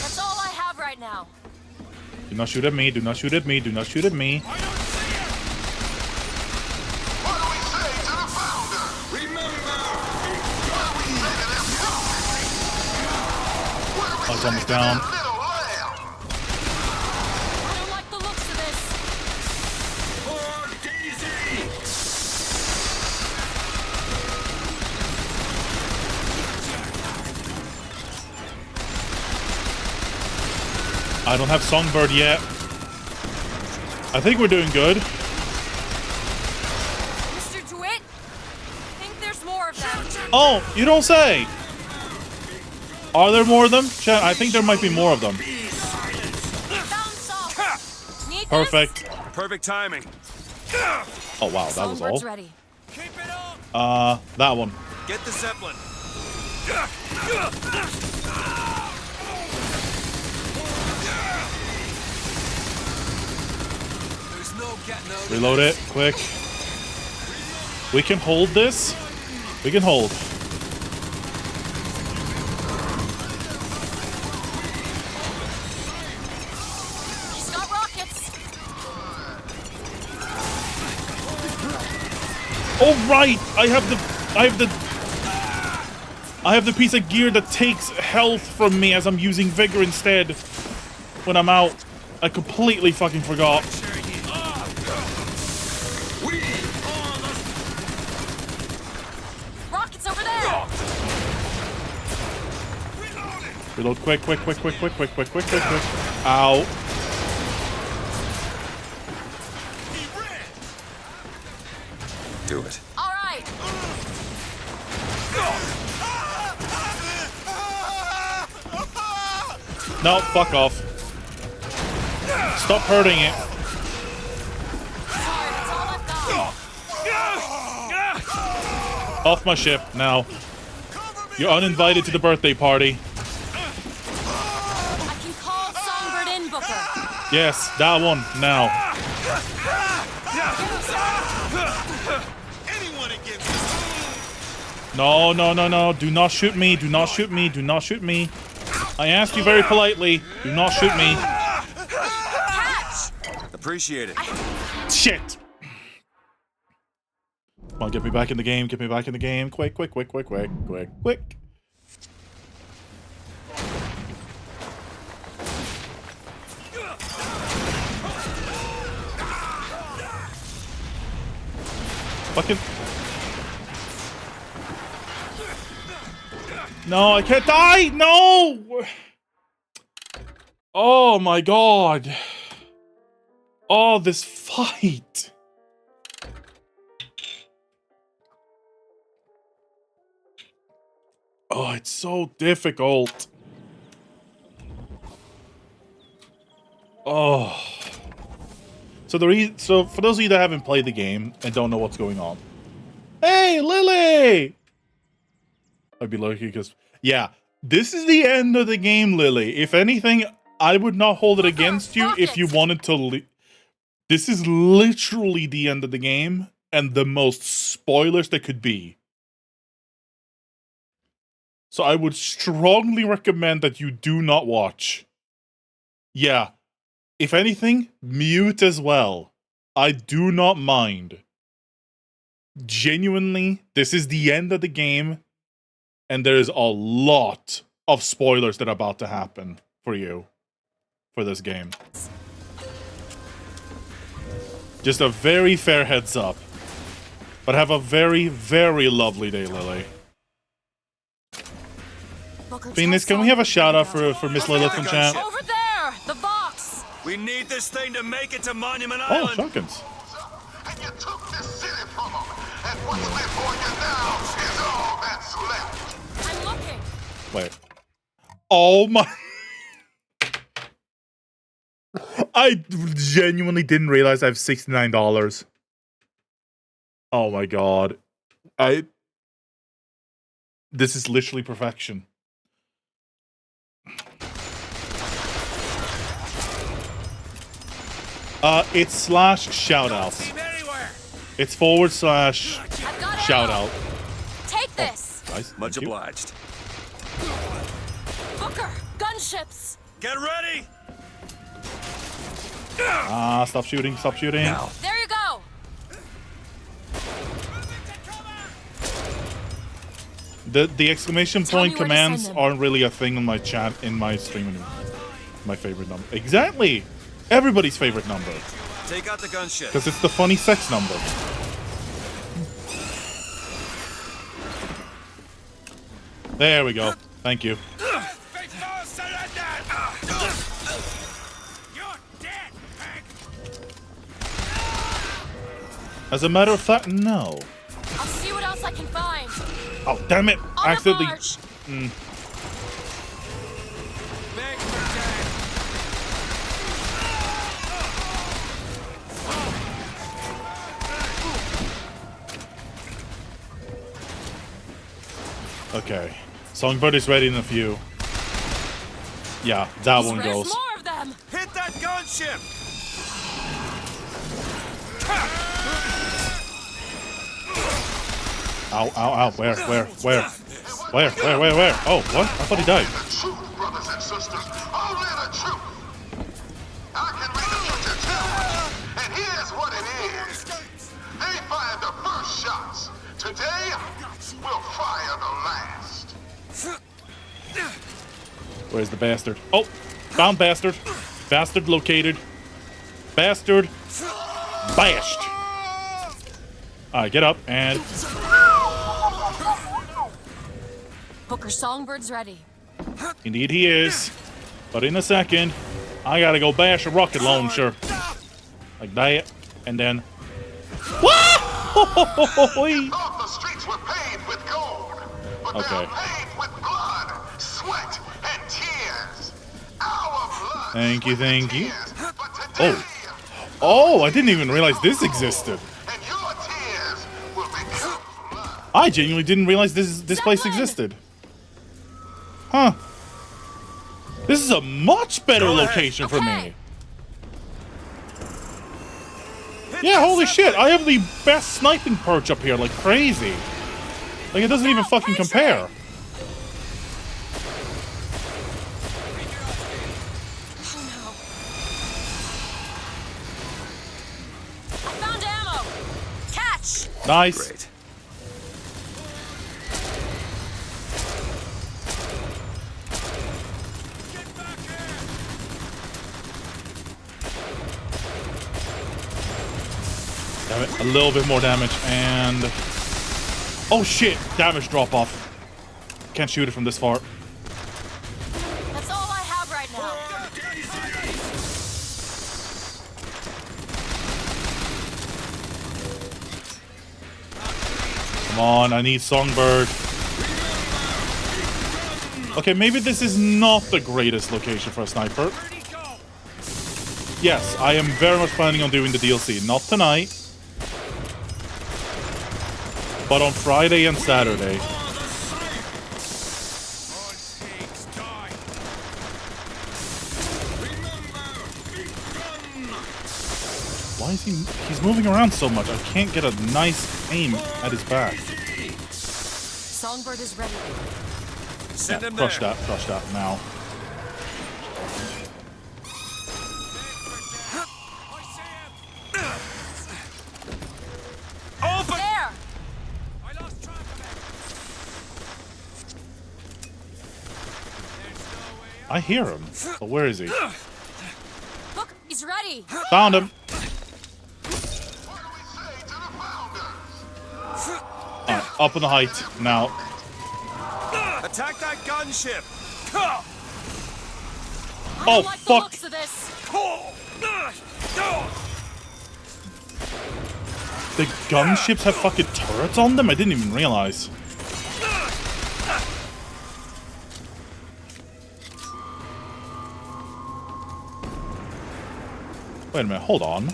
D: That's all I have right now.
A: Do not shoot at me. Do not shoot at me. Do not shoot at me. Oh, it's almost down.
D: I don't like the looks of this.
A: I don't have Songbird yet. I think we're doing good.
D: Mr. DeWitt, I think there's more of them.
A: Oh, you don't say. Are there more of them? Chat, I think there might be more of them. Perfect.
B: Perfect timing.
A: Oh wow, that was all.
D: Ready.
A: That one.
B: Get the Zeppelin. There's no getting out.
A: Reload it, quick. We can hold this. We can hold.
D: He's got rockets.
A: Oh right, I have the piece of gear that takes health from me as I'm using vigor instead when I'm out. I completely fucking forgot.
D: Rockets over there.
A: Reload quick. Ow.
H: Do it.
D: All right.
A: No, fuck off. Stop hurting it. Off my ship now. You're uninvited to the birthday party.
D: I can call Songbird in, Booker.
A: Yes, that one now. No. Do not shoot me. Do not shoot me. Do not shoot me. I asked you very politely. Do not shoot me.
B: Appreciate it.
A: Shit. Come on, get me back in the game. Get me back in the game. Quick. Fucking. No, I can't die! No! Oh my god. Oh, this fight. Oh, it's so difficult. Oh. So for those of you that haven't played the game and don't know what's going on. Hey, Lily! I'd be lucky because, yeah, this is the end of the game, Lily. If anything, I would not hold it against you if you wanted to. This is literally the end of the game and the most spoilers there could be. So I would strongly recommend that you do not watch. Yeah, if anything, mute as well. I do not mind. Genuinely, this is the end of the game. And there is a lot of spoilers that are about to happen for you for this game. Just a very fair heads up. But have a very, very lovely day, Lily.
D: Booker,
A: Phoenix,
D: tell
A: can we have a shout out
D: Songbird
A: for Miss Lilith in chat?
D: Over there! The box!
B: We need this thing to make it to Monument
A: Oh,
B: Island.
A: shotguns.
K: And you took this city from them. And what's left for you now is all that's left.
D: I'm looking.
A: Wait. Oh my. I genuinely didn't realize I have $69. Oh my god. This is literally perfection. It's / shoutouts. It's / shoutout.
D: Take this.
A: Nice.
H: Much obliged.
D: Booker, gunships.
B: Get ready.
A: Stop shooting, stop shooting.
H: Now.
D: There you go.
A: The exclamation point commands aren't really a thing on my chat in my stream anymore. My favorite number. Exactly. Everybody's favorite number.
B: Take out the gunship.
A: Because it's the funny sex number. There we go. Thank you. As a matter of fact, no.
D: I'll see what else I can find.
A: Oh, damn it.
D: On
A: Accidentally. Okay. Songbird is ready in a few. Yeah, that one goes.
D: More of them.
B: Hit that gunship.
A: Ow, ow, ow. Where? Oh, what? I thought he died.
K: The truth, brothers and sisters. Only the truth. I can read the future too. And here's what it is. They fired the first shots. Today, we'll fire the last.
A: Where's the bastard? Oh, found bastard. Bastard located. Bastard bashed. Alright, get up and...
D: Booker, Songbird's ready.
A: Indeed he is. But in a second, I gotta go bash a rocket launcher. Like that. And then...
K: Thought the streets were paved with gold, but
A: okay.
K: they're paved with blood, sweat, and tears. Our blood.
A: Thank you, thank you. Oh. Oh, I didn't even realize this existed.
K: And your tears will become blood.
A: I genuinely didn't realize this place existed. Huh. This is a much better location for me. Yeah, holy shit, I have the best sniping perch up here, like crazy. Like, it doesn't even fucking compare.
D: I found ammo. Catch.
A: Nice.
H: Great.
A: Damn it, a little bit more damage, and... Oh shit, damage drop off. Can't shoot it from this far.
D: That's all I have right now.
A: Come on, I need Songbird. Okay, maybe this is not the greatest location for a sniper. Yes, I am very much planning on doing the DLC. Not tonight. But on Friday and Saturday. Why is he's moving around so much? I can't get a nice aim at his back.
D: Songbird is ready.
B: Send him
A: crush
B: there.
A: that now.
B: Open.
D: There.
B: I lost track of it.
A: I hear him. But where is he?
D: Look, he's ready.
A: Found him. Up in the height now.
B: Attack that gunship!
D: I
A: Oh,
D: don't like the
A: fuck.
D: looks of this.
A: The gunships have fucking turrets on them? I didn't even realize. Wait a minute, hold on.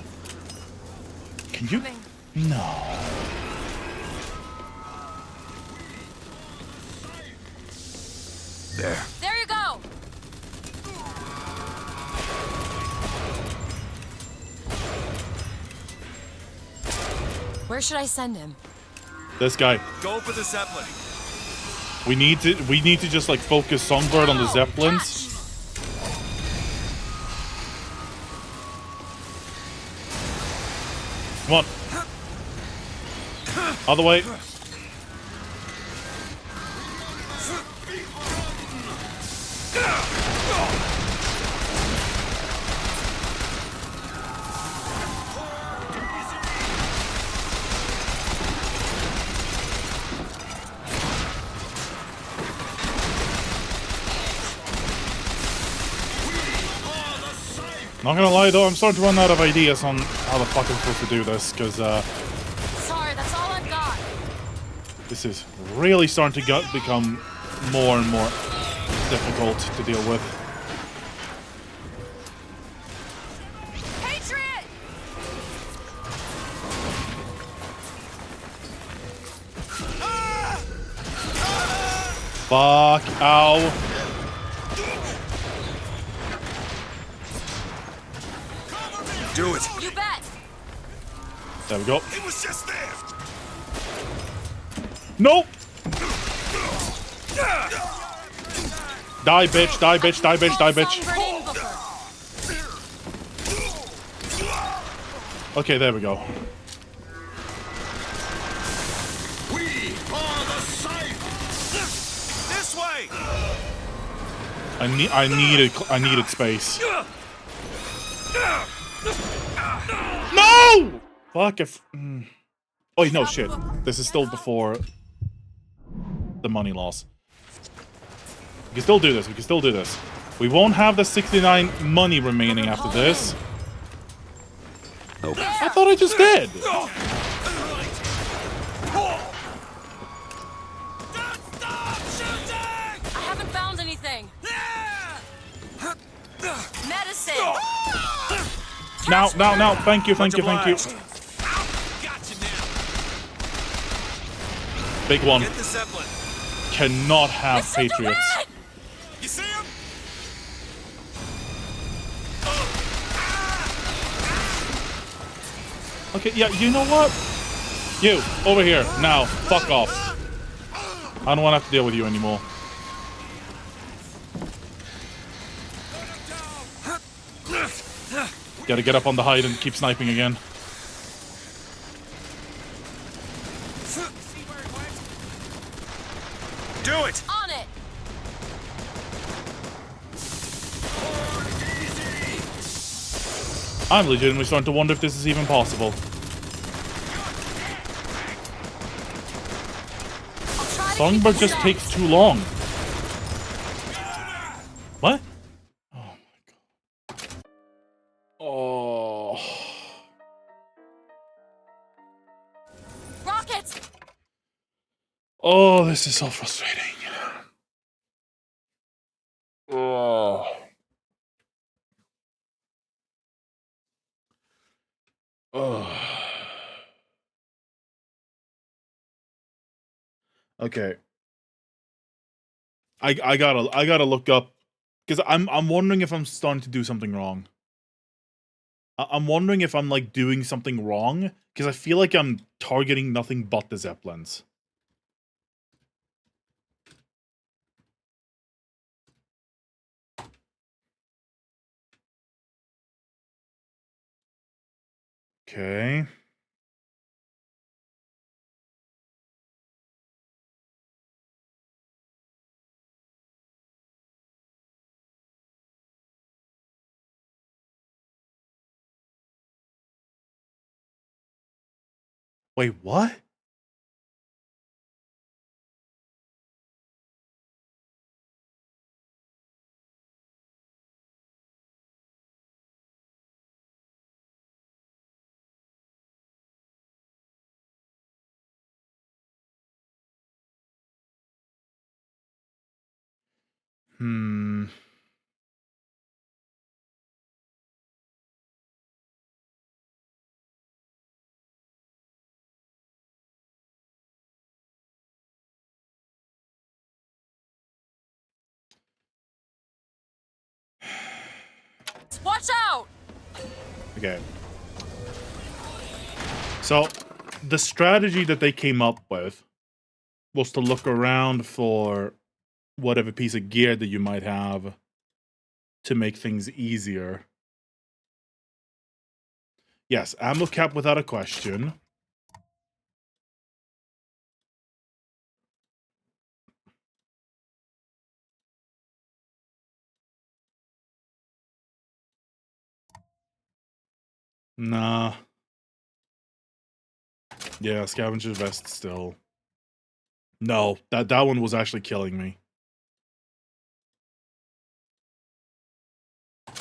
A: Can you? No.
H: There.
D: There you go. Where should I send him?
A: This guy.
B: Go for the Zeppelin.
A: We need to just like focus Songbird on the Zeppelins. Come on. Other way. Not gonna lie though, I'm starting to run out of ideas on how the fuck I'm supposed to do this, because
D: Sorry, that's all I've got.
A: this is really starting to become more and more difficult to deal with.
D: Patriot!
A: Fuck, ow.
B: Do it.
D: You bet.
A: There we go.
B: It was just there.
A: Nope. Die, bitch, die, bitch, die, bitch, die, bitch. Okay, there we go.
B: We are the Scythe. This way.
A: I needed space. No! Fuck if. Oh wait, no shit. This is still before the money loss. We can still do this. We can still do this. We won't have the 69 money remaining after this.
H: Nope.
A: I thought I just did.
D: I haven't found anything. Medicine.
A: Now. Thank you. Big one.
B: Get the Zeppelin.
A: Cannot have Patriots.
B: You see him?
A: Okay, yeah, you know what? You, over here, now, fuck off. I don't want to have to deal with you anymore. Gotta get up on the height and keep sniping again.
B: Do it!
D: On it!
A: I'm legitimately starting to wonder if this is even possible. Songbird just takes too long. What? Oh my god. Oh.
D: Rockets!
A: Oh, this is so frustrating. Oh. Oh. Okay. I gotta look up, because I'm wondering if I'm starting to do something wrong. I'm wondering if I'm like doing something wrong, because I feel like I'm targeting nothing but the Zeppelins. Okay. Wait, what?
D: Watch out!
A: Okay. So, the strategy that they came up with was to look around for whatever piece of gear that you might have to make things easier. Yes, ammo cap without a question. Nah. Yeah, scavenger vest still. No, that one was actually killing me.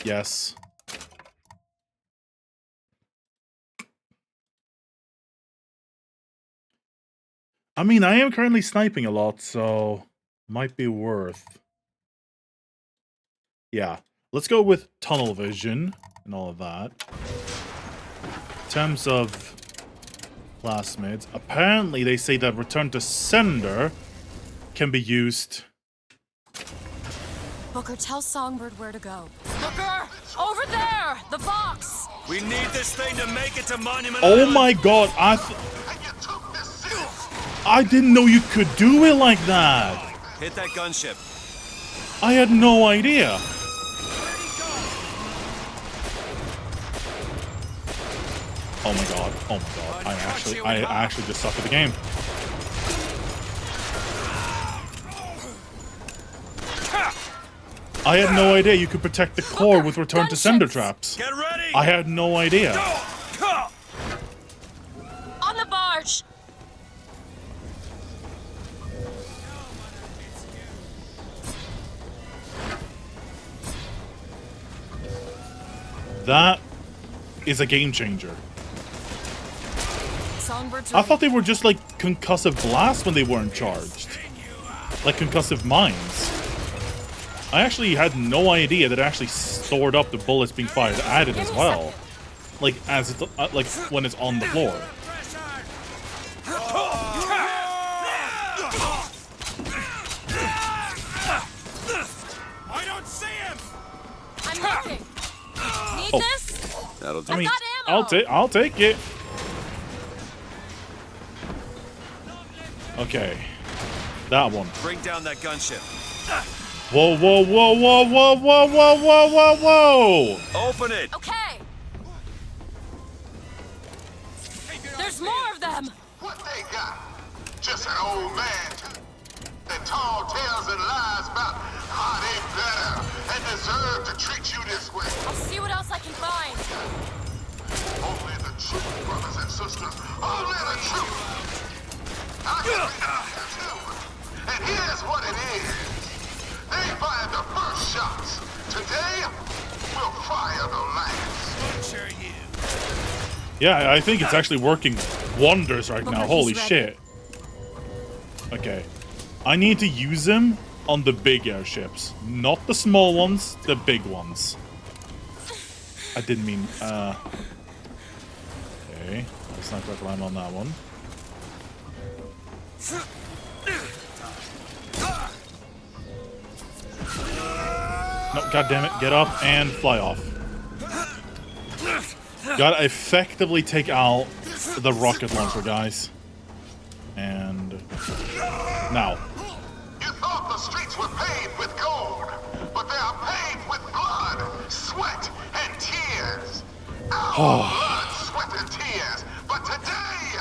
A: Yes. I mean, I am currently sniping a lot, so might be worth. Yeah, let's go with tunnel vision and all of that. In terms of plasmids, apparently they say that return to sender can be used.
D: Booker, tell Songbird where to go. Booker! Over there! The box!
B: We need this thing to make it to Monument
A: Oh
B: Island.
A: my god, I didn't know you could do it like that.
B: Hit that gunship.
A: I had no idea. Oh my god, oh my god. I actually just suck at the game. I had no idea you could protect the core with return to sender traps.
B: Get ready.
A: I had no idea.
D: On the barge!
A: That is a game changer.
D: Songbird's
A: I thought they were just like concussive blasts when they weren't charged. Like concussive mines. I actually had no idea that it actually stored up the bullets being fired at it as well. Like as it's like when it's on the floor.
B: I don't see him.
D: I'm looking. Need this?
H: That'll do.
A: I mean, I'll take it. Okay, that one.
B: Bring down that gunship.
A: Whoa, whoa, whoa, whoa, whoa, whoa, whoa, whoa, whoa, whoa!
B: Open it.
D: Okay. There's more of them.
K: What they got? Just an old man and tall tales and lies about how they better and deserve to treat you this way.
D: I'll see what else I can find.
K: Only the truth, brothers and sisters. Only the truth. I can read here too. And here's what it is. They fired the first shots. Today, we'll fire the last.
A: Yeah, I think it's actually working wonders right now. Holy shit. Okay. I need to use them on the big airships. Not the small ones, the big ones. I didn't mean, okay. Let's not quite land on that one. No, goddammit, get up and fly off. Gotta effectively take out the rocket launcher, guys. And now.
K: You thought the streets were paved with gold, but they are paved with blood, sweat, and tears. Our blood, sweat, and tears. But today,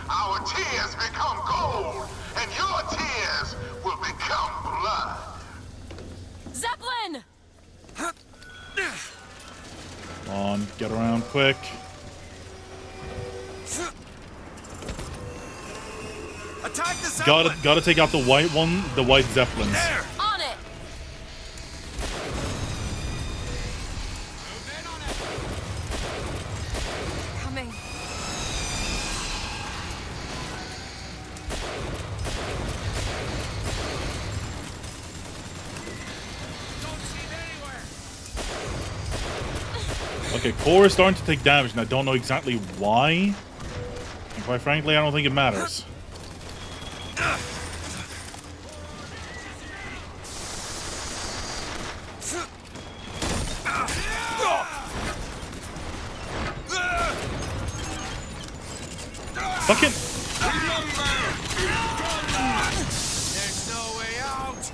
K: our tears become gold, and your tears will become blood.
D: Zeppelin!
A: Come on, get around quick.
B: Attack the Zeppelin.
A: Gotta take out the white one, the white Zeppelins.
B: There.
D: On it! Coming.
A: Okay, core is starting to take damage, and I don't know exactly why. And quite frankly, I don't think it matters. Fucking.
B: There's no way out.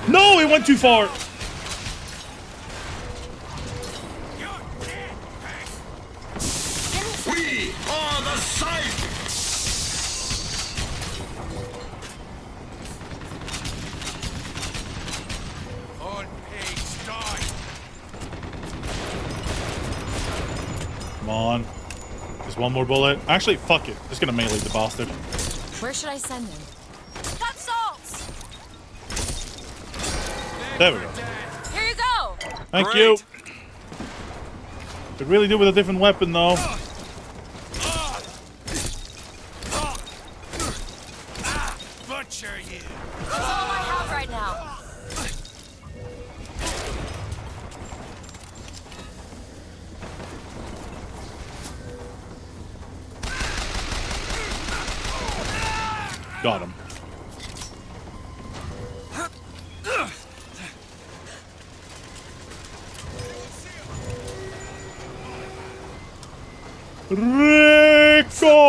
A: No, it went too far.
K: We are the Scythe!
B: Old pigs die.
A: Come on. Just one more bullet. Actually, fuck it. Just gonna melee the bastard.
D: Where should I send him? Got salts!
A: There we go.
D: Here you go!
A: Thank you. Could really do with a different weapon, though.
B: Butcher you.
D: That's all I have right now.
A: Got him. Ricola!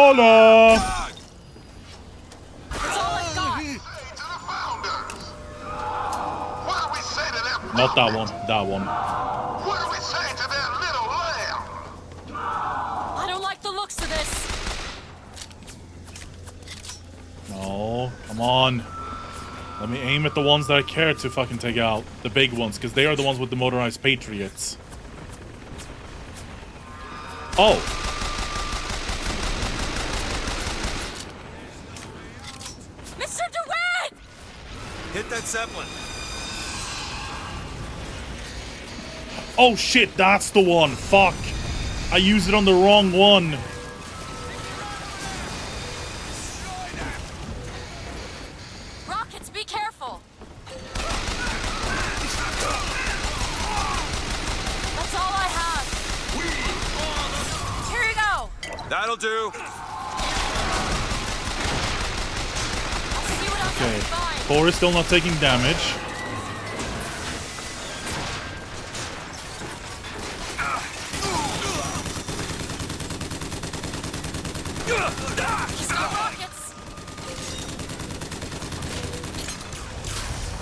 A: Not that one. That one.
K: What do we say to that little lamb?
D: I don't like the looks of this.
A: No. Come on. Let me aim at the ones that I care to fucking take out. The big ones, because they are the ones with the motorized patriots. Oh.
D: Mr. DeWitt!
B: Hit that Zeppelin.
A: Oh shit, that's the one. Fuck. I used it on the wrong one.
D: Rockets, be careful. That's all I have. Here you go.
B: That'll do.
D: See what else I
A: Okay.
D: can find.
A: Core is still not taking damage.
D: He's got rockets.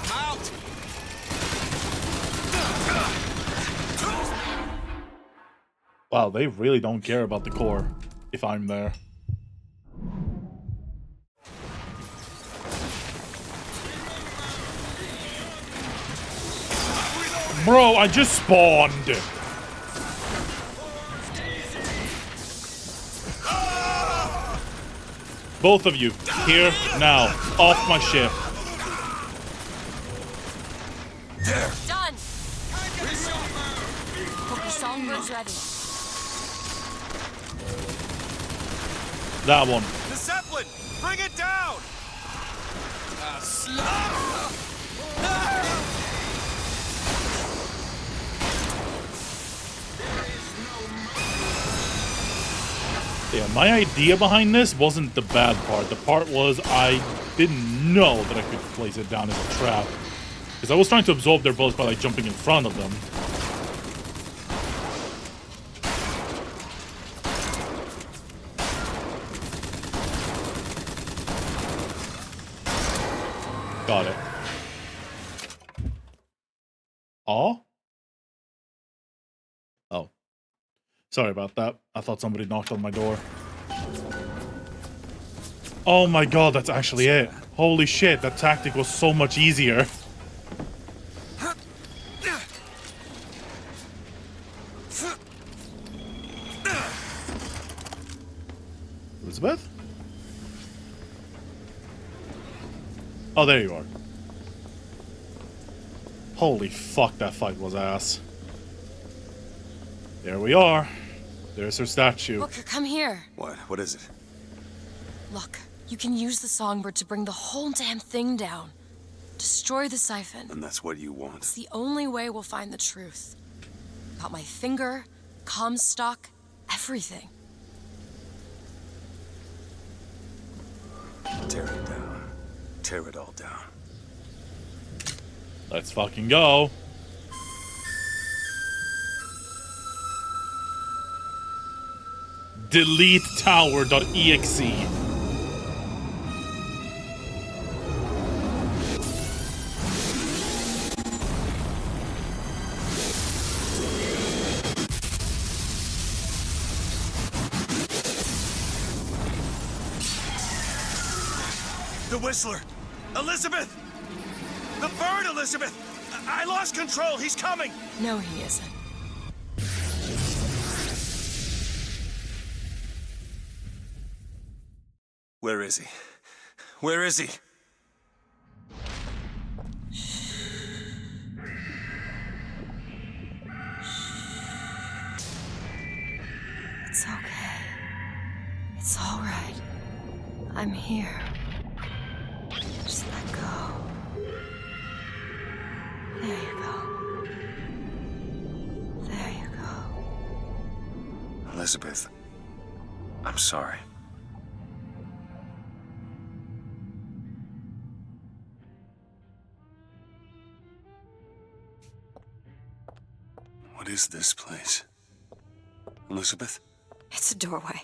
B: I'm out.
A: Wow, they really don't care about the core if I'm there. Bro, I just spawned. Both of you, here, now. Off my ship.
D: Done. Hope your songbird's ready.
A: That one.
B: The Zeppelin! Bring it down!
A: Yeah, my idea behind this wasn't the bad part. The part was I didn't know that I could place it down as a trap. Because I was trying to absorb their bullets by like jumping in front of them. Got it. Oh? Oh. Sorry about that. I thought somebody knocked on my door. Oh my god, that's actually it. Holy shit, that tactic was so much easier. Elizabeth? Oh, there you are. Holy fuck, that fight was ass. There we are. There's her statue.
D: Booker, come here.
H: What? What is it?
D: Look, you can use the songbird to bring the whole damn thing down. Destroy the siphon.
H: And that's what you want?
D: It's the only way we'll find the truth. About my finger, Comstock, everything.
H: Tear it down. Tear it all down.
A: Let's fucking go. Delete tower.exe.
B: The Whistler! Elizabeth! The bird, Elizabeth! I lost control. He's coming!
D: No, he isn't.
H: Where is he? Where is he?
D: It's okay. It's all right. I'm here. Just let go. There you go. There you go.
H: Elizabeth, I'm sorry. What is this place? Elizabeth?
D: It's a doorway.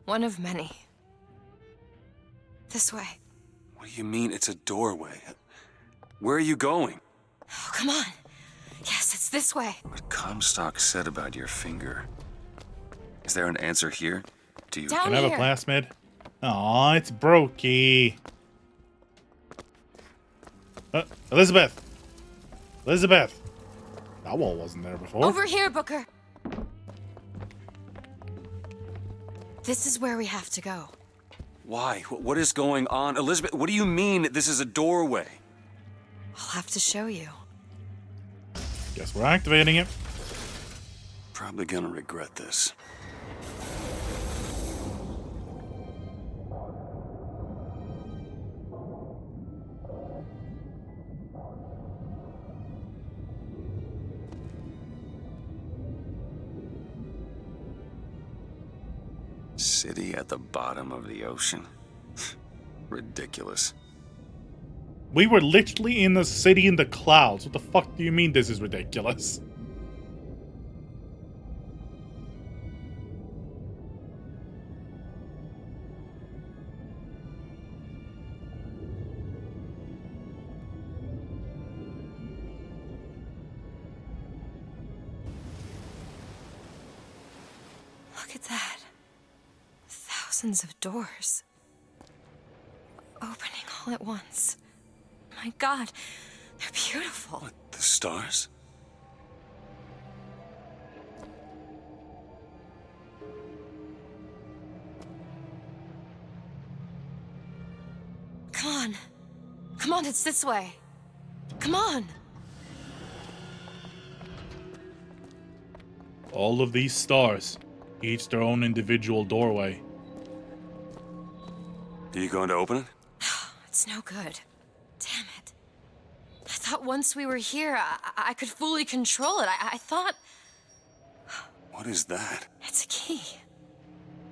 D: One of many. This way.
H: What do you mean it's a doorway? Where are you going?
D: Oh, come on. Yes, it's this way.
H: What Comstock said about your finger. Is there an answer here? Do you...
D: Down
A: Can I have
D: here.
A: a plasmid? Aw, it's brokey. Elizabeth! Elizabeth! That wall wasn't there before.
D: Over here, Booker. This is where we have to go.
H: Why? What is going on? Elizabeth, what do you mean this is a doorway?
D: I'll have to show you.
A: Guess we're activating it.
H: Probably gonna regret this. City at the bottom of the ocean. Ridiculous.
A: We were literally in a city in the clouds. What the fuck do you mean this is ridiculous?
D: Look at that. Thousands of doors. Opening all at once. My God, they're beautiful.
H: What, the stars?
D: Come on. Come on, it's this way. Come on.
A: All of these stars, each their own individual doorway.
H: Are you going to open it?
D: It's no good. Damn it. I thought once we were here, I could fully control it. I thought...
H: What is that?
D: It's a key.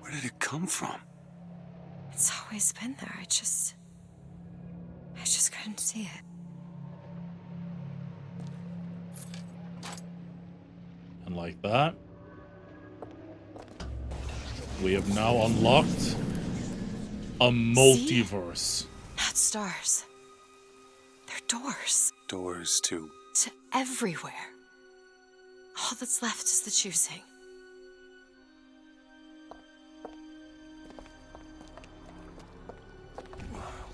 H: Where did it come from?
D: It's always been there. I just couldn't see it.
A: And like that, we have now unlocked a multiverse.
D: Not stars. They're doors.
H: Doors to...
D: To everywhere. All that's left is the choosing.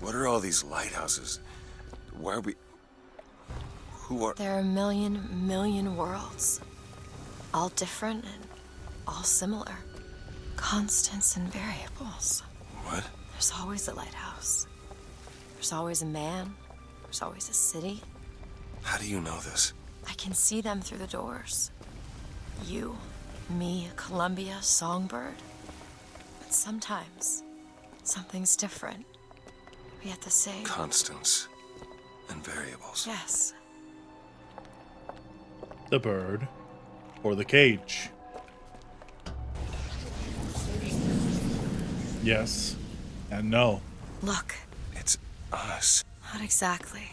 H: What are all these lighthouses? Why are we... Who are...
D: There are a million worlds. All different and all similar. Constants and variables.
H: What?
D: There's always a lighthouse. There's always a man. There's always a city.
H: How do you know this?
D: I can see them through the doors. You, me, Columbia, Songbird. But sometimes, something's different. Yet the same.
H: Constance. and variables.
D: Yes.
A: The bird or the cage? Yes and no.
D: Look.
H: It's us.
D: Not exactly.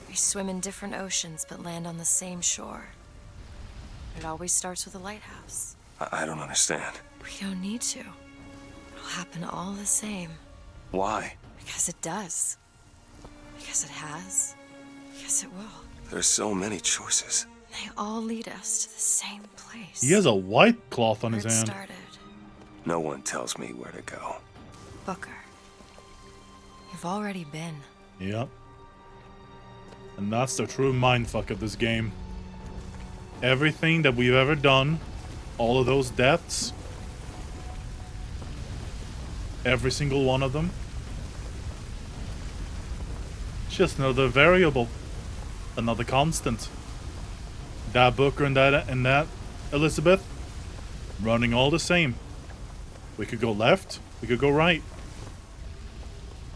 D: We swim in different oceans but land on the same shore. It always starts with a lighthouse.
H: I don't understand.
D: We don't need to. It'll happen all the same.
H: Why?
D: Because it does. Because it has. Because it will.
H: There's so many choices.
D: They all lead us to the same place.
A: He has a white cloth on his
D: Where it
A: hand.
D: started.
H: No one tells me where to go.
D: Booker. You've already been.
A: Yep. And that's the true mindfuck of this game. Everything that we've ever done, all of those deaths, every single one of them, it's just another variable, another constant. That Booker and that Elizabeth, running all the same. We could go left, we could go right.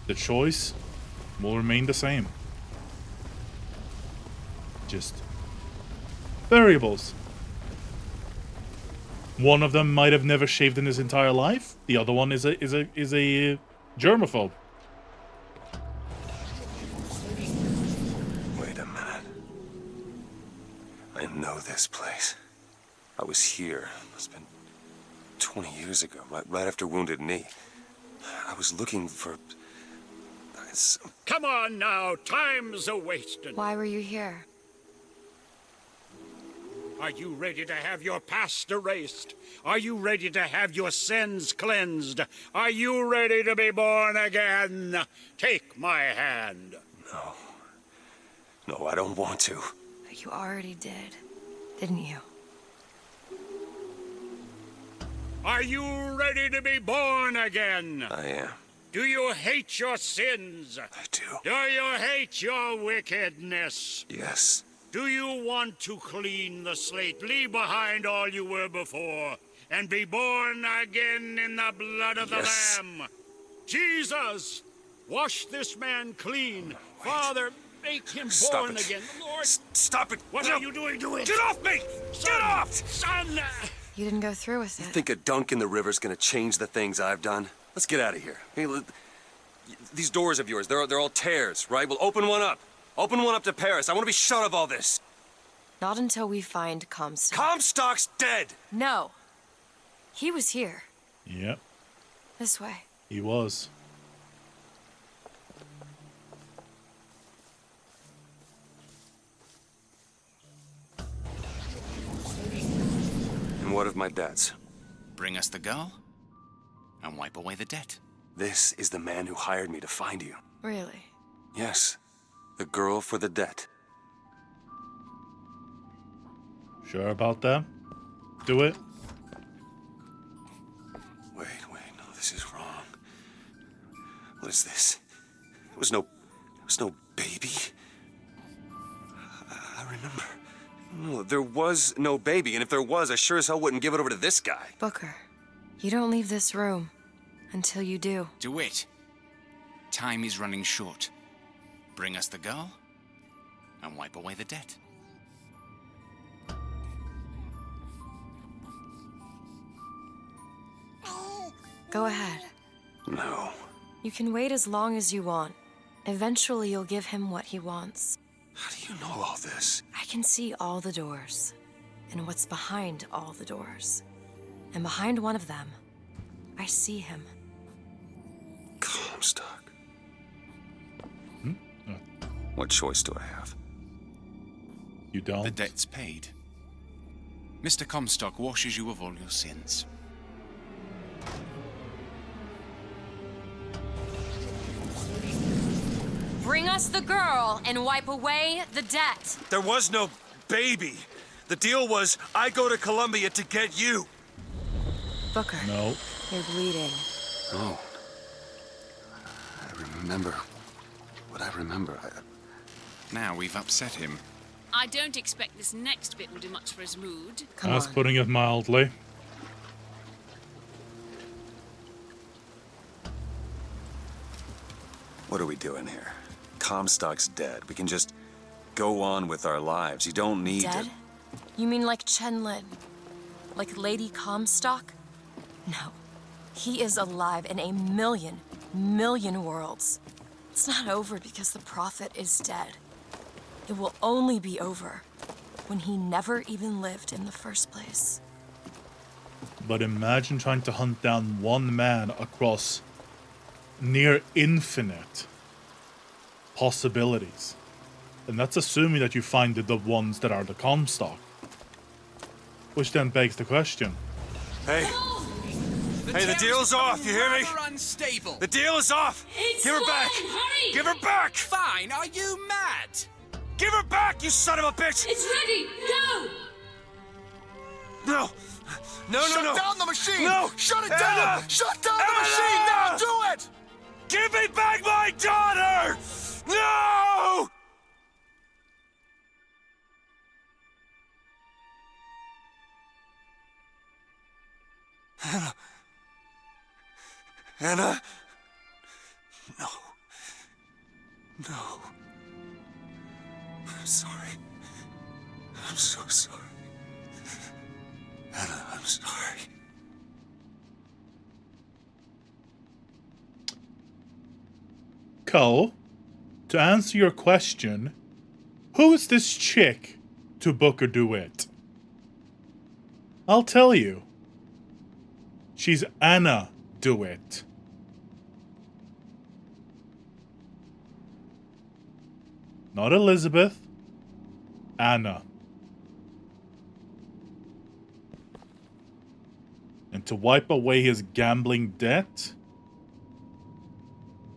A: The choice will remain the same. Just variables. One of them might have never shaved in his entire life. The other one is a germaphobe.
H: Wait a minute. I know this place. I was here. It's been 20 years ago, right after Wounded Knee. I was looking for...
L: Come on now, time's a-wasting.
D: Why were you here?
L: Are you ready to have your past erased? Are you ready to have your sins cleansed? Are you ready to be born again? Take my hand.
H: No. No, I don't want to.
D: But you already did, didn't you?
L: Are you ready to be born again?
H: I am.
L: Do you hate your sins?
H: I do.
L: Do you hate your wickedness?
H: Yes.
L: Do you want to clean the slate, leave behind all you were before, and be born again in the blood of the Lamb? Jesus, wash this man clean. Wait. Father, make him born again. Lord,
H: stop it.
L: What are you doing to it?
H: Get off me!
L: Son,
H: Get off!
L: Son!
D: You didn't go through with it.
H: You think a dunk in the river's gonna change the things I've done? Let's get out of here. Hey, these doors of yours, they're all tears, right? We'll open one up. Open one up to Paris. I want to be shut of all this.
D: Not until we find Comstock.
H: Comstock's dead!
D: No. He was here.
A: Yep.
D: This way.
A: He was.
H: And what of my debts?
M: Bring us the girl and wipe away the debt.
H: This is the man who hired me to find you.
D: Really?
H: Yes. The girl for the debt.
A: Sure about that? Do it?
H: Wait, no, this is wrong. What is this? There was no baby. I remember. No, there was no baby, and if there was, I sure as hell wouldn't give it over to this guy.
D: Booker, you don't leave this room until you do.
M: Do it. Time is running short. Bring us the girl and wipe away the debt.
D: Go ahead.
H: No.
D: You can wait as long as you want. Eventually, you'll give him what he wants.
H: How do you know all this?
D: I can see all the doors, and what's behind all the doors. And behind one of them, I see him.
H: Comstock. What choice do I have?
A: You don't.
M: The debt's paid. Mr. Comstock washes you of all your sins.
D: Bring us the girl and wipe away the debt.
H: There was no baby. The deal was I go to Columbia to get you.
D: Booker.
A: No.
D: You're bleeding.
H: No. I remember what I remember.
M: Now we've upset him.
I: I don't expect this next bit will do much for his mood.
A: That's putting it mildly.
H: What are we doing here? Comstock's dead. We can just go on with our lives. You don't need
D: Dead?
H: to...
D: You mean like Chen Lin? Like Lady Comstock? No. He is alive in a million worlds. It's not over because the Prophet is dead. It will only be over when he never even lived in the first place.
A: But imagine trying to hunt down one man across near infinite possibilities. And that's assuming that you find the ones that are the Comstock. Which then begs the question.
B: Hey. Hey, the deal's off, you hear me?
M: Unstable.
B: The deal is off! Give her back!
J: Hurry!
B: Give her back!
M: Fine, are you mad?
B: Give her back, you son of a bitch!
J: It's ready! Go!
B: No! No!
G: Shut down the machine!
B: No!
G: Shut it
B: Anna!
G: down! Shut down the
B: Anna!
G: machine! Now do it!
B: Give me back my daughter! No! Anna. Anna? No. No. I'm sorry. I'm so sorry. Anna, I'm sorry.
A: Cole, to answer your question, who is this chick to book a duet? I'll tell you. She's Anna DeWitt. Not Elizabeth. Anna. And to wipe away his gambling debt,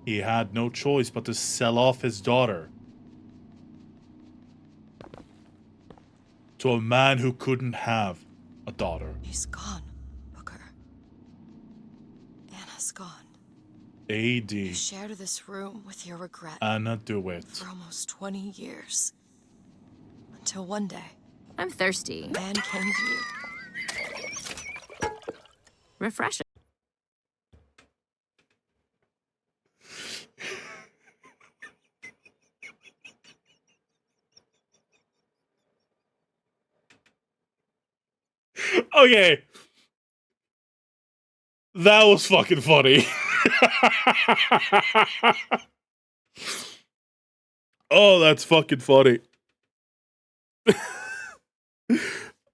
A: he had no choice but to sell off his daughter to a man who couldn't have a daughter.
D: He's gone, Booker. Anna's gone.
A: AD.
D: You shared this room with your regret.
A: Anna DeWitt.
D: For almost 20 years. Until one day.
O: I'm thirsty.
D: A man came to you.
O: Refreshing.
A: Okay. That was fucking funny. Oh, that's fucking funny.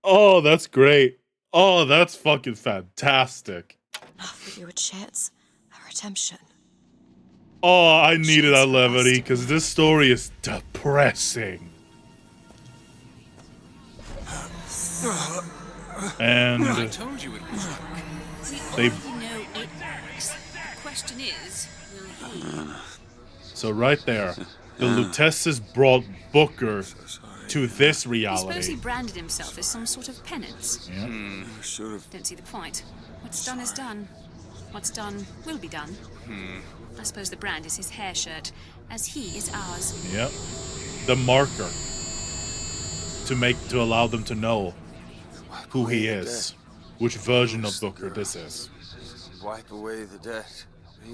A: Oh, that's great. Oh, that's fucking fantastic.
D: Offer you a chance, a redemption.
A: Oh, I needed that levity because this story is depressing. And
M: I told you it would work.
A: they
I: We know it works. The question is, will he?
A: so right there, the Lutesses brought Booker to this
I: I suppose he
A: reality.
I: branded himself as some sort of penance.
A: Yeah.
I: Don't see the point. What's done is done. What's done will be done. I suppose the brand is his hair shirt, as he is ours.
A: Yep. The marker to allow them to know who he is, which version of Booker this is.
H: Wipe away the debt.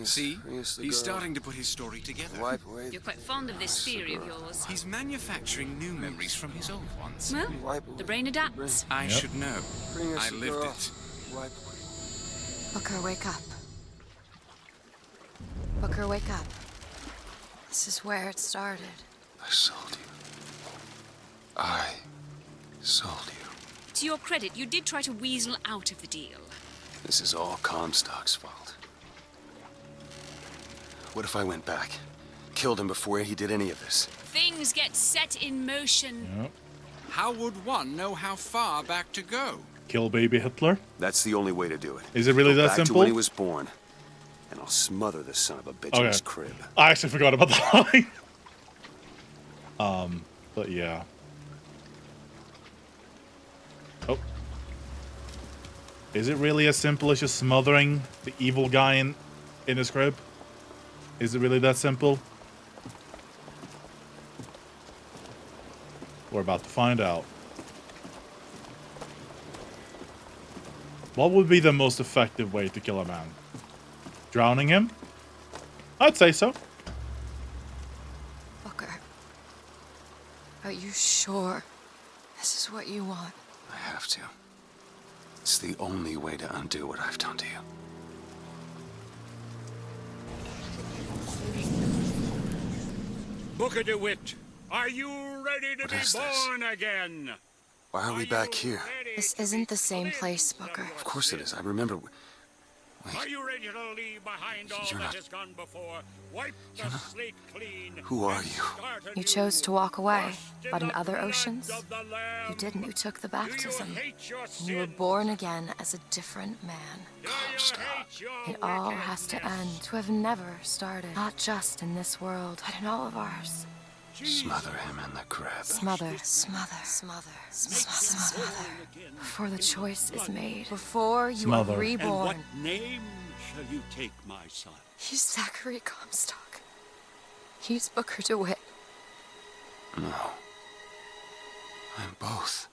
M: See? He's starting to put his story together.
H: Wipe away.
I: You're quite fond of this theory of yours.
M: He's manufacturing new memories from his old ones.
I: Well, the brain adapts.
M: I
A: Yep.
M: should know. I lived it.
H: Wipe.
D: Booker, wake up. Booker, wake up. This is where it started.
H: I sold you. I sold you.
I: To your credit, you did try to weasel out of the deal.
H: This is all Comstock's fault. What if I went back? Killed him before he did any of this?
I: Things get set in motion.
A: Yep.
M: How would one know how far back to go?
A: Kill baby Hitler?
H: That's the only way to do it.
A: Is it really
H: Go
A: that
H: back
A: simple?
H: to when he was born, and I'll smother this son of a bitch in his crib.
A: I actually forgot about that line. But yeah. Oh. Is it really as simple as just smothering the evil guy in his crib? Is it really that simple? We're about to find out. What would be the most effective way to kill a man? Drowning him? I'd say so.
D: Are you sure this is what you want?
H: I have to. It's the only way to undo what I've done to you.
L: Booker DeWitt, are you ready to
H: What
L: be
H: is this?
L: born again?
H: Why are we back here?
D: This isn't the same place, Booker.
H: Of course it is. I remember.
L: Are you ready to leave behind all
H: You're
L: that
H: not-
L: has gone before? Wipe the slate clean.
H: Who are you?
D: You chose to walk away, but in other oceans, you didn't. You took the baptism. And you were born again as a different man. It all has to end, to have never started. Not just in this world, but in all of ours.
H: Smother him in the crib.
D: Smother, smother, smother, smother. Before the choice is made. Before you
A: Smother.
D: are reborn.
L: And what name shall you take, my son?
D: He's Zachary Comstock. He's Booker DeWitt.
H: No. I'm both.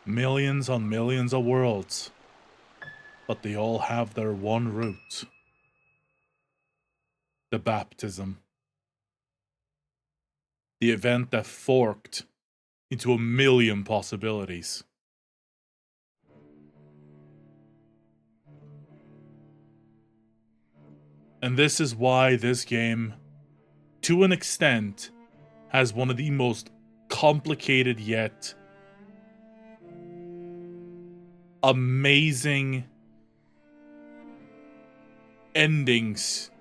A: Millions on millions of worlds, but they all have their one root. The baptism. The event that forked into a million possibilities. And this is why this game, to an extent, has one of the most complicated yet amazing endings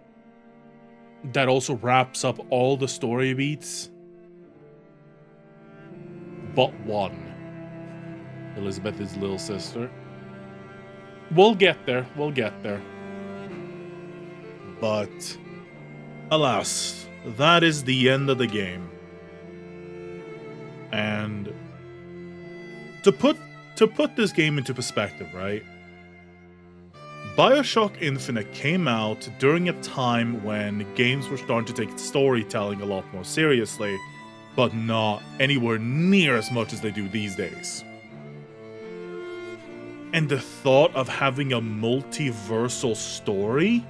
A: that also wraps up all the story beats but one. Elizabeth is little sister. We'll get there, but alas, that is the end of the game. And to put this game into perspective, right? Bioshock Infinite came out during a time when games were starting to take storytelling a lot more seriously, but not anywhere near as much as they do these days. And the thought of having a multiversal story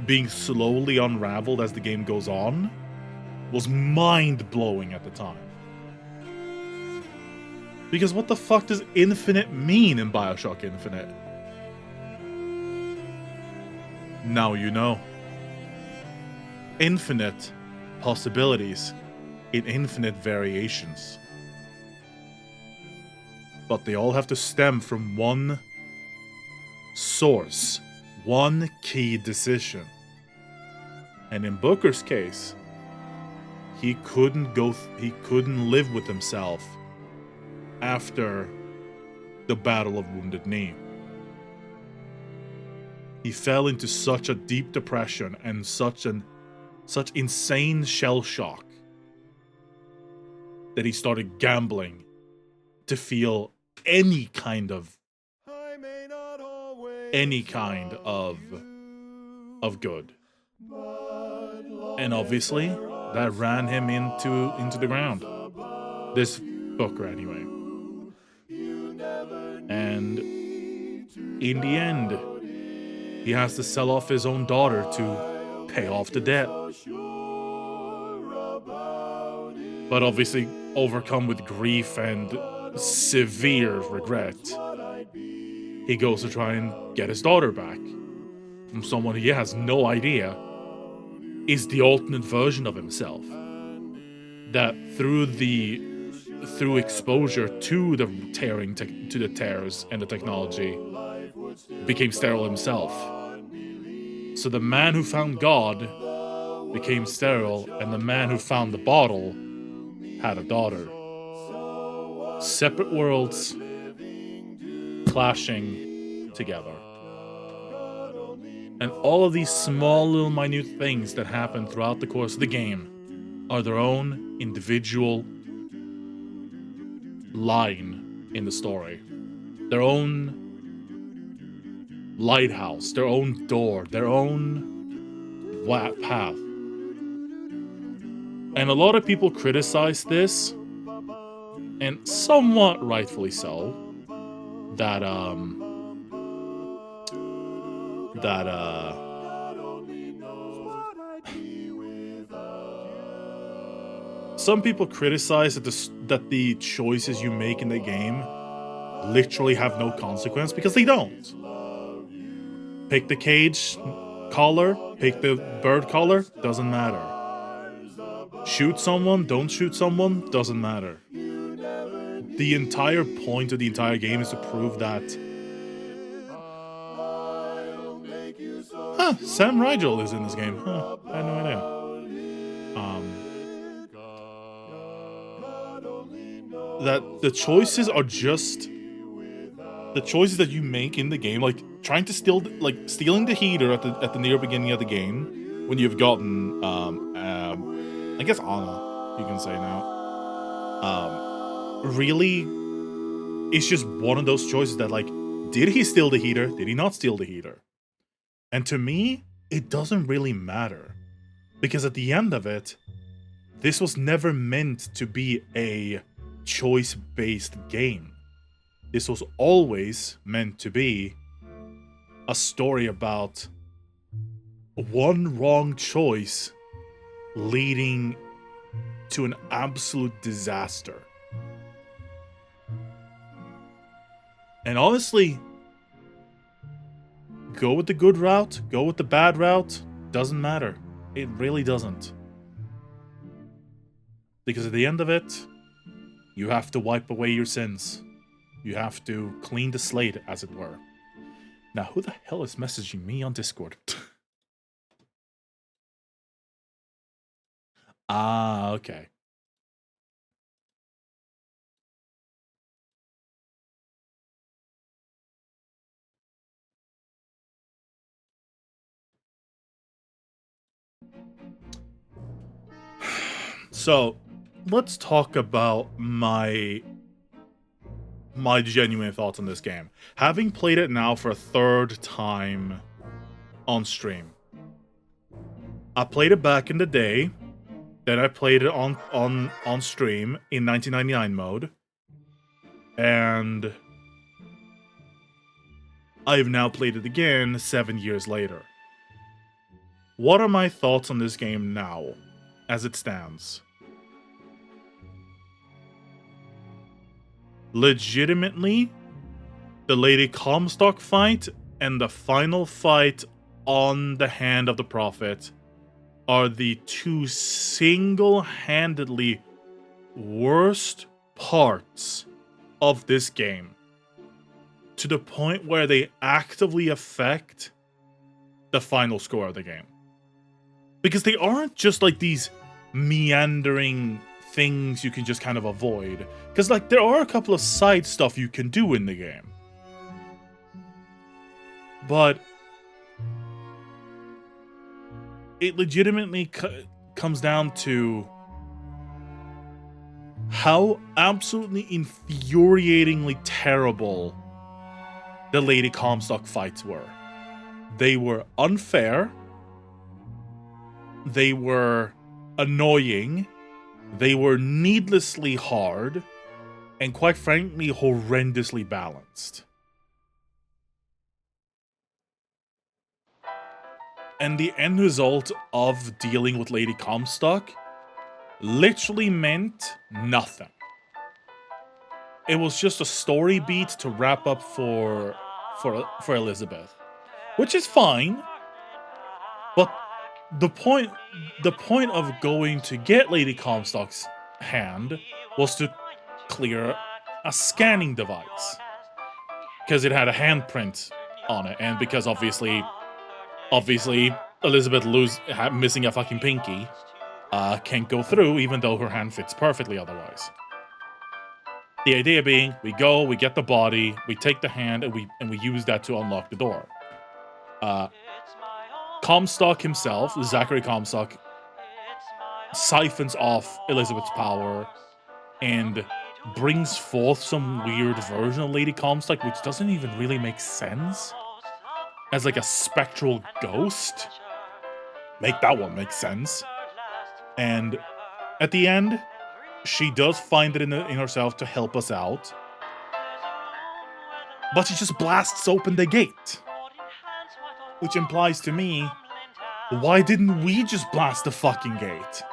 A: being slowly unraveled as the game goes on was mind-blowing at the time. Because what the fuck does infinite mean in Bioshock Infinite? Now you know. Infinite possibilities in infinite variations. But they all have to stem from one source, one key decision. And in Booker's case, he couldn't live with himself after the Battle of Wounded Knee. He fell into such a deep depression and such insane shell shock that he started gambling to feel any kind of good. And obviously that ran him into the ground. This Booker anyway. And in the end, he has to sell off his own daughter to pay off the debt. But obviously overcome with grief and severe regret, he goes to try and get his daughter back from someone he has no idea is the alternate version of himself. That through exposure to the tears and the technology, became sterile himself. So the man who found God became sterile, and the man who found the bottle had a daughter. Separate worlds clashing together. And all of these small little minute things that happen throughout the course of the game are their own individual line in the story. their own lighthouse, their own door, their own path. And a lot of people criticize this, and somewhat rightfully so, that some people criticize that the choices you make in the game literally have no consequence, because they don't. Pick the cage collar, pick the bird collar, doesn't matter. Shoot someone, don't shoot someone, doesn't matter. The entire point of the entire game is to prove that... Huh, Sam Rigel is in this game. Huh, I had no idea. That the choices are just... the choices that you make in the game, like trying to stealing the heater at the near beginning of the game, when you've gotten, I guess Anna, you can say now. Really, it's just one of those choices that, like, did he steal the heater? Did he not steal the heater? And to me, it doesn't really matter. Because at the end of it, this was never meant to be a choice-based game. This was always meant to be a story about one wrong choice leading to an absolute disaster. And honestly, go with the good route, go with the bad route, doesn't matter. It really doesn't. Because at the end of it, you have to wipe away your sins. You have to clean the slate, as it were. Now, who the hell is messaging me on Discord? Ah, okay. So, let's talk about my genuine thoughts on this game. Having played it now for a third time on stream. I played it back in the day, then I played it on stream in 1999 mode, and I've now played it again 7 years later. What are my thoughts on this game now, as it stands? Legitimately, the Lady Comstock fight and the final fight on the Hand of the Prophet are the two single-handedly worst parts of this game, to the point where they actively affect the final score of the game. Because they aren't just like these meandering things you can just kind of avoid. Because, like, there are a couple of side stuff you can do in the game. But it legitimately comes down to how absolutely infuriatingly terrible the Lady Comstock fights were. They were unfair. They were annoying. They were needlessly hard. And quite frankly, horrendously balanced. And the end result of dealing with Lady Comstock literally meant nothing. It was just a story beat to wrap up for Elizabeth, which is fine. But the point of going to get Lady Comstock's hand was to clear a scanning device, because it had a handprint on it, and because obviously Elizabeth missing a fucking pinky can't go through, even though her hand fits perfectly otherwise. The idea being, we go, we get the body, we take the hand, and we use that to unlock the door. Comstock himself, Zachary Comstock, siphons off Elizabeth's power and brings forth some weird version of Lady Comstock, which doesn't even really make sense. As like a spectral ghost. Make that one make sense. And at the end, she does find it in herself to help us out. But she just blasts open the gate. Which implies to me, why didn't we just blast the fucking gate?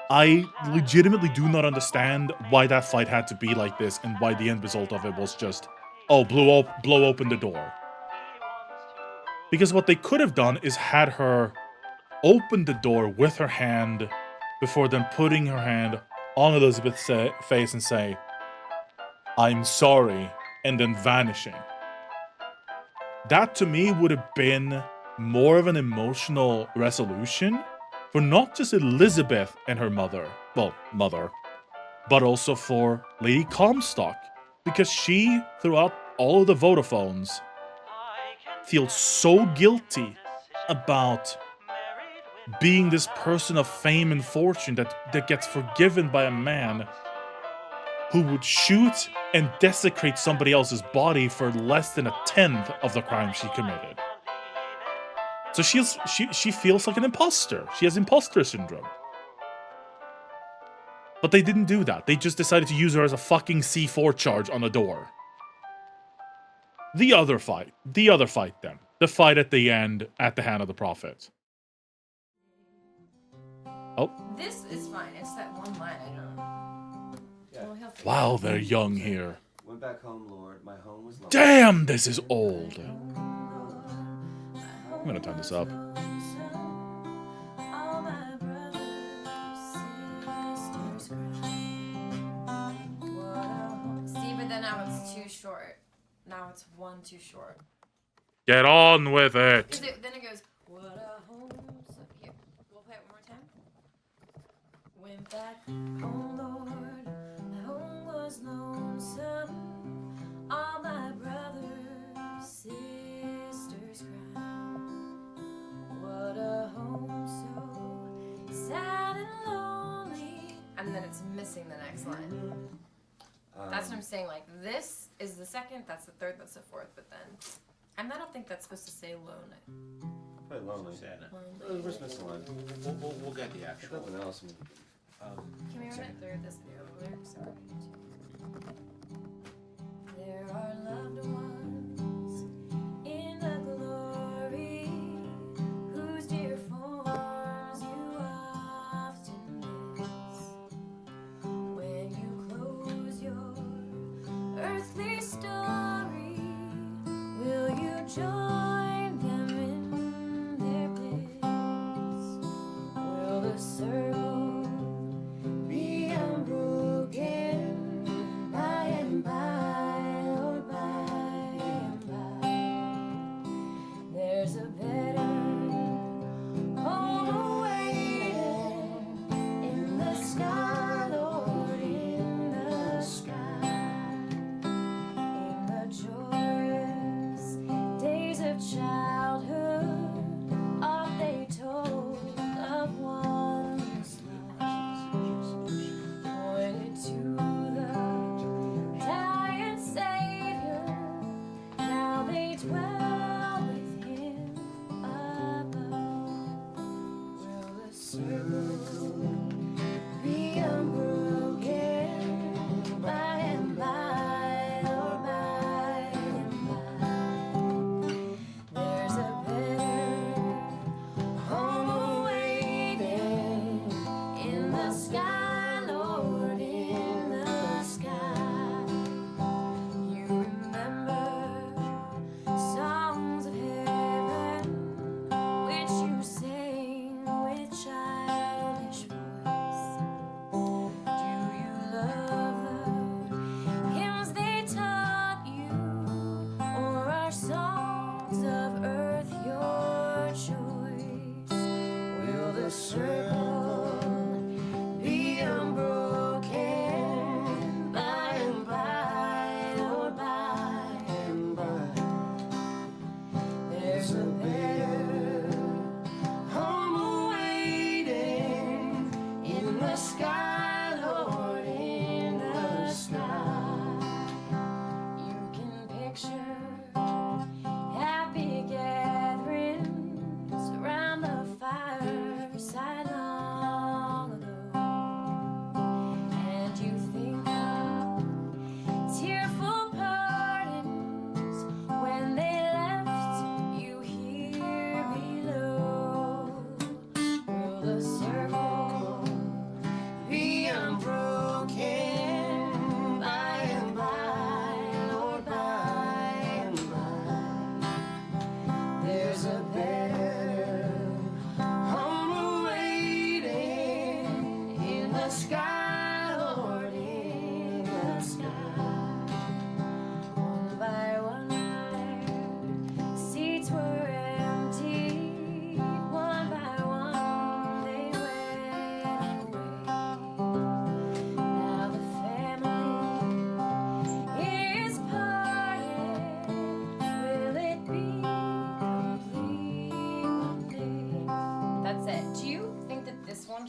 A: I legitimately do not understand why that fight had to be like this and why the end result of it was just, oh, blow open the door. Because what they could have done is had her open the door with her hand before then putting her hand on Elizabeth's face and say, I'm sorry, and then vanishing. That to me would have been more of an emotional resolution for not just Elizabeth and her mother, but also for Lady Comstock, because she, throughout all of the Vodaphones, feels so guilty about being this person of fame and fortune that gets forgiven by a man who would shoot and desecrate somebody else's body for less than 1/10 of the crime she committed. So she feels like an imposter. She has imposter syndrome. But they didn't do that. They just decided to use her as a fucking C4 charge on a door. The other fight then. The fight at the end, at the hand of the Prophet. Oh.
D: This is fine. It's that one line I don't.
A: Wow, they're young here.
P: Went back home, Lord. My home was lonely.
A: Damn, this is old. I'm gonna turn this up.
D: See, but then now it's too short. Now it's one too short.
A: Get on with it.
D: Then it goes, what a home. So here, we'll play it one more time. Went back home, Lord. My home was lonesome. All my brothers, sisters cried. What a home so sad and lonely. And then it's missing the next line. That's what I'm saying. Like, this is the second, that's the third, that's the fourth, but then. And I don't think that's supposed to say lonely.
P: Probably lonely. We're missing one. We'll get the actual. Nothing else.
D: Can we run it through this video lyrics? There are loved ones in the glory whose dear forms you often miss. When you close your earthly story, will you join them in their bliss? Will the circle be unbroken by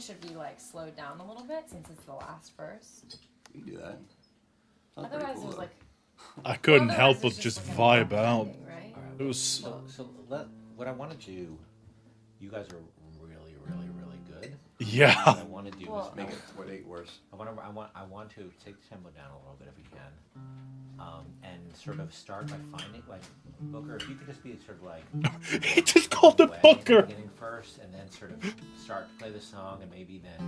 D: should be like slowed down a little bit since it's the last verse.
Q: You can do that.
D: Otherwise, it was like.
A: I couldn't help but just vibe out.
D: Right?
A: It was.
P: So what I want to do. You guys are really, really, really good.
A: Yeah.
P: What I want to do is
Q: make it 8 worse.
P: I want to take the tempo down a little bit if we can, and sort of start by finding like Booker. If you could just be sort of like
A: He just called the Booker.
P: Beginning first, and then sort of start to play the song, and maybe then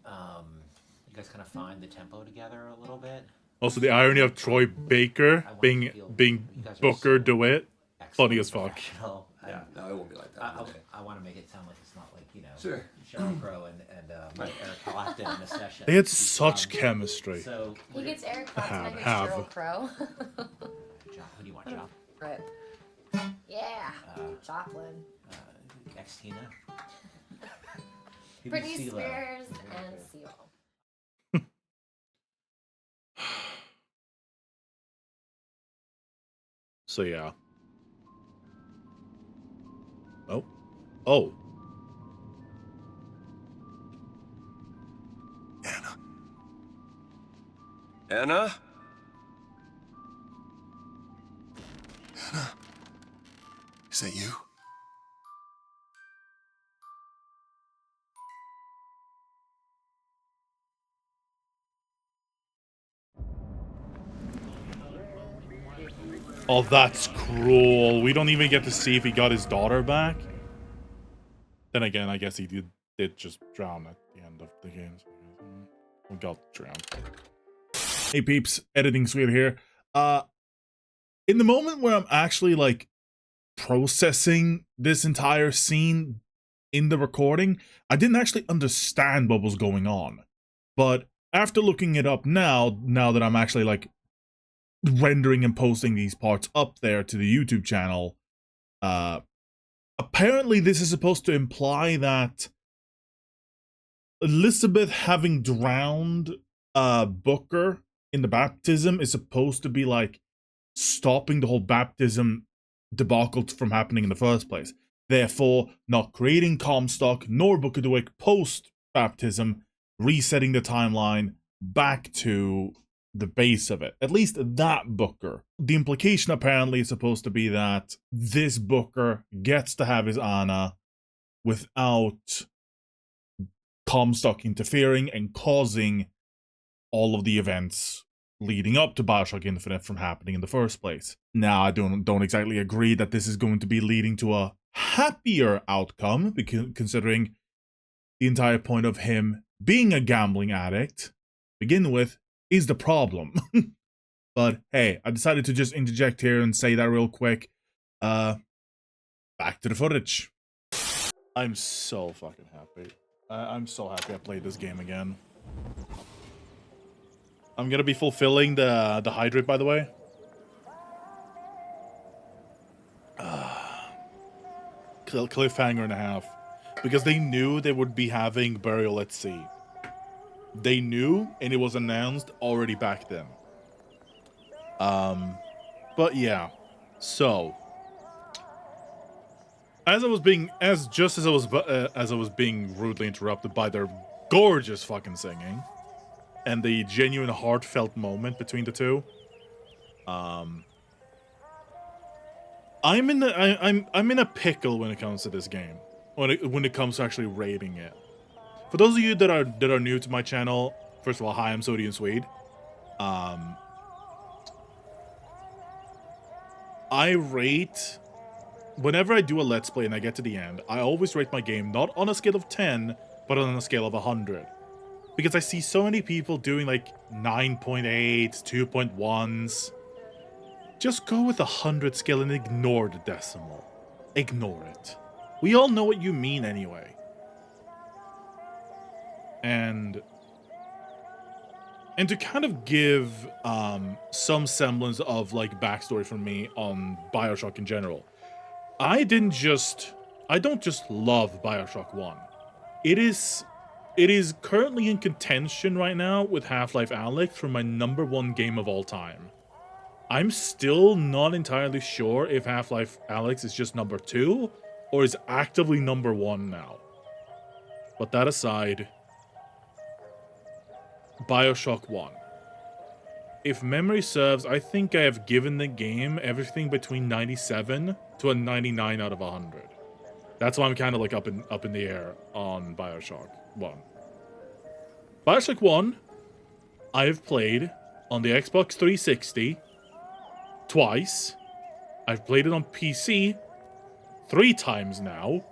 P: you guys kind of find the tempo together a little bit.
A: Also, the irony of Troy Baker being Booker DeWitt, funny as fuck.
Q: Yeah, no, it won't be like that.
P: I want to make it sound like it's not like, you know,
Q: sure.
P: Sheryl Crow and Eric Clapton in a session.
A: They had such chemistry.
P: So
D: He gets Eric Clapton, I get
A: have.
D: Sheryl Crow.
P: John, who do you want, John?
D: Right. Yeah. Joplin.
P: Ex-Tina?
D: Britney
P: CeeLo.
D: Spears and Seal.
A: So yeah. Oh.
H: Anna?
G: Anna? Is that you?
A: Oh, that's cruel. We don't even get to see if he got his daughter back. Then again, I guess he did just drown at the end of the game. We got drowned. Hey peeps, EDITING-SWEDE here. In the moment where I'm actually like processing this entire scene in the recording, I didn't actually understand what was going on. But after looking it up now that I'm actually like rendering and posting these parts up there to the YouTube channel, apparently this is supposed to imply that Elizabeth having drowned Booker in the baptism is supposed to be like stopping the whole baptism debacle from happening in the first place. Therefore, not creating Comstock nor Booker DeWitt post-baptism, resetting the timeline back to the base of it. At least that Booker. The implication apparently is supposed to be that this Booker gets to have his Anna without Comstock interfering and causing all of the events leading up to Bioshock Infinite from happening in the first place. Now, I don't exactly agree that this is going to be leading to a happier outcome, because considering the entire point of him being a gambling addict, to begin with, is the problem. But hey, I decided to just interject here and say that real quick. Back to the footage. I'm so fucking happy. I'm so happy I played this game again. I'm gonna be fulfilling the hydrate, by the way. Cliffhanger and a half. Because they knew they would be having Burial at Sea. They knew, and it was announced already back then. But yeah. So, as I was being rudely interrupted by their gorgeous fucking singing and the genuine heartfelt moment between the two, I'm in a pickle when it comes to this game. When it comes to actually rating it. For those of you that are new to my channel, first of all, hi, I'm EDITING-SWEDE. I rate, whenever I do a Let's Play and I get to the end, I always rate my game not on a scale of 10, but on a scale of 100. Because I see so many people doing like 9.8s, 2.1s. Just go with a 100 scale and ignore the decimal. Ignore it. We all know what you mean anyway. And to kind of give some semblance of like backstory from me on Bioshock in general, I don't just love Bioshock 1. It is currently in contention right now with Half-Life Alyx for my #1 game of all time. I'm still not entirely sure if Half-Life Alyx is just #2 or is actively #1 now. But that aside, Bioshock 1. If memory serves, I think I have given the game everything between 97 to a 99 out of 100. That's why I'm kind of like up in the air on Bioshock 1. Bioshock 1, I have played on the Xbox 360 twice. I've played it on PC 3 times now.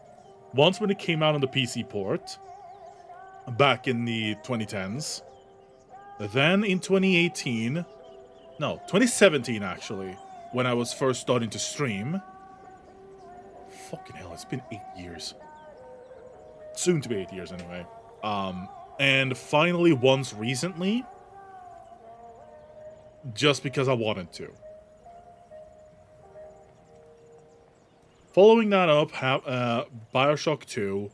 A: Once when it came out on the PC port, back in the 2010s. Then in 2017 actually, when I was first starting to stream. Fucking hell, it's been 8 years. Soon to be 8 years anyway. And finally once recently, just because I wanted to. Following that up, Bioshock 2.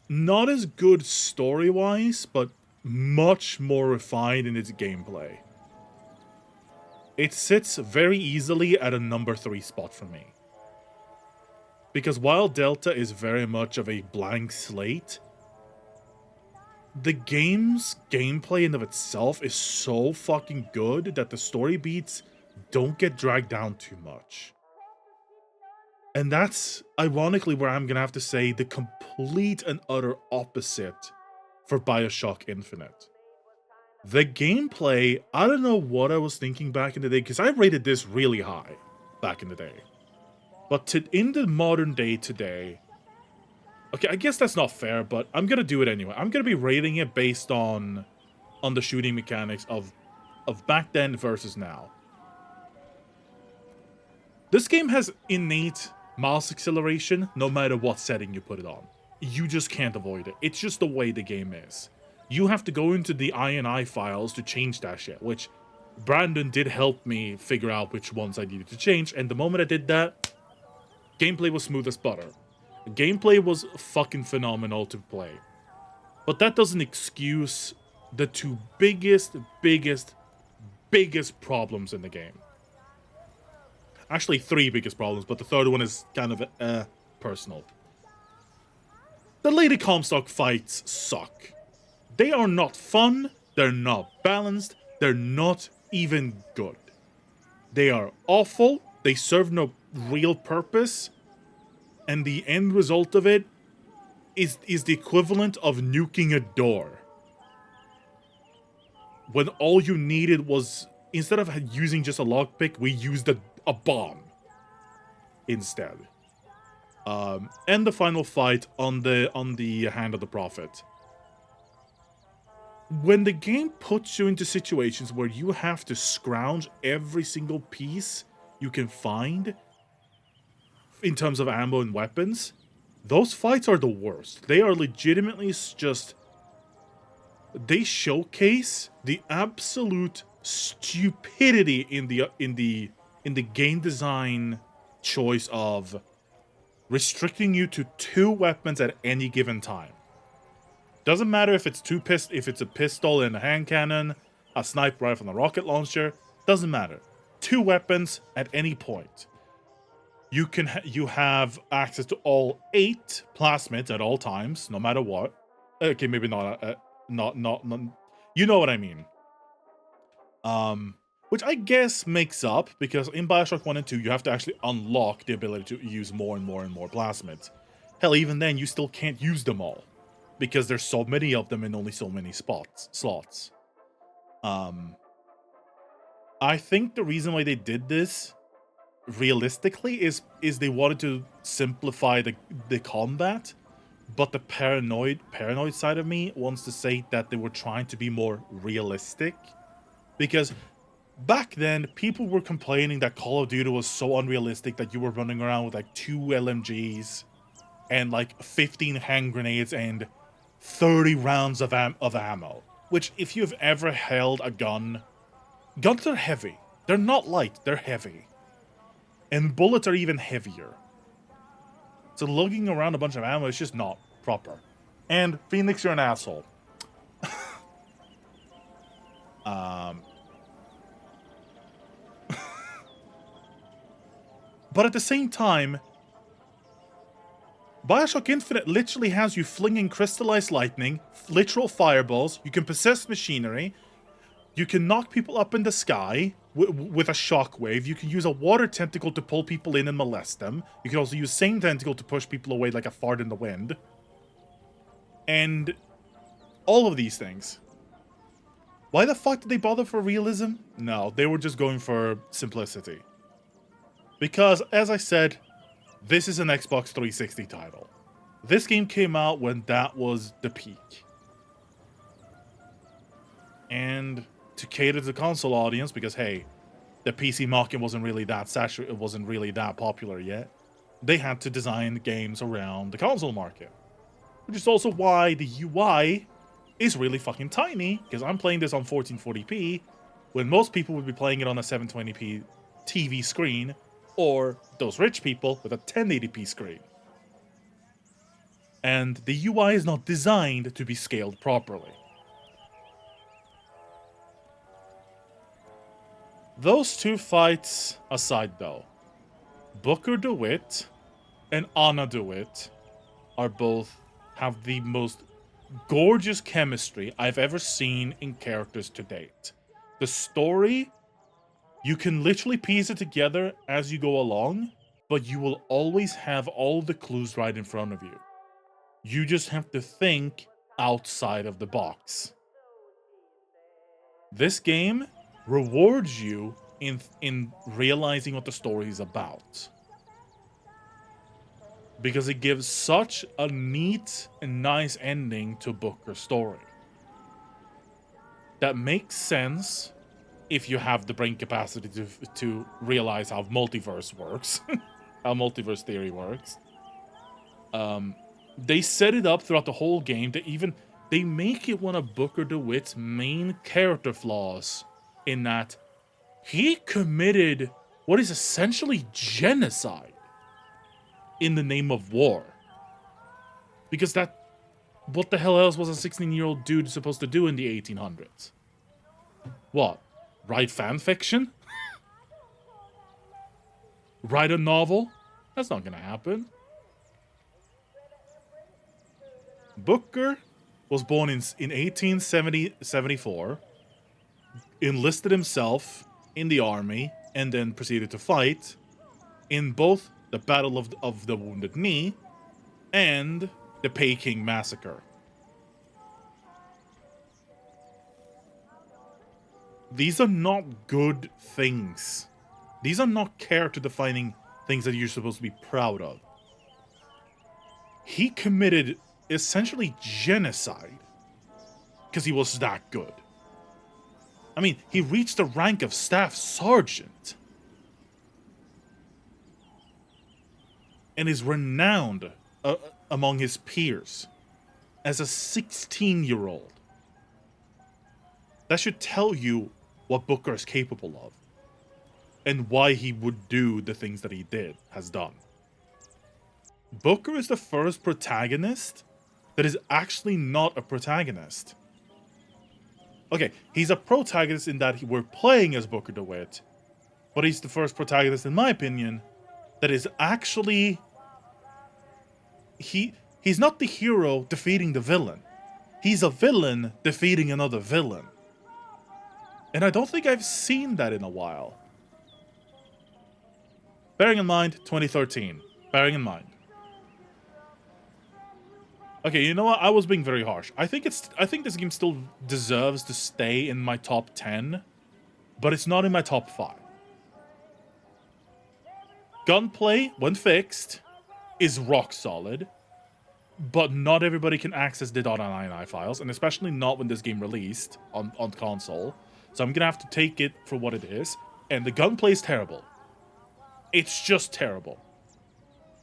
A: Not as good story-wise, but much more refined in its gameplay. It sits very easily at a number 3 spot for me. Because while Delta is very much of a blank slate, the game's gameplay in of itself is so fucking good that the story beats don't get dragged down too much. And that's, ironically, where I'm gonna have to say the complete and utter opposite for Bioshock Infinite. The gameplay, I don't know what I was thinking back in the day, because I rated this really high back in the day. But in the modern day today, okay, I guess that's not fair, but I'm gonna do it anyway. I'm gonna be rating it based on the shooting mechanics of back then versus now. This game has innate mouse acceleration no matter what setting you put it on. You just can't avoid it. It's just the way the game is. You have to go into the INI files to change that shit, which Brandon did help me figure out which ones I needed to change, and the moment I did that, gameplay was smooth as butter. Gameplay was fucking phenomenal to play. But that doesn't excuse the 2 biggest problems in the game. Actually, 3 biggest problems, but the third one is kind of personal. The Lady Comstock fights suck. They are not fun, they're not balanced, they're not even good. They are awful, they serve no real purpose, and the end result of it is the equivalent of nuking a door. When all you needed was, instead of using just a lockpick, we used a bomb instead. And the final fight on the Hand of the Prophet. When the game puts you into situations where you have to scrounge every single piece you can find in terms of ammo and weapons, those fights are the worst. They are legitimately just... They showcase the absolute stupidity in the game design choice of restricting you to 2 weapons at any given time. Doesn't matter if it's if it's a pistol and a hand cannon, a sniper rifle and a rocket launcher. Doesn't matter. 2 weapons at any point. You have access to all 8 plasmids at all times, no matter what. Okay, maybe not. Not. You know what I mean. Which I guess makes up, because in Bioshock 1 and 2, you have to actually unlock the ability to use more and more and more plasmids. Hell, even then, you still can't use them all, because there's so many of them and only so many slots. I think the reason why they did this, realistically, is they wanted to simplify the combat, but the paranoid side of me wants to say that they were trying to be more realistic, because back then, people were complaining that Call of Duty was so unrealistic that you were running around with like 2 LMGs and like 15 hand grenades and 30 rounds of ammo. Which, if you've ever held a gun, guns are heavy. They're not light, they're heavy. And bullets are even heavier. So lugging around a bunch of ammo is just not proper. And Phoenix, you're an asshole. But at the same time, Bioshock Infinite literally has you flinging crystallized lightning, literal fireballs, you can possess machinery, you can knock people up in the sky with a shockwave, you can use a water tentacle to pull people in and molest them, you can also use same tentacle to push people away like a fart in the wind. And all of these things. Why the fuck did they bother for realism? No, they were just going for simplicity. Because, as I said, this is an Xbox 360 title. This game came out when that was the peak. And to cater to the console audience, because hey, the PC market wasn't really that saturated, it wasn't really that popular yet, they had to design games around the console market. Which is also why the UI is really fucking tiny, because I'm playing this on 1440p, when most people would be playing it on a 720p TV screen, or those rich people with a 1080p screen. And the UI is not designed to be scaled properly. Those two fights aside though, Booker DeWitt and Anna DeWitt are both have the most gorgeous chemistry I've ever seen in characters to date. The story, you can literally piece it together as you go along, but you will always have all the clues right in front of you. You just have to think outside of the box. This game rewards you in realizing what the story is about. Because it gives such a neat and nice ending to Booker's story. That makes sense if you have the brain capacity to realize how multiverse works. How multiverse theory works. They set it up throughout the whole game. They make it one of Booker DeWitt's main character flaws in that he committed what is essentially genocide in the name of war. Because what the hell else was a 16-year-old dude supposed to do in the 1800s? What? Write fan fiction? Write a novel? That's not gonna happen. Booker was born in 1874, enlisted himself in the army, and then proceeded to fight in both the Battle of the Wounded Knee and the Peking Massacre. These are not good things. These are not character-defining things that you're supposed to be proud of. He committed essentially genocide because he was that good. I mean, he reached the rank of Staff Sergeant and is renowned among his peers as a 16-year-old. That should tell you what Booker is capable of and why he would do the things that he has done. Booker is the first protagonist that is actually not a protagonist. Okay, he's a protagonist in that we're playing as Booker DeWitt, but he's the first protagonist, in my opinion, that is actually... He's not the hero defeating the villain. He's a villain defeating another villain. And I don't think I've seen that in a while. Bearing in mind, 2013. Bearing in mind. Okay, you know what? I was being very harsh. I think this game still deserves to stay in my top 10, but it's not in my top 5. Gunplay, when fixed, is rock solid, but not everybody can access the .ini files, and especially not when this game released on console. So I'm gonna have to take it for what it is, and the gunplay is terrible. It's just terrible.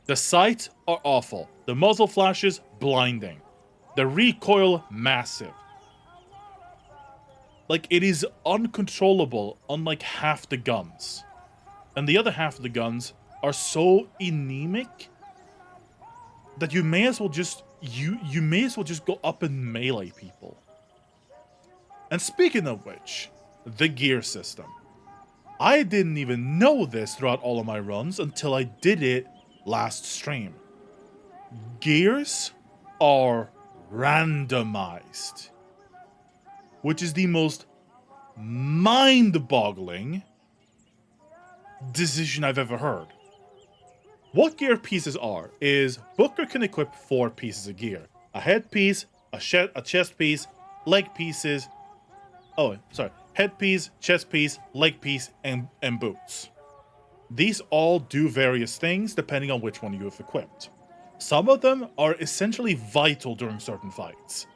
A: The sights are awful. The muzzle flashes, blinding. The recoil, massive. Like, it is uncontrollable, unlike half the guns. And the other half of the guns are so anemic that you may as well just you may as well just go up and melee people. And speaking of which, the gear system. I didn't even know this throughout all of my runs until I did it last stream. gears are randomized, which is the most mind-boggling decision I've ever heard. What gear pieces are is Booker can equip 4 pieces of gear. A headpiece, a chest piece, leg pieces. Oh, sorry. Headpiece, chest piece, leg piece, and boots. These all do various things depending on which one you have equipped. Some of them are essentially vital during certain fights.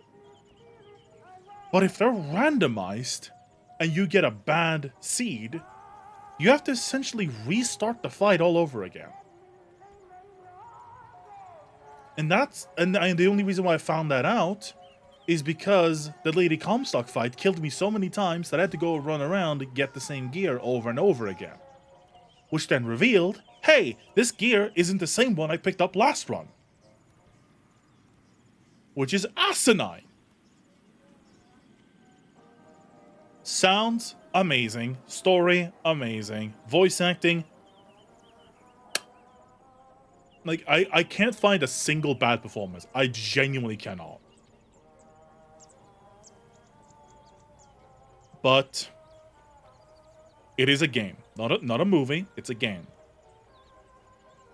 A: But if they're randomized and you get a bad seed, you have to essentially restart the fight all over again. And the only reason why I found that out is because the Lady Comstock fight killed me so many times that I had to go run around and get the same gear over and over again. Which then revealed, hey, this gear isn't the same one I picked up last run. Which is asinine. Sounds amazing. Story amazing. Voice acting. Like, I can't find a single bad performance. I genuinely cannot. But it is a game. Not a movie. It's a game.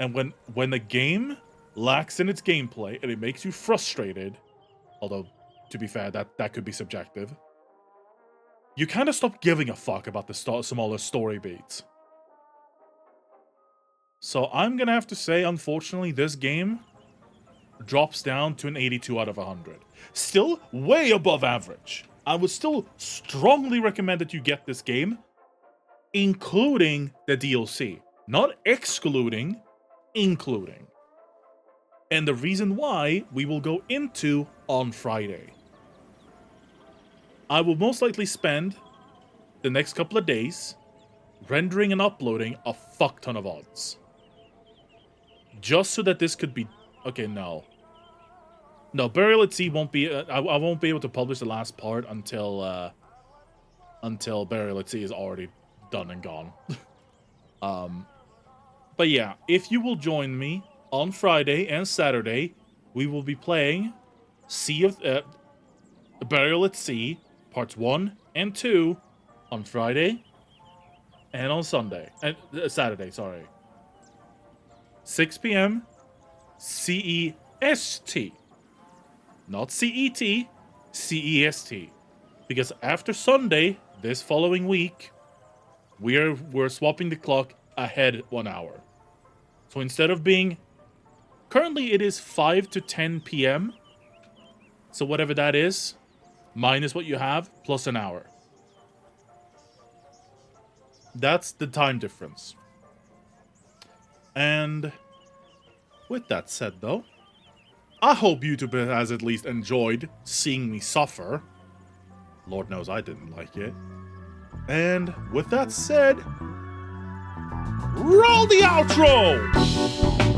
A: And when the game lacks in its gameplay and it makes you frustrated, although, to be fair, that could be subjective, you kind of stop giving a fuck about the smaller story beats. So I'm gonna have to say, unfortunately, this game drops down to an 82 out of 100. Still way above average. I would still strongly recommend that you get this game, including the DLC. Not excluding, including. And the reason why we will go into on Friday. I will most likely spend the next couple of days rendering and uploading a fuck ton of odds. Just so that this could be... Okay, no. No, Burial at Sea won't be... I won't be able to publish the last part until Burial at Sea is already done and gone. But yeah, if you will join me on Friday and Saturday, we will be playing Burial at Sea, parts 1 and 2 on Friday and on Sunday. Saturday, sorry. 6 p.m. CEST. Not CET, CEST. Because after Sunday, this following week, we're swapping the clock ahead 1 hour. So instead of being... Currently it is 5 to 10 p.m. So whatever that is, minus what you have, plus an hour. That's the time difference. And with that said, though, I hope YouTube has at least enjoyed seeing me suffer. Lord knows I didn't like it. And with that said, roll the outro!